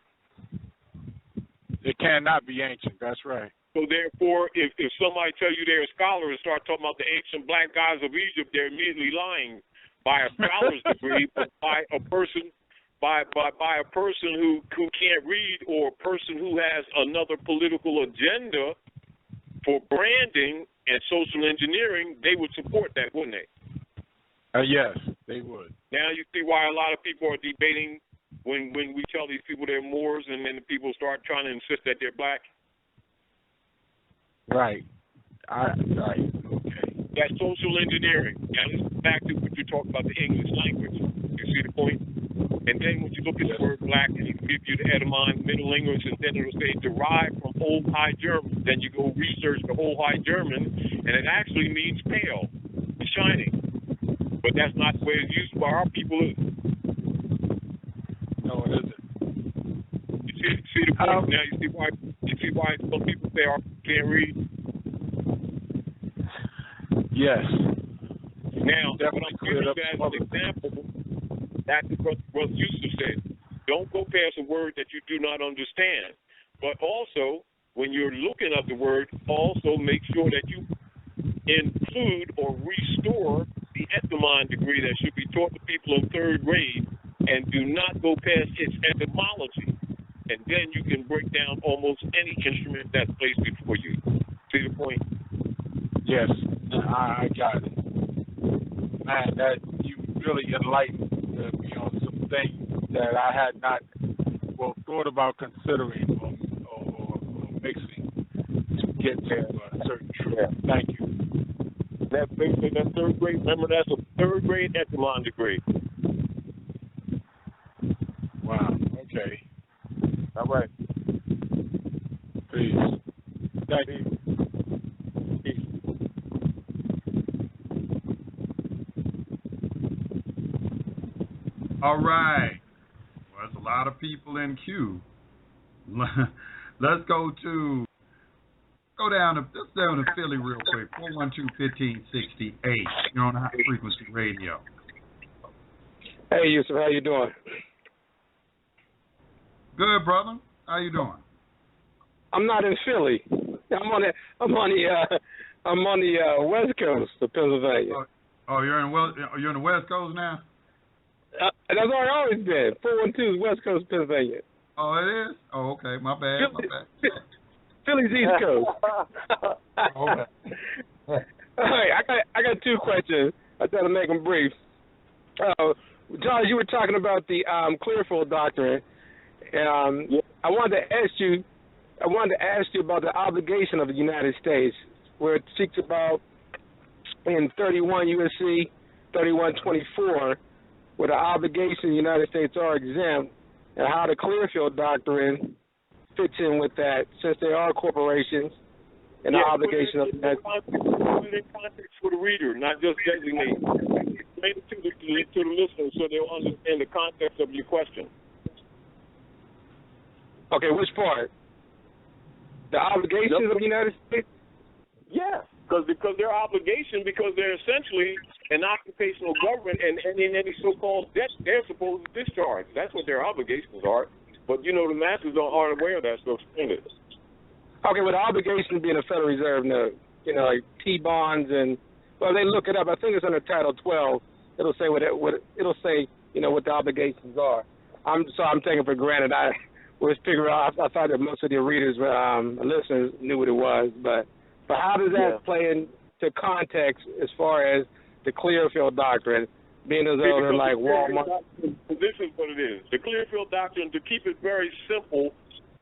It cannot be ancient, that's right. So therefore, if somebody tells you they're a scholar and start talking about the ancient black gods of Egypt, they're immediately lying by a scholar's degree, but by a person by a person who can't read, or a person who has another political agenda for branding and social engineering, they would support that, wouldn't they? Yes, they would. Now you see why a lot of people are debating when we tell these people they're Moors, and then the people start trying to insist that they're black. Right. Right. Okay. That's social engineering. Now let's go back to what you're talking about, the English language. You see the point? And then when you look at the word black, and it gives you the etymon, Middle English, and then it'll say derived from Old High German. Then you go research the Old High German, and it actually means pale, shining. But that's not the way it's used by our people. No, it isn't. You see the point? Now you see why some people say our people can't read. Yes. Now, what I'm giving you as an example, that's what Brother Yusuf said. Don't go past a word that you do not understand. But also, when you're looking at the word, also make sure that you include or restore the etymon degree that should be taught to people in third grade, and do not go past its etymology. And then you can break down almost any instrument that's placed before you. See the point? Yes, I got it. Man, that you really enlightened me on some things that I had not thought about considering or mixing to get to a certain truth. Yeah. Thank you. That's basically that third grade. Remember, that's a third grade etymon degree. Wow. Okay. All right. Peace. Thank you. All right. Well, there's a lot of people in queue. Let's go down to Philly real quick. 412-1568. You're on High Frequency Radio. Hey, Yusuf, how you doing? Good, brother. How you doing? I'm not in Philly. I'm on the West Coast of Pennsylvania. Oh, you're in the West Coast now? That's where I've always been. 412 West Coast, Pennsylvania. Oh, it is? Oh, okay. My bad. Philly's East Coast. Okay. All right, I got two questions. I try to make them brief. John, you were talking about the Clearfield Doctrine. I wanted to ask you about the obligation of the United States, where it speaks about in 31 U.S.C. 3124, where the obligation of the United States are exempt and how the Clearfield Doctrine fits in with that, since they are corporations and the obligation of that. Put it in context for the reader, not just designate. Explain it to the listener so they'll understand the context of your question. Okay, which part? The obligations of the United States? Yeah, because their obligation, because they're essentially an occupational government, and in any so-called debt they're supposed to discharge. That's what their obligations are. But, the masses aren't aware of that stuff. Okay, with the obligation being a Federal Reserve note, like T-bonds and, well, they look it up. I think it's under Title 12. It'll say what the obligations are. I'm taking for granted. I was figuring out. I thought that most of the readers, listeners, knew what it was. But how does that play into context as far as the Clearfield Doctrine, being as though they're like Walmart? This is what it is. The Clearfield Doctrine, to keep it very simple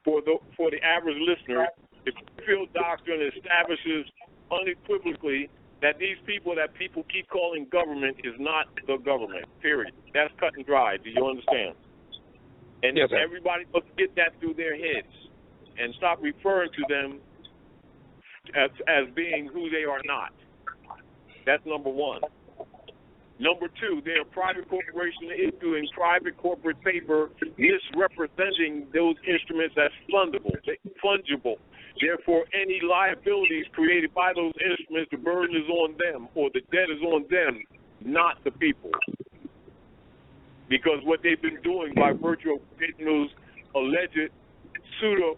for the average listener, the Clearfield Doctrine establishes unequivocally that these people that people keep calling government is not the government, period. That's cut and dry. Do you understand? And yes, everybody must get that through their heads and stop referring to them as being who they are not. That's number one. Number two, they're a private corporation issuing private corporate paper, misrepresenting those instruments as fungible. Therefore, any liabilities created by those instruments, the burden is on them, or the debt is on them, not the people. Because what they've been doing by virtue of creating those alleged pseudo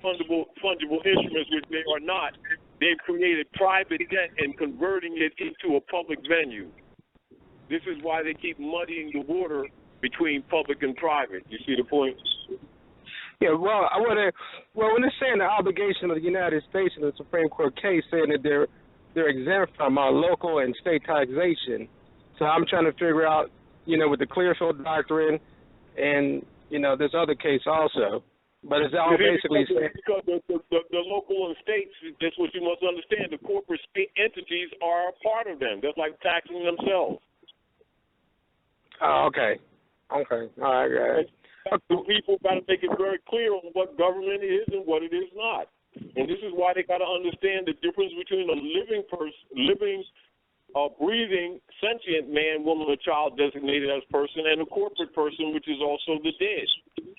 fungible instruments, which they are not, they've created private debt and converting it into a public venue. This is why they keep muddying the water between public and private. You see the point? Yeah, well, when they're saying the obligation of the United States in the Supreme Court case, saying that they're exempt from local and state taxation, so I'm trying to figure out, with the Clearfield Doctrine and, this other case also. But it's all basically because the local and states, that's what you must understand, the corporate state entities are a part of them. That's like taxing themselves. Oh, okay. All right. The people got to make it very clear on what government is and what it is not. And this is why they got to understand the difference between a living person, breathing, sentient man, woman, or child designated as person, and a corporate person, which is also the dead,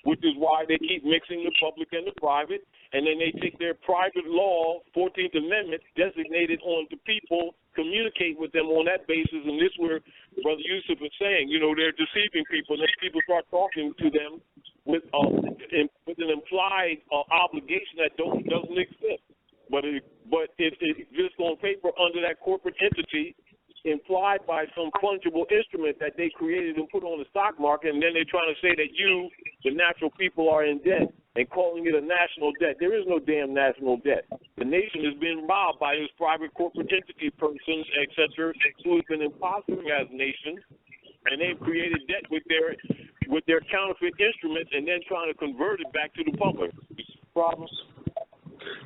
which is why they keep mixing the public and the private, and then they take their private law, 14th Amendment, designated on the people, communicate with them on that basis, and this is where Brother Yusuf is saying, they're deceiving people, and then people start talking to them with an implied obligation that doesn't exist. But it exists on paper under that corporate entity, implied by some fungible instrument that they created and put on the stock market, and then they're trying to say that you, the natural people, are in debt and calling it a national debt. There is no damn national debt. The nation is being robbed by this private corporate entity persons, etc., who have been impossible as nations, and they've created debt with their counterfeit instruments and then trying to convert it back to the public. Problem.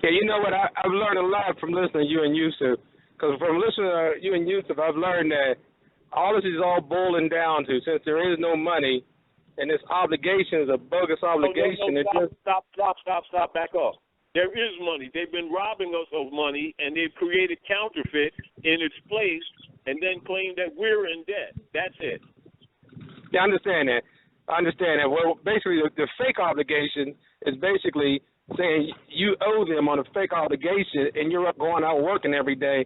Yeah, you know what? I've learned a lot from listening to you and Yusuf. Because from listening to you and Yusuf, I've learned that all this is all boiling down to, since there is no money, and this obligation is a bogus obligation. Stop, back up. There is money. They've been robbing us of money, and they've created counterfeit in its place, and then claim that we're in debt. That's it. Yeah, I understand that. Well, basically, the fake obligation is basically saying you owe them on a fake obligation, and you're up going out working every day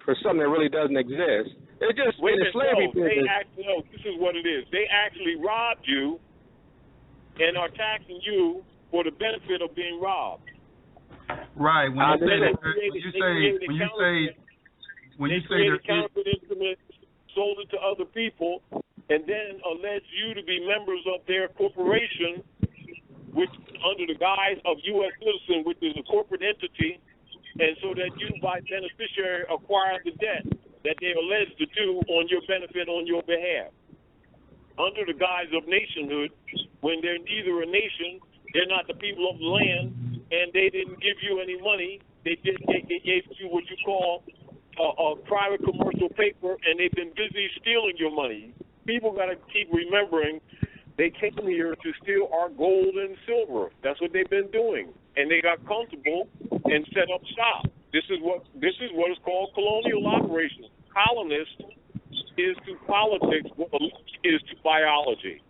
for something that really doesn't exist. It's just in the slavery business. This is what it is. They actually robbed you and are taxing you for the benefit of being robbed. Right. When you say that counterfeit instruments, sold it to other people, and then allege you to be members of their corporation, which under the guise of U.S. citizen, which is a corporate entity, and so that you, by beneficiary, acquire the debt that they allege to do on your benefit, on your behalf. Under the guise of nationhood, when they're neither a nation, they're not the people of the land, and they didn't give you any money. They gave you what you call a private commercial paper, and they've been busy stealing your money. People got to keep remembering They came here to steal our gold and silver. That's what they've been doing, and they got comfortable and set up shop. This is what is called colonial operations. Colonist is to politics what is to biology.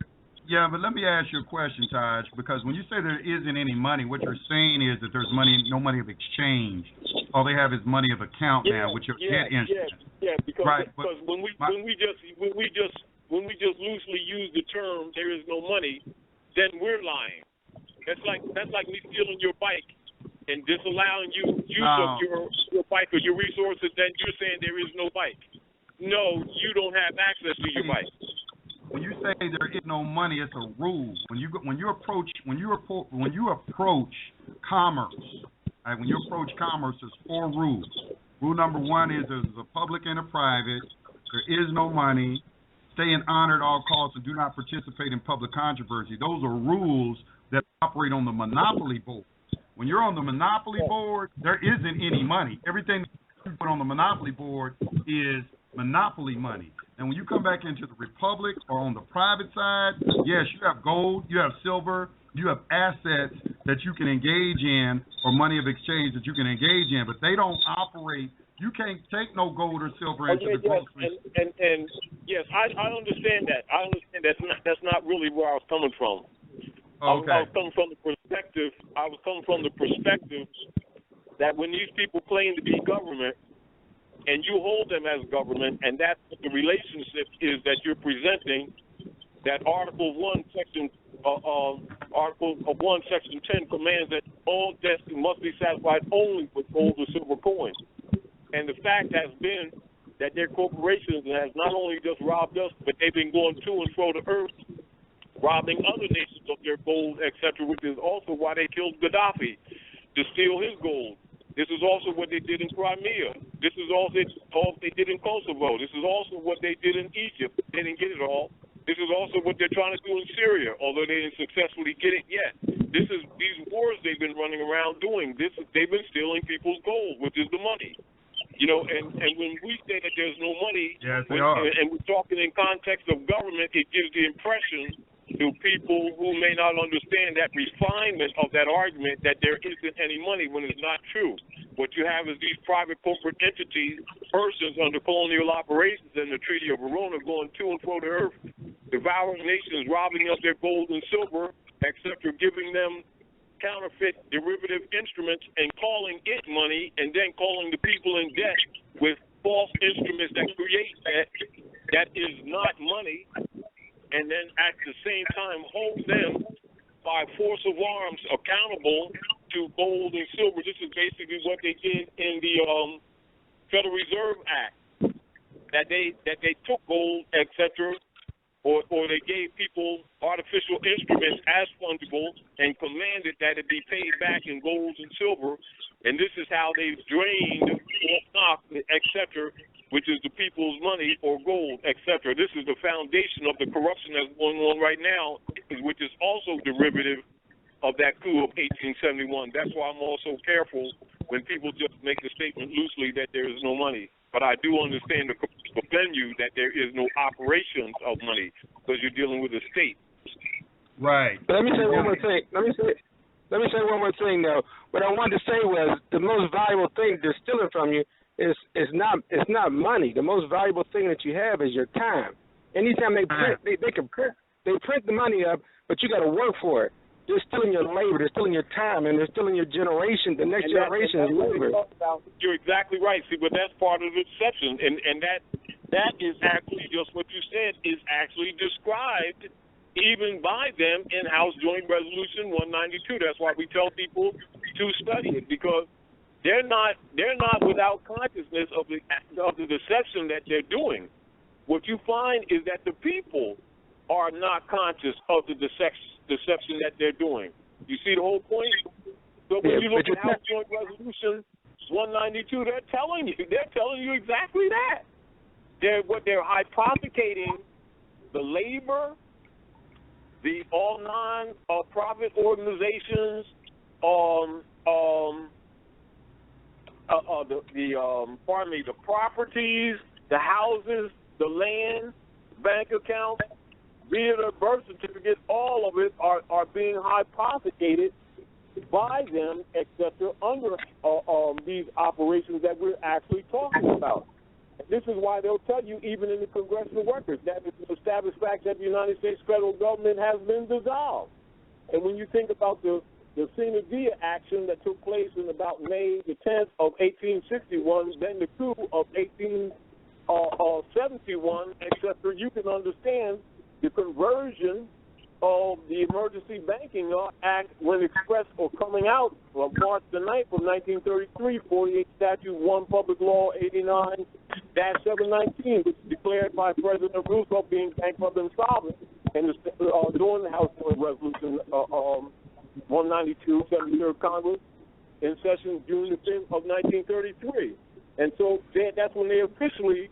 Yeah, but let me ask you a question, Taj, because when you say there isn't any money, what you're saying is that there's no money of exchange. All they have is money of account now, which are debt instruments. Yeah, because right, because when we just loosely use the term there is no money, then we're lying. That's like me stealing your bike and disallowing you use of your bike or your resources. Then you're saying there is no bike. No, you don't have access to your bike. When you say there is no money, it's a rule. When you approach commerce, right, when you approach commerce, there's 4 rules. Rule number 1 is there's a public and a private. There is no money. Stay in honor at all costs and do not participate in public controversy. Those are rules that operate on the monopoly board. When you're on the monopoly board, there isn't any money. Everything you put on the monopoly board is monopoly money. And when you come back into the republic or on the private side, yes, you have gold, you have silver, you have assets that you can engage in or money of exchange that you can engage in, but they don't operate. You can't take no gold or silver into the grocery. And yes, I understand that. I understand that's not really where I was coming from. Okay. I was coming from the perspective. That when these people claim to be government, and you hold them as government, and that's what the relationship is that you're presenting, that Article 1, Section 10 commands that all debts must be satisfied only with gold or silver coins. And the fact has been that their corporations has not only just robbed us, but they've been going to and fro the earth, robbing other nations of their gold, etc., which is also why they killed Gaddafi, to steal his gold. This is also what they did in Crimea. This is all they did in Kosovo. This is also what they did in Egypt. They didn't get it all. This is also what they're trying to do in Syria, although they didn't successfully get it yet. This is these wars they've been running around doing. They've been stealing people's gold, which is the money. You know, and when we say that there's no money, yes, and we're talking in context of government, it gives the impression to people who may not understand that refinement of that argument that there isn't any money when it's not true. What you have is these private corporate entities, persons under colonial operations and the Treaty of Verona going to and fro the earth, devouring nations, robbing up their gold and silver, etc., giving them counterfeit derivative instruments and calling it money, and then calling the people in debt with false instruments that create that is not money, and then at the same time hold them by force of arms accountable to gold and silver. This is basically what they did in the Federal Reserve Act, that they took gold, etc., or they gave people artificial instruments as fungible and commanded that it be paid back in gold and silver. And this is how they've drained, etc., which is the people's money or gold, etc. This is the foundation of the corruption that's going on right now, which is also derivative of that coup of 1871. That's why I'm also careful when people just make the statement loosely that there is no money. But I do understand the venue that there is no operations of money because you're dealing with a state. Right. But let me say one more thing. Let me say one more thing though. What I wanted to say was the most valuable thing they're stealing from you is not money. The most valuable thing that you have is your time. Anytime they print, they print the money up, but you got to work for it. They're stealing your labor, they're stealing your time, and they're stealing your generation. The next generation is labor. You're exactly right. See, but that's part of the deception, and that is actually just what you said is actually described even by them in House Joint Resolution 192. That's why we tell people to study it, because they're not without consciousness of the deception that they're doing. What you find is that the people are not conscious of the deception that they're doing. You see the whole point? So when you look at House Joint Resolution 192, they're telling you exactly that. They're hypothecating the labor, the all non-profit organizations, the properties, the houses, the land, bank accounts, be it a birth certificate, all of it are being hypothecated by them, etc., under these operations that we're actually talking about. And this is why they'll tell you, even in the congressional records, that it's an established fact that the United States federal government has been dissolved. And when you think about the Sina Dia action that took place in about May the 10th of 1861, then the coup of 1871, etc., you can understand the conversion of the Emergency Banking Act when expressed or coming out on March the 9th of 1933, 48 Statute 1 Public Law 89-719, which declared by President Roosevelt being bankrupt and insolvent, and during the House Joint Resolution 192, 73rd Congress, in session June the 5th of 1933. And so that's when they officially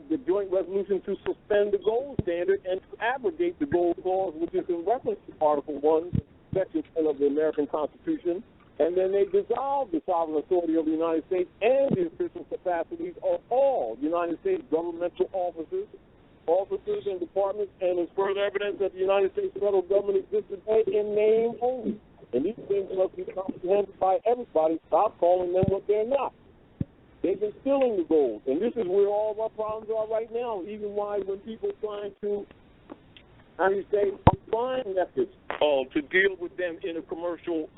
the joint resolution to suspend the gold standard and to abrogate the gold clause, which is in reference to Article 1, Section 10 of the American Constitution. And then they dissolved the sovereign authority of the United States and the official capacities of all United States governmental officers and departments, and is further evidence that the United States federal government exists today in name only. And these things must be comprehended by everybody. Stop calling them what they're not. They've been stealing the gold, and this is where all of our problems are right now, even why when people are trying to, find methods to deal with them in a commercial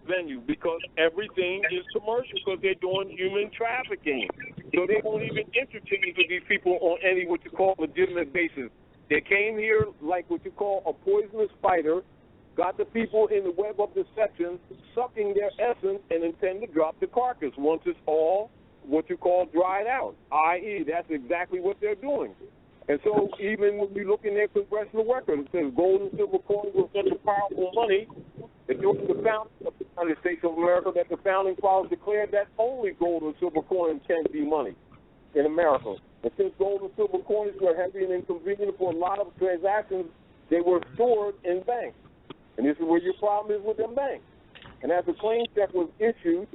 venue, because everything is commercial, because they're doing human trafficking. So they won't even interchange with these people on any what you call legitimate basis. They came here like what you call a poisonous spider, got the people in the web of deception, sucking their essence, and intend to drop the carcass once it's all what you call dried out, i.e., that's exactly what they're doing. And so even when we look in their congressional record, it says gold and silver coins were such a powerful money that during the founding of the United States of America, that the founding fathers declared that only gold and silver coins can be money in America. And since gold and silver coins were heavy and inconvenient for a lot of transactions, they were stored in banks. And this is where your problem is with them banks. And as the claim check was issued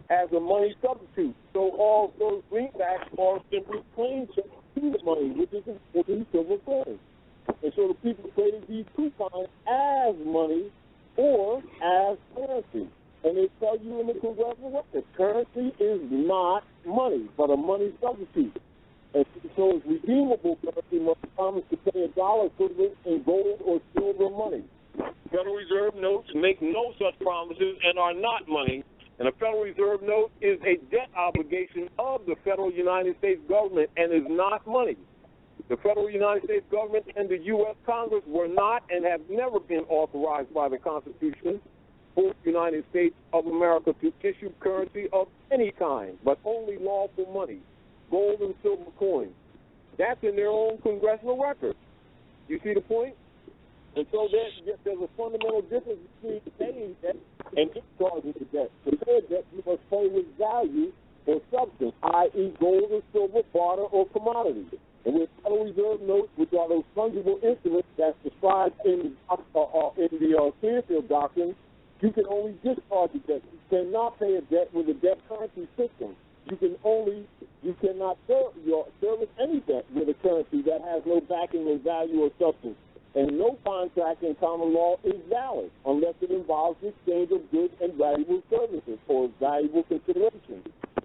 as a money substitute, so all those greenbacks are simply claim checks to the money, which is silver coins. And so the people traded these coupons as money or as currency. And they tell you in the congressional record, currency is not money, but a money substitute. And so it's redeemable currency must promise to pay $1 equivalent in gold or silver money. Federal Reserve notes make no such promises and are not money. And a Federal Reserve note is a debt obligation of the federal United States government and is not money. The federal United States government and the U.S. Congress were not and have never been authorized by the Constitution for the United States of America to issue currency of any kind, but only lawful money, gold and silver coins. That's in their own congressional record. You see the point? And so there's a fundamental difference between paying debt and discharging the debt. To pay a debt, you must pay with value or substance, i.e. gold or silver, barter, or commodity. And with Federal Reserve notes, which are those fungible instruments that's described in the Clearfield Doctrine, you can only discharge a debt. You cannot pay a debt with a debt currency system. You cannot service any debt with a currency that has no backing in value or substance. And no contract in common law is valid unless it involves the exchange of goods and valuable services or valuable consideration.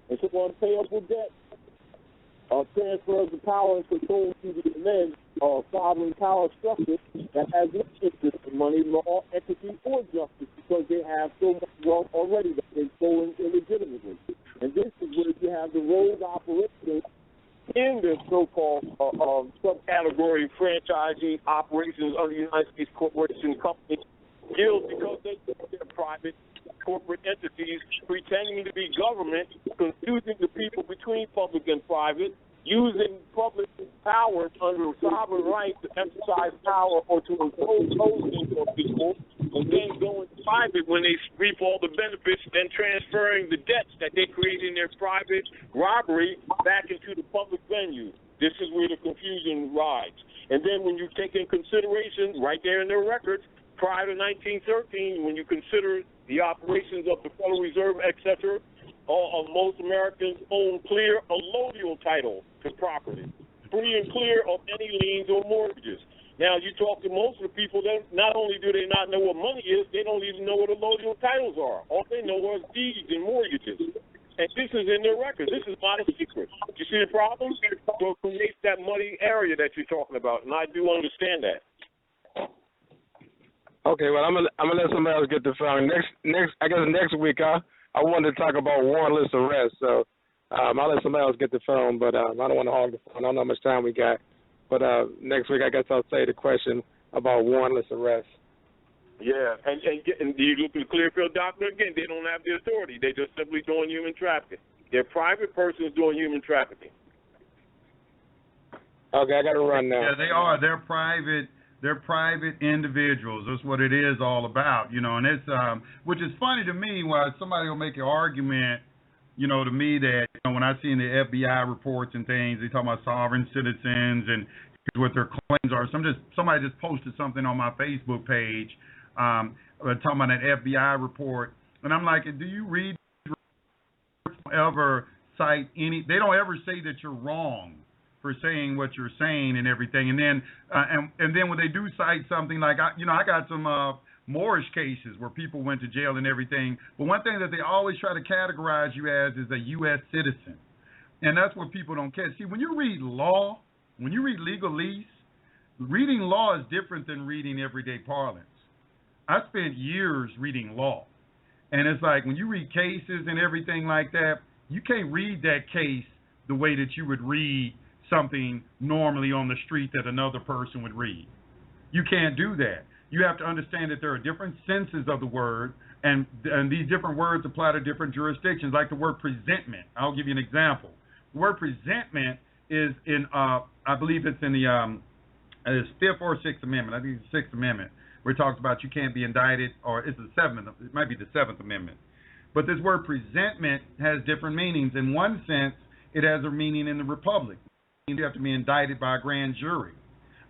And so unpayable debt transfers the power and control to the demand of sovereign power structure that has no interest in money, law, equity, or justice because they have so much wealth already that they're stolen illegitimately. And this is where you have the rogue operations in the so-called subcategory franchisee operations under the United States Corporation Company Guild, because they're private corporate entities pretending to be government, confusing the people between public and private, using public powers under sovereign right to exercise power or to impose things on people, and then going private when they reap all the benefits, then transferring the debts that they create in their private robbery back into the public venue. This is where the confusion rides. And then when you take in consideration, right there in their records, prior to 1913, when you consider the operations of the Federal Reserve, etc., most Americans own clear allodial title to property, free and clear of any liens or mortgages. Now, you talk to most of the people, that not only do they not know what money is, they don't even know what allodial titles are. All they know are deeds and mortgages. And this is in their records. This is not a secret. You see the problem? So it creates that muddy area that you're talking about, and I do understand that. Okay, well, I'm gonna let somebody else get the phone. Next week, I wanted to talk about warrantless arrest, so I'll let somebody else get the phone, but I don't want to hog the phone. I don't know how much time we got. But next week, I guess I'll say the question about warrantless arrest. Yeah, and you look at the Clearfield Doctrine again, they don't have the authority. They're just simply doing human trafficking. They're private persons doing human trafficking. Okay, I got to run now. Yeah, they are. They're private individuals. That's what it is all about, you know. And it's which is funny to me. Why somebody will make an argument, you know, to me that, you know, when I see in the FBI reports and things, they talk about sovereign citizens and what their claims are. Somebody just posted something on my Facebook page talking about an FBI report, and I'm like, do you read ever cite any? They don't ever say that you're wrong for saying what you're saying and everything. And then and then when they do cite something like, I got some Moorish cases where people went to jail and everything. But one thing that they always try to categorize you as is a U.S. citizen. And that's what people don't catch. See, when you read law, when you read legalese, reading law is different than reading everyday parlance. I spent years reading law. And it's like when you read cases and everything like that, you can't read that case the way that you would read something normally on the street that another person would read. You can't do that. You have to understand that there are different senses of the word, and these different words apply to different jurisdictions, like the word presentment. I'll give you an example. The word presentment is in, I believe it's in the Fifth or Sixth Amendment. I think it's the Sixth Amendment, where it talks about you can't be indicted, or it's the Seventh. It might be the Seventh Amendment. But this word presentment has different meanings. In one sense, it has a meaning in the Republic. You have to be indicted by a grand jury.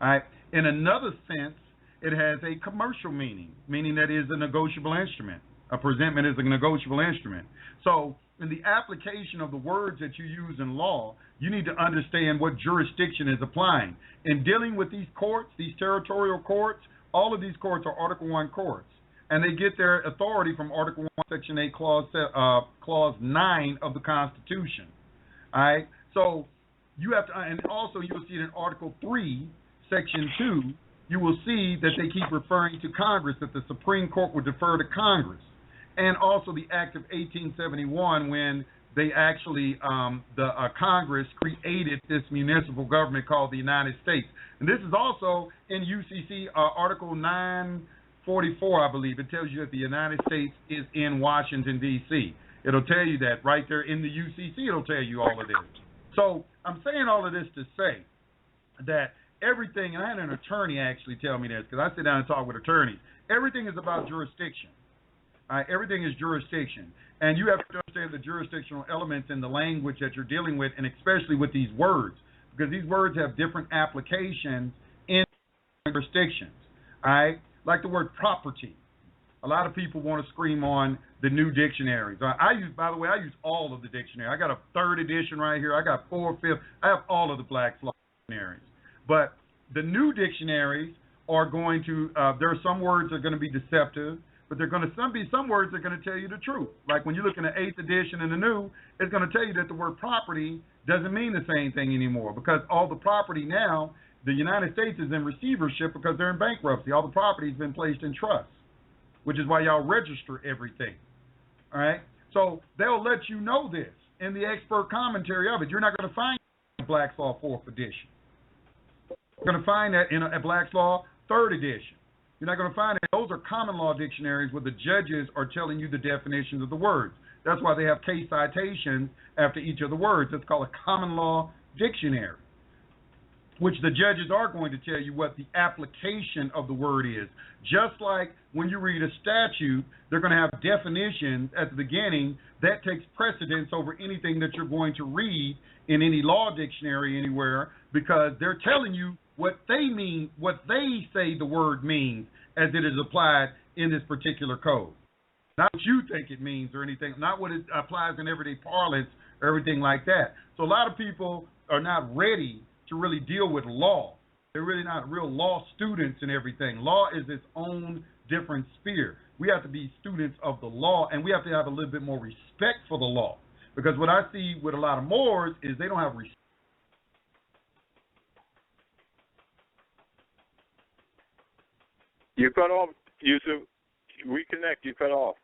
All right. In another sense, it has a commercial meaning, meaning that it is a negotiable instrument. A presentment is a negotiable instrument. So in the application of the words that you use in law, you need to understand what jurisdiction is applying. In dealing with these courts, these territorial courts, all of these courts are Article I courts, and they get their authority from Article 1, Section 8, Clause 9 of the Constitution. All right? So you have to, and also you'll see it in Article 3, Section 2, you will see that they keep referring to Congress, that the Supreme Court would defer to Congress. And also the Act of 1871, when they actually, Congress created this municipal government called the United States. And this is also in UCC Article 944, I believe. It tells you that the United States is in Washington, D.C. It'll tell you that right there in the UCC. It'll tell you all of this. So I'm saying all of this to say that everything, and I had an attorney actually tell me this, because I sit down and talk with attorneys, everything is about jurisdiction. Everything is jurisdiction. And you have to understand the jurisdictional elements in the language that you're dealing with, and especially with these words, because these words have different applications in jurisdictions. All right? Like the word property. A lot of people want to scream on the new dictionaries. By the way, I use all of the dictionary. I got a 3rd edition right here. I got 4th, 5th. I have all of the Black's Law dictionaries. But the new dictionaries are going to, there are some words that are going to be deceptive, but there are going to be some words that are going to tell you the truth. Like when you look in the 8th edition and the new, it's going to tell you that the word property doesn't mean the same thing anymore, because all the property now, the United States is in receivership because they're in bankruptcy. All the property has been placed in trust, which is why y'all register everything. All right? So they'll let you know this in the expert commentary of it. You're not going to find it in Black's Law 4th edition. You're going to find that in a Black's Law 3rd edition. You're not going to find it. Those are common law dictionaries where the judges are telling you the definitions of the words. That's why they have case citations after each of the words. It's called a common law dictionary, which the judges are going to tell you what the application of the word is. Just like when you read a statute, they're going to have definitions at the beginning that takes precedence over anything that you're going to read in any law dictionary anywhere, because they're telling you what they mean, what they say the word means as it is applied in this particular code. Not what you think it means or anything, not what it applies in everyday parlance or everything like that. So a lot of people are not ready to really deal with law. They're really not real law students and everything. Law is its own different sphere. We have to be students of the law, and we have to have a little bit more respect for the law. Because what I see with a lot of Moors is they don't have respect. You cut off, Yusuf. Reconnect. You cut off.